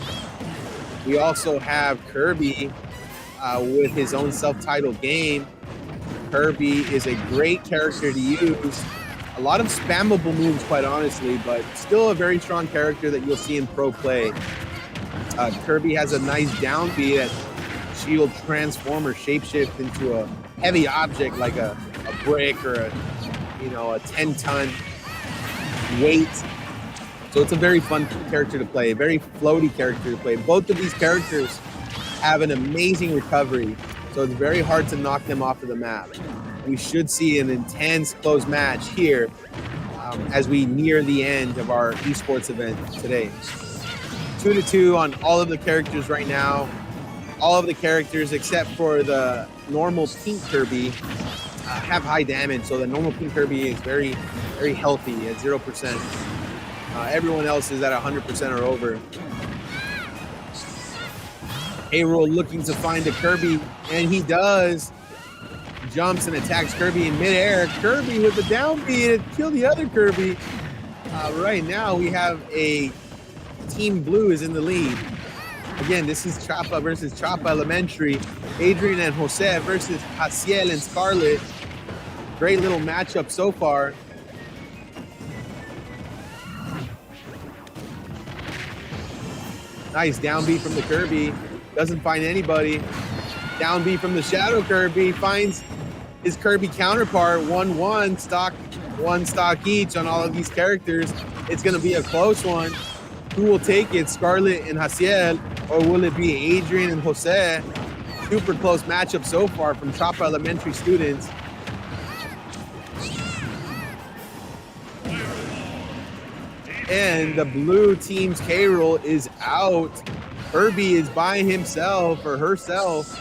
We also have Kirby with his own self-titled game. Kirby is a great character to use. A lot of spammable moves, quite honestly, but still a very strong character that you'll see in pro play. Kirby has a nice down B that she'll transform or shapeshift into a heavy object like a brick or a 10-ton weight. So it's a very fun character to play, a very floaty character to play. Both of these characters have an amazing recovery, so it's very hard to knock them off of the map. We should see an intense close match here as we near the end of our esports event today. 2-2 on all of the characters right now. All of the characters except for the normal pink Kirby have high damage, so the normal pink Kirby is very, very healthy at 0%. Everyone else is at 100% or over. K-Rool looking to find a Kirby, and he does. Jumps and attacks Kirby in midair. Kirby with the down B to kill the other Kirby. Right now we have a Team Blue is in the lead. Again, this is Chapa versus Chapa Elementary. Adrian and Jose versus Hasiel and Scarlett. Great little matchup so far. Nice down B from the Kirby. Doesn't find anybody. Down B from the Shadow Kirby. Finds his Kirby counterpart. 1-1 stock. One stock each on all of these characters. It's going to be a close one. Who will take it? Scarlett and Hasiel, or will it be Adrian and Jose? Super close matchup so far from Chapa Elementary students. And the blue team's K-Rool is out. Kirby is by himself or herself.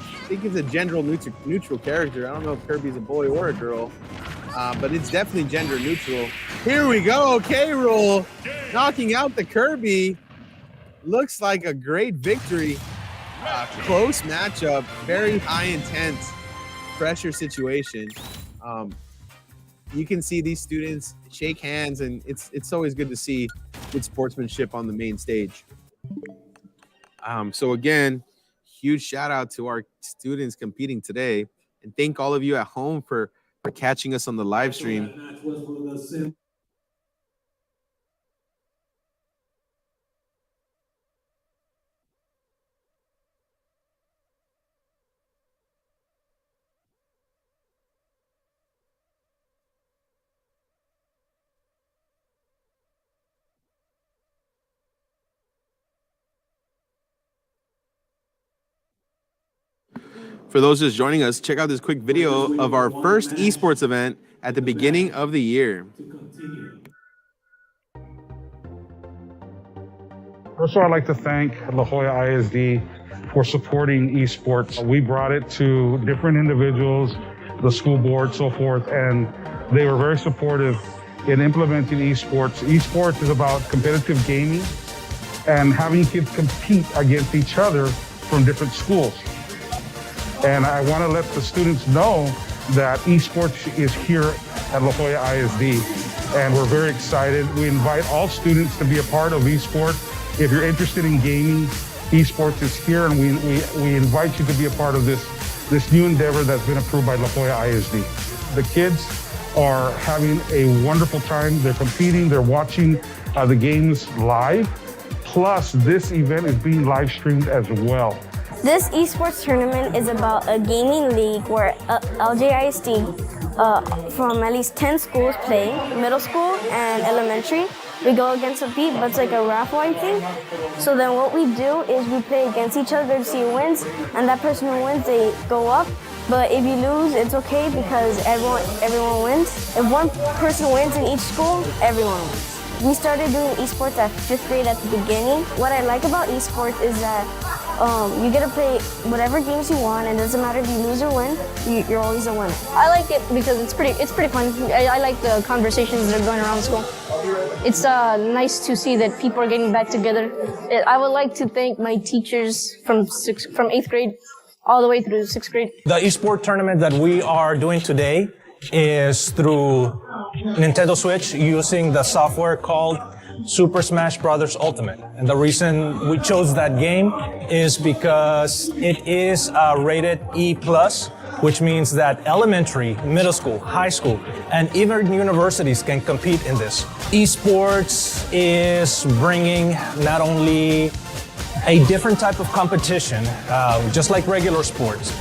I think it's a gender neutral character. I don't know if Kirby's a boy or a girl, but it's definitely gender neutral. Here we go, K-Rool knocking out the Kirby. Looks like a great victory. Close matchup, very high intense pressure situation. You can see these students shake hands, and it's always good to see good sportsmanship on the main stage. So again, huge shout out to our students competing today, and thank all of you at home for catching us on the live stream. For those just joining us, check out this quick video of our first esports event at the beginning of the year. First of all, I'd like to thank La Jolla ISD for supporting esports. We brought it to different individuals, the school board, so forth, and they were very supportive in implementing esports. Esports is about competitive gaming and having kids compete against each other from different schools. And I want to let the students know that esports is here at La Jolla ISD, and we're very excited. We invite all students to be a part of esports. If you're interested in gaming, esports is here, and we invite you to be a part of this new endeavor that's been approved by La Jolla ISD. The kids are having a wonderful time. They're competing, they're watching the games live. Plus, this event is being live streamed as well. This esports tournament is about a gaming league where LJISD from at least 10 schools play, middle school and elementary. We go against a beat, but it's like a raffle thing. So then what we do is we play against each other to see who wins, and that person who wins, they go up. But if you lose, it's okay because everyone wins. If one person wins in each school, everyone wins. We started doing esports at 5th grade at the beginning. What I like about esports is that you get to play whatever games you want, and it doesn't matter if you lose or win, you're always a winner. I like it because it's pretty fun. I like the conversations that are going around school. It's nice to see that people are getting back together. I would like to thank my teachers from 8th grade all the way through 6th grade. The esports tournament that we are doing today is through Nintendo Switch using the software called Super Smash Brothers Ultimate. And the reason we chose that game is because it is rated E+, which means that elementary, middle school, high school, and even universities can compete in this. Esports is bringing not only a different type of competition, just like regular sports,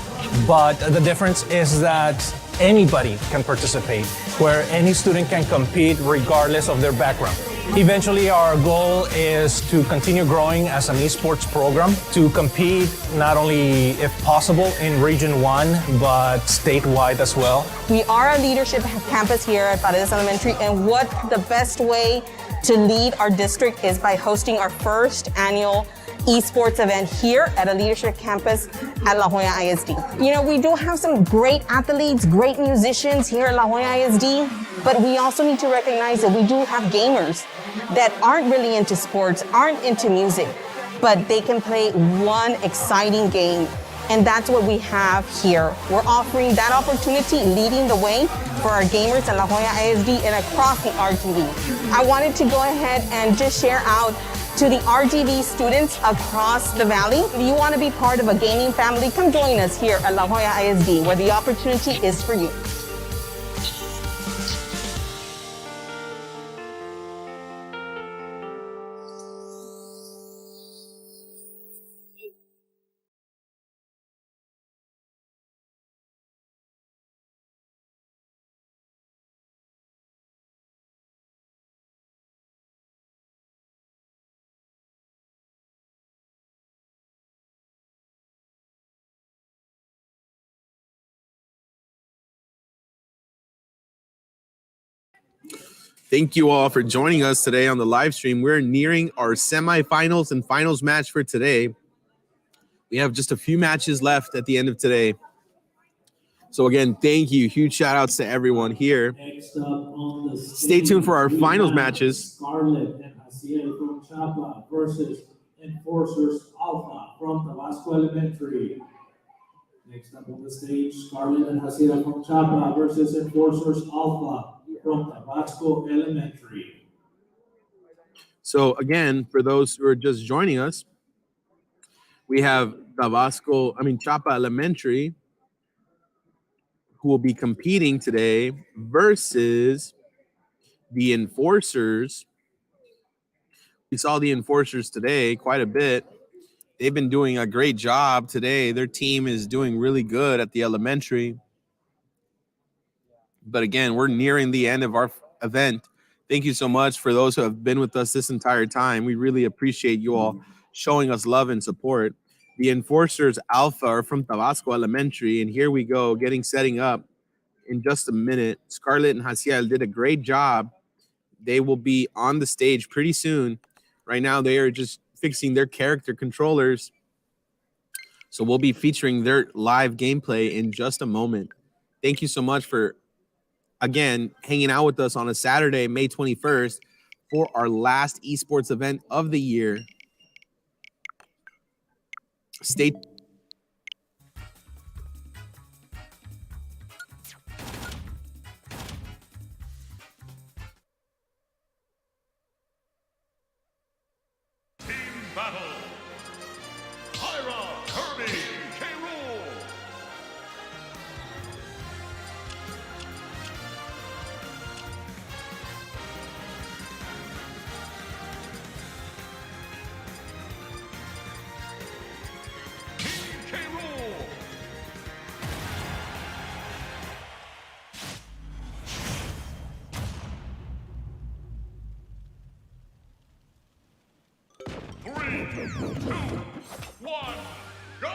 but the difference is that anybody can participate, where any student can compete regardless of their background. Eventually, our goal is to continue growing as an esports program, to compete not only, if possible, in Region 1, but statewide as well. We are a leadership campus here at Paredes Elementary, and what the best way to lead our district is by hosting our first annual esports event here at a leadership campus at La Jolla ISD. You know, we do have some great athletes, great musicians here at La Jolla ISD, but we also need to recognize that we do have gamers that aren't really into sports, aren't into music, but they can play one exciting game. And that's what we have here. We're offering that opportunity, leading the way for our gamers at La Jolla ISD and across the RGV. I wanted to go ahead and just share out to the RGV students across the valley. If you want to be part of a gaming family, come join us here at La Jolla ISD, where the opportunity is for you. Thank you all for joining us today on the live stream. We're nearing our semifinals and finals match for today. We have just a few matches left at the end of today. So again, thank you. Huge shout outs to everyone here. Stay tuned for our finals matches. Scarlett and Jaciel from Chapa versus Enforcers Alpha from Tabasco Elementary. Next up on the stage, Scarlett and Hasira from Chapa versus Enforcers Alpha from Tabasco Elementary. So again, for those who are just joining us, we have Chapa Elementary, who will be competing today versus the Enforcers. We saw the Enforcers today quite a bit. They've been doing a great job today. Their team is doing really good at the elementary. But again, we're nearing the end of our event. Thank you so much for those who have been with us this entire time. We really appreciate you all showing us love and support. The Enforcers Alpha are from Tabasco Elementary, and here we go, setting up in just a minute. Scarlett and Hasiel did a great job. They will be on the stage pretty soon. Right now, they are just fixing their character controllers. So we'll be featuring their live gameplay in just a moment. Thank you so much for, again, hanging out with us on a Saturday, May 21st, for our last esports event of the year. Stay tuned. Battle. Ira, Kirby, K-Rool. K-Rool. Three, two, one, go!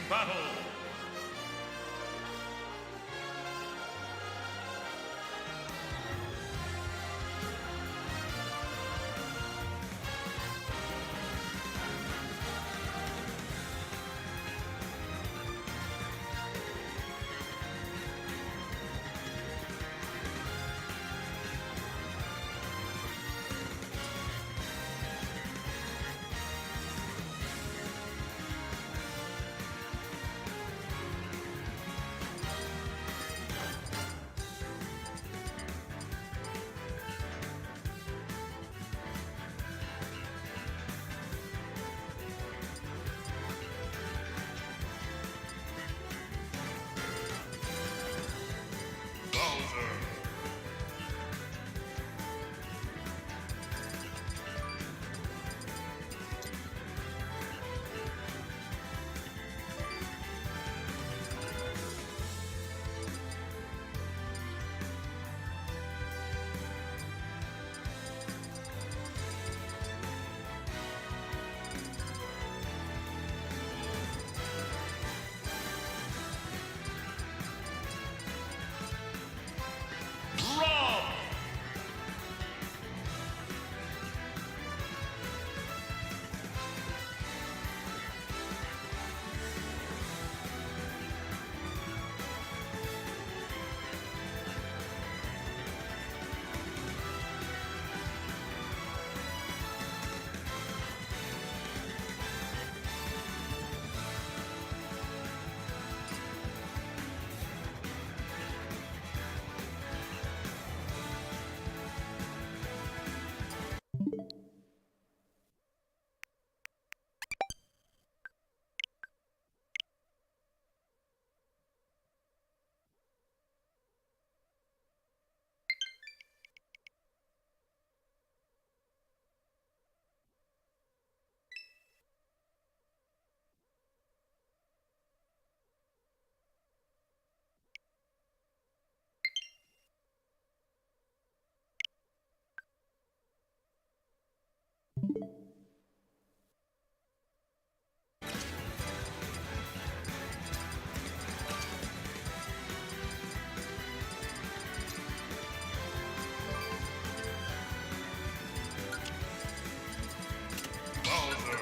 battle. Bowser. Rob. Bowser.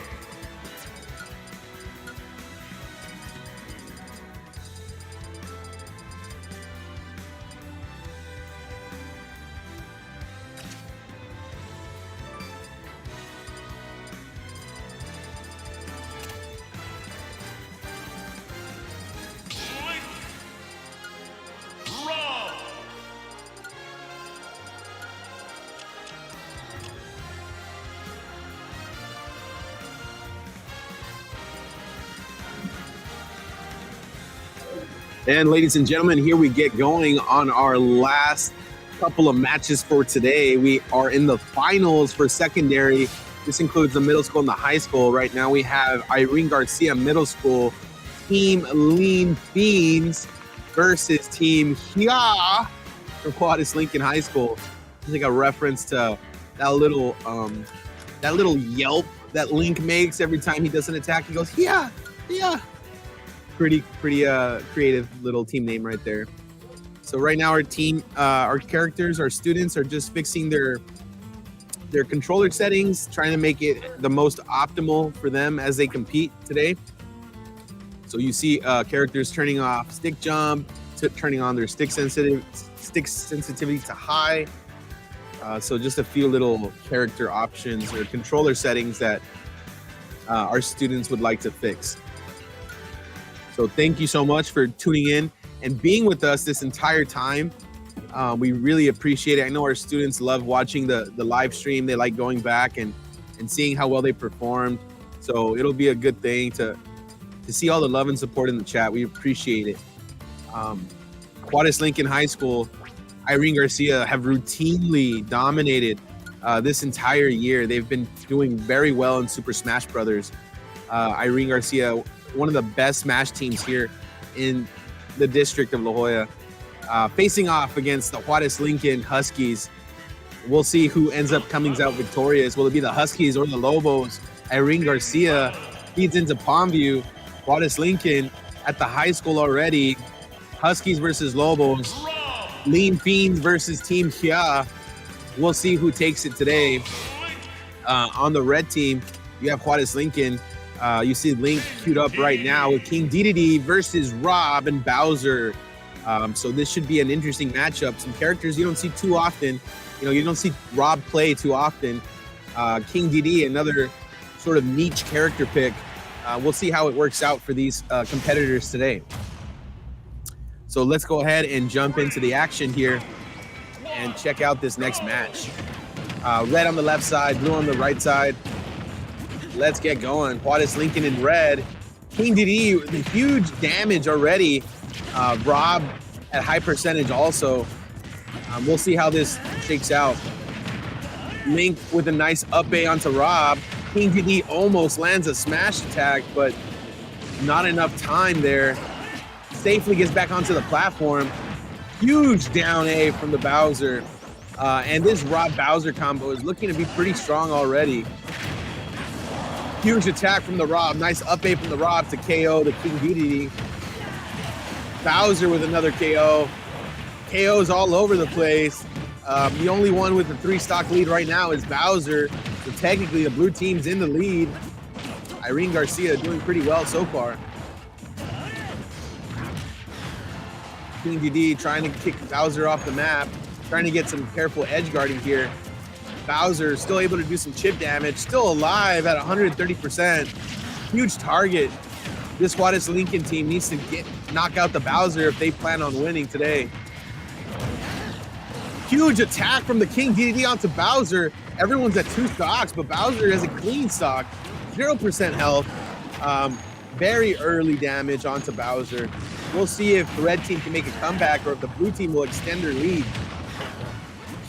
Link. Rob. And ladies and gentlemen, here we get going on our last couple of matches for today. We are in the finals for secondary. This includes the middle school and the high school. Right now we have Irene Garcia Middle School, Team Lean Beans versus Team Hia from Juarez Lincoln High School. I think a reference to that little yelp that Link makes every time he does an attack. He goes, Hia, Hia. Pretty creative little team name right there. So right now our team, our characters, our students are just fixing their controller settings, trying to make it the most optimal for them as they compete today. So you see characters turning off stick jump, turning on their stick sensitivity to high. So just a few little character options or controller settings that our students would like to fix. So thank you so much for tuning in and being with us this entire time. We really appreciate it. I know our students love watching the live stream. They like going back and seeing how well they performed. So it'll be a good thing to see all the love and support in the chat. We appreciate it. Juarez Lincoln High School, Irene Garcia have routinely dominated this entire year. They've been doing very well in Super Smash Brothers. Irene Garcia, one of the best Smash teams here in the district of La Jolla, facing off against the Juarez Lincoln Huskies. We'll see who ends up coming out victorious. Will it be the Huskies or the Lobos? Irene Garcia feeds into Palmview. Juarez Lincoln at the high school already. Huskies versus Lobos. Lean Fiends versus Team Kia. We'll see who takes it today. On the red team, you have Juarez Lincoln. You see Link queued up right now with King DDD versus Rob and Bowser. So this should be an interesting matchup. Some characters you don't see too often. You don't see Rob play too often. King DD, another sort of niche character pick. We'll see how it works out for these competitors today. So let's go ahead and jump into the action here and check out this next match. Red on the left side, blue on the right side. Let's get going. Juarez Lincoln in red. King DD with a huge damage already. Rob at high percentage also. We'll see how this shakes out. Link with a nice up A onto Rob. King DD almost lands a smash attack, but not enough time there. Safely gets back onto the platform. Huge down A from the Bowser. And this Rob Bowser combo is looking to be pretty strong already. Huge attack from the Rob. Nice up A from the Rob to KO the King DDD. Bowser with another KO. KOs all over the place. The only one with the 3-stock lead right now is Bowser. So technically the blue team's in the lead. Irene Garcia doing pretty well so far. King DD trying to kick Bowser off the map. Trying to get some careful edge guarding here. Bowser still able to do some chip damage. Still alive at 130%. Huge target. This Juarez Lincoln team needs to knock out the Bowser if they plan on winning today. Huge attack from the King DDD onto Bowser. Everyone's at 2 stocks, but Bowser has a clean stock. 0% health. Very early damage onto Bowser. We'll see if the red team can make a comeback or if the blue team will extend their lead.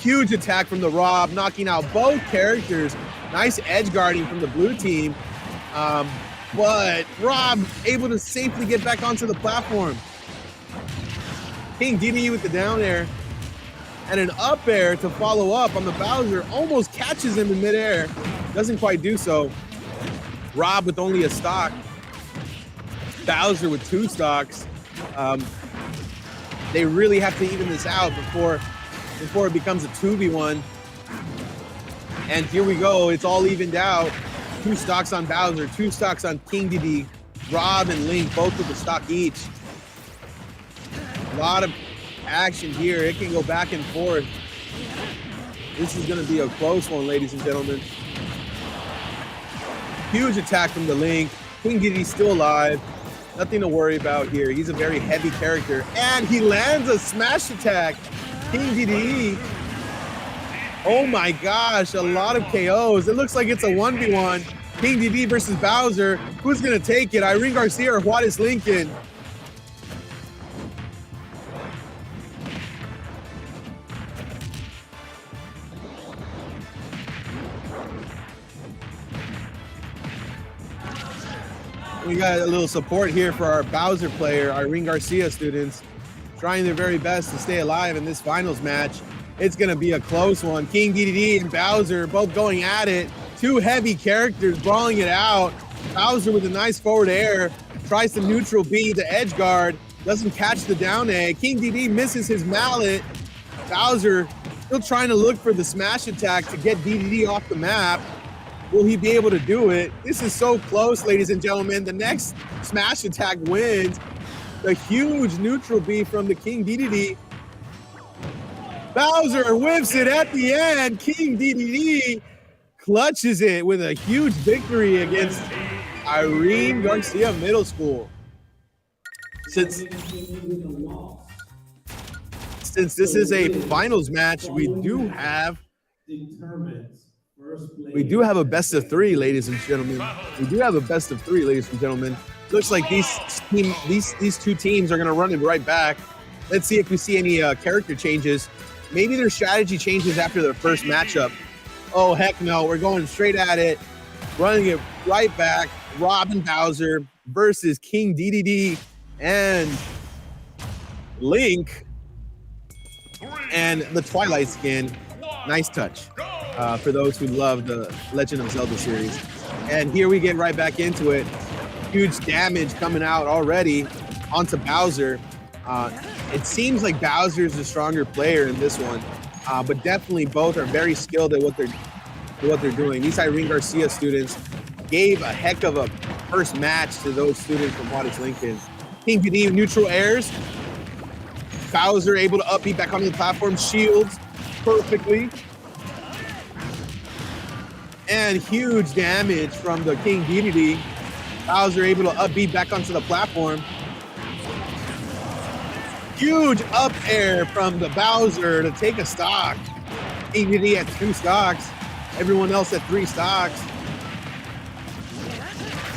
Huge attack from the Rob, knocking out both characters. Nice edge guarding from the blue team. But Rob able to safely get back onto the platform. King DDD with the down air and an up air to follow up on the Bowser. Almost catches him in midair. Doesn't quite do so. Rob with only a stock. Bowser with 2 stocks. They really have to even this out before it becomes a 2v1. And here we go. It's all evened out. 2 stocks on Bowser, 2 stocks on King DD. Rob and Link both with a stock each. A lot of action here. It can go back and forth. This is going to be a close one, ladies and gentlemen. Huge attack from the Link. King DD still alive. Nothing to worry about here. He's a very heavy character. And he lands a smash attack. King DD. Oh my gosh, a lot of KOs. It looks like it's a 1v1. King DD versus Bowser. Who's going to take it? Irene Garcia or Juarez Lincoln? We got a little support here for our Bowser player, Irene Garcia students, trying their very best to stay alive in this finals match. It's going to be a close one. King DDD and Bowser both going at it. 2 heavy characters brawling it out. Bowser with a nice forward air, tries to neutral B to edge guard, doesn't catch the down A. King DD misses his mallet. Bowser still trying to look for the smash attack to get DDD off the map. Will he be able to do it? This is so close, ladies and gentlemen. The next smash attack wins. The huge neutral B from the King DDD. Bowser whips it at the end. King DDD clutches it with a huge victory against Irene Garcia Middle School. Since this is a finals match, we do have a best of 3, ladies and gentlemen. We do have a best of 3, ladies and gentlemen. Looks like these 2 teams are going to run it right back. Let's see if we see any character changes. Maybe their strategy changes after their first matchup. Oh, heck no. We're going straight at it. Running it right back. Robin Bowser versus King DDD and Link. And the Twilight skin. Nice touch for those who love the Legend of Zelda series. And here we get right back into it. Huge damage coming out already onto Bowser. It seems like Bowser is the stronger player in this one, but definitely both are very skilled at what they're doing. These Irene Garcia students gave a heck of a first match to those students from Juárez Lincoln. King Giddy neutral airs. Bowser able to up beat back onto the platform, shields perfectly. And huge damage from the King Dedede. Bowser able to up beat back onto the platform. Huge up air from the Bowser to take a stock. King Dedede at 2 stocks. Everyone else at 3 stocks.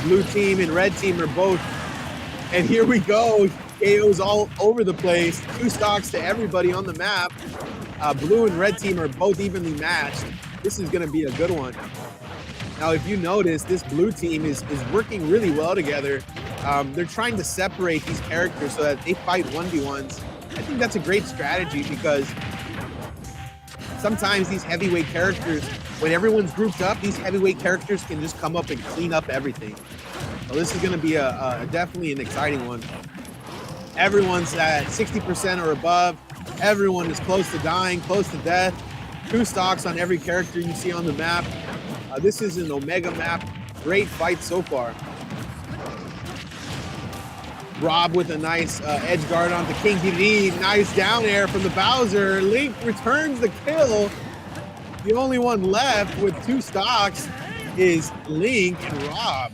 Blue team and red team are both. And here we go. KOs all over the place. 2 stocks to everybody on the map. Blue and red team are both evenly matched. This is going to be a good one. Now, if you notice, this blue team is working really well together. They're trying to separate these characters so that they fight 1v1s. I think that's a great strategy because sometimes these heavyweight characters, when everyone's grouped up, these heavyweight characters can just come up and clean up everything. So this is going to be definitely an exciting one. Everyone's at 60% or above. Everyone is close to dying, close to death. 2 stocks on every character you see on the map. This is an Omega map. Great fight so far. Rob with a nice edge guard onto King Dedede. Nice down air from the Bowser. Link returns the kill. The only one left with 2 stocks is Link and Rob.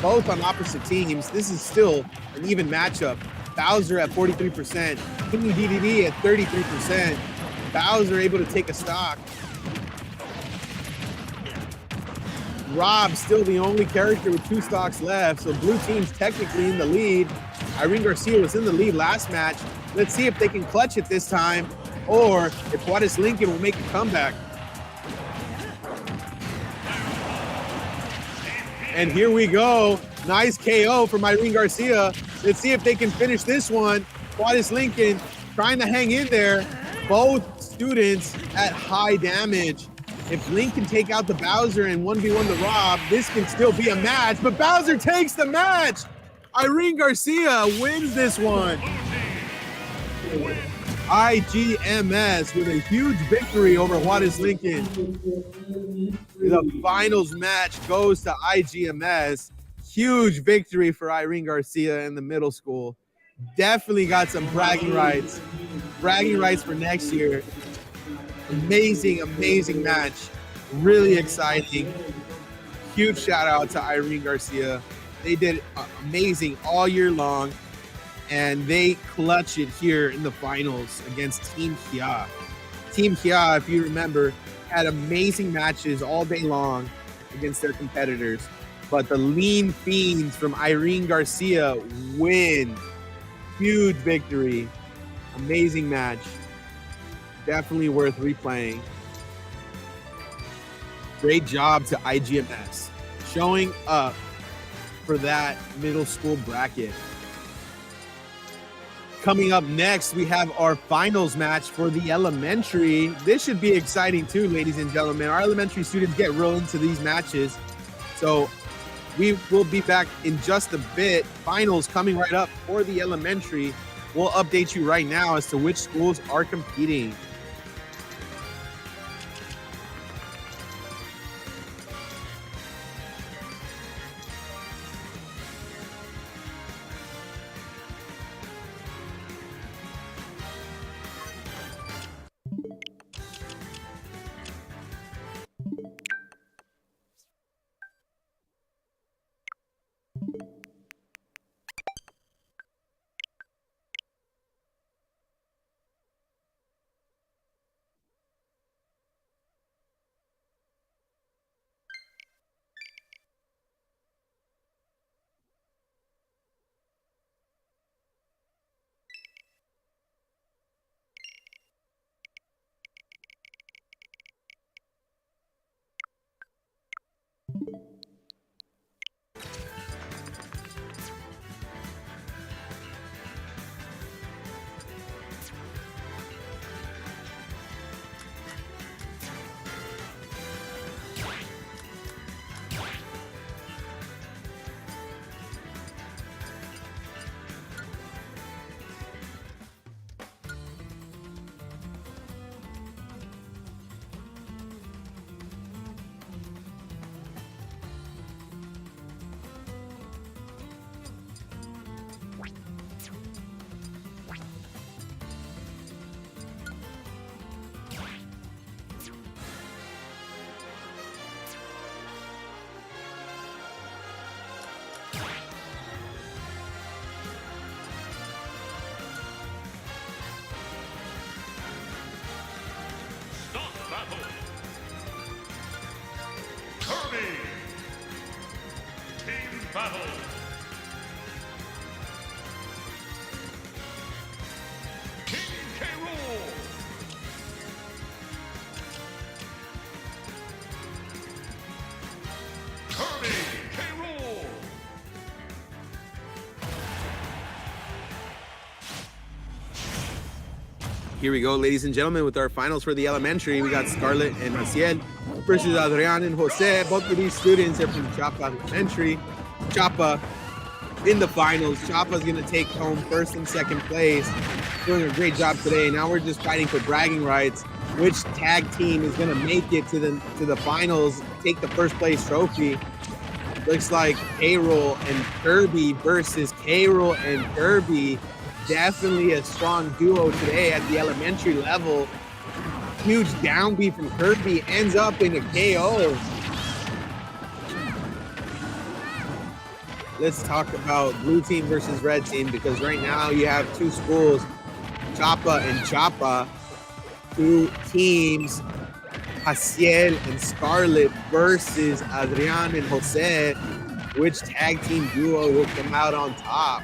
Both on opposite teams. This is still an even matchup. Bowser at 43%. King Dedede at 33%. Bowser able to take a stock. Rob still the only character with 2 stocks left, so blue team's technically in the lead. Irene Garcia was in the lead last match. Let's see if they can clutch it this time, or if Juárez Lincoln will make a comeback. And here we go. Nice KO from Irene Garcia. Let's see if they can finish this one. Juárez Lincoln trying to hang in there. Both students at high damage. If Link can take out the Bowser and 1v1 the Rob, this can still be a match, but Bowser takes the match. Irene Garcia wins this one. IGMS with a huge victory over Juárez Lincoln. The finals match goes to IGMS. Huge victory for Irene Garcia in the middle school. Definitely got some bragging rights. Bragging rights for next year. Amazing, amazing match. Really exciting. Huge shout out to Irene Garcia. They did amazing all year long, and they clutched it here in the finals against Team Kia. Team Kia, if you remember, had amazing matches all day long against their competitors, but the Lean Fiends from Irene Garcia win. Huge victory. Amazing match. Definitely worth replaying. Great job to IGMS showing up for that middle school bracket. Coming up next, we have our finals match for the elementary. This should be exciting too, ladies and gentlemen. Our elementary students get real into these matches. So we will be back in just a bit. Finals coming right up for the elementary. We'll update you right now as to which schools are competing. battle. King K. Rool. Kirby K. Rool. Here we go, ladies and gentlemen, with our finals for the elementary. We got Scarlett and Maciel versus Adrian and Jose. Both of these students are from Chapa Elementary. Chapa in the finals. Chapa's gonna take home first and second place. Doing a great job today. Now we're just fighting for bragging rights. Which tag team is gonna make it to the finals, take the first place trophy? Looks like K-Rool and Kirby versus K-Rool and Kirby. Definitely a strong duo today at the elementary level. Huge downbeat from Kirby, ends up in a KO. Let's talk about blue team versus red team, because right now you have two schools, Chapa and Chapa, two teams, Jaciel and Scarlett versus Adrian and Jose. Which tag team duo will come out on top?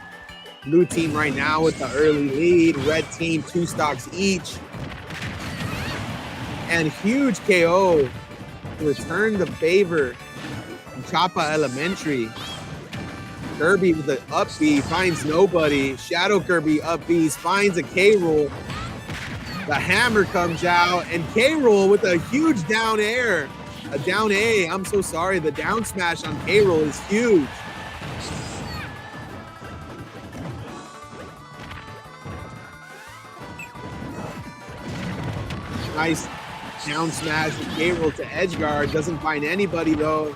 Blue team right now with the early lead. Red team 2 stocks each. And huge KO to return the favor from Chapa Elementary. Kirby with the up B finds nobody. Shadow Kirby up B finds a K-Rool. The hammer comes out, and K-Rool with a huge down air. A down A, I'm so sorry. The down smash on K-Rool is huge. Nice down smash with K-Rool to edge guard. Doesn't find anybody though.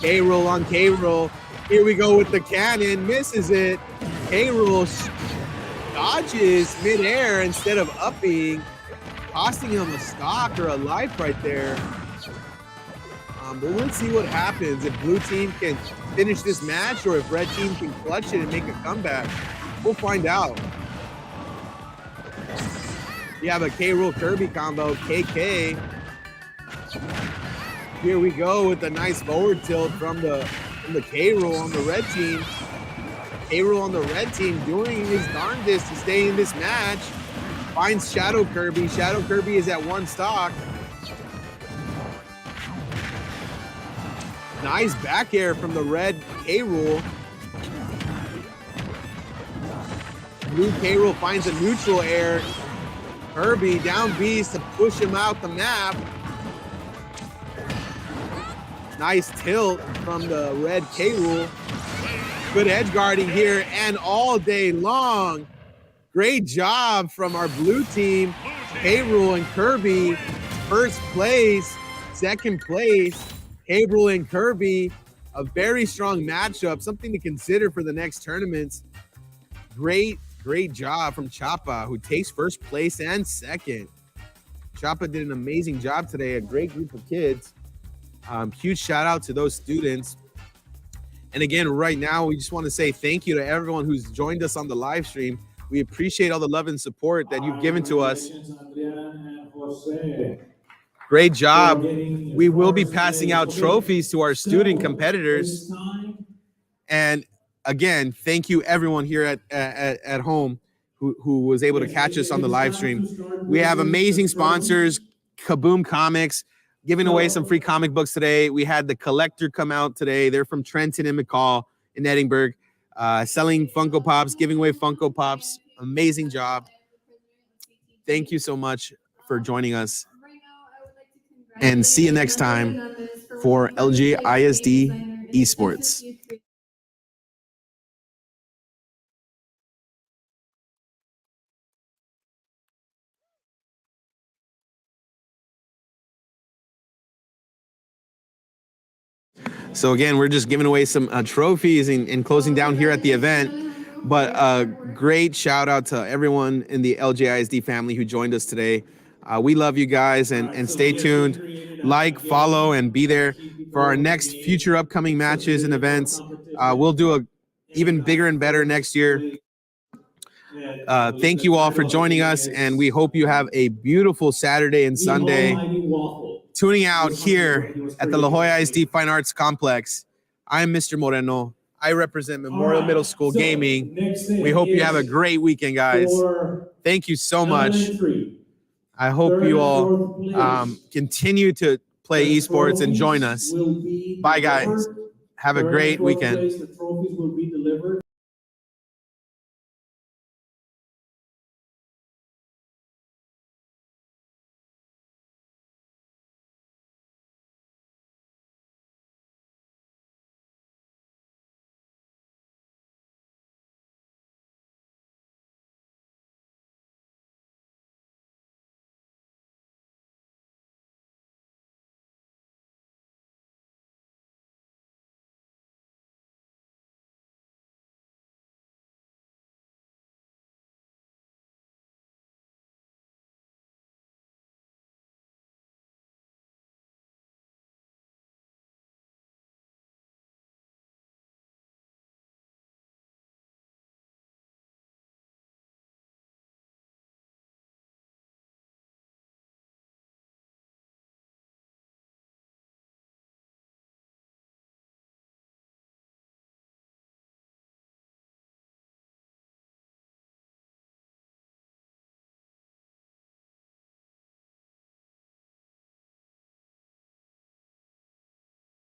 K-Rool on K-Rool. Here we go with the cannon. Misses it. K-Rool dodges midair instead of upping, costing him a stock or a life right there. But let's see what happens if blue team can finish this match or if red team can clutch it and make a comeback. We'll find out. You have a K-Rool Kirby combo, KK. Here we go with a nice forward tilt from the K-Rool on the red team. K-Rool on the red team doing his darndest to stay in this match. Finds Shadow Kirby. Shadow Kirby is at 1 stock. Nice back air from the red K-Rool. Blue K-Rool finds a neutral air. Kirby down B's to push him out the map. Nice tilt from the red K-Rool. Good edge guarding here and all day long. Great job from our blue team. K-Rool and Kirby, first place, second place. K-Rool and Kirby, a very strong matchup, something to consider for the next tournaments. Great job from Chapa, who takes first place and second. Chapa did an amazing job today, a great group of kids. Huge shout out to those students. And again, right now, we just want to say thank you to everyone who's joined us on the live stream. We appreciate all the love and support that you've given to us. Great job. We will be passing out trophies to our student competitors. And again, thank you everyone here at home who was able to catch us on the live stream. We have amazing sponsors, Kaboom Comics, giving away some free comic books today. We had the Collector come out today. They're from Trenton and McCall in Edinburgh, selling Funko Pops, giving away Funko Pops. Amazing job. Thank you so much for joining us. And see you next time for LJISD Esports. So again, we're just giving away some trophies and closing down here at the event. But a great shout out to everyone in the LJISD family who joined us today. We love you guys, and stay tuned. Like, follow, and be there for our next future upcoming matches and events. We'll do a even bigger and better next year. Thank you all for joining us, and we hope you have a beautiful Saturday and Sunday. Tuning out here at the La Jolla ISD Fine Arts Complex. I'm Mr. Moreno. I represent Memorial Middle School So, Gaming. next thing We hope you have a is great weekend, guys. for Thank you so much. elementary, I hope third you and all fourth place. continue to play The esports and join trophies us. will be Bye, guys. delivered. Have a Third and great fourth weekend. place, the trophies will be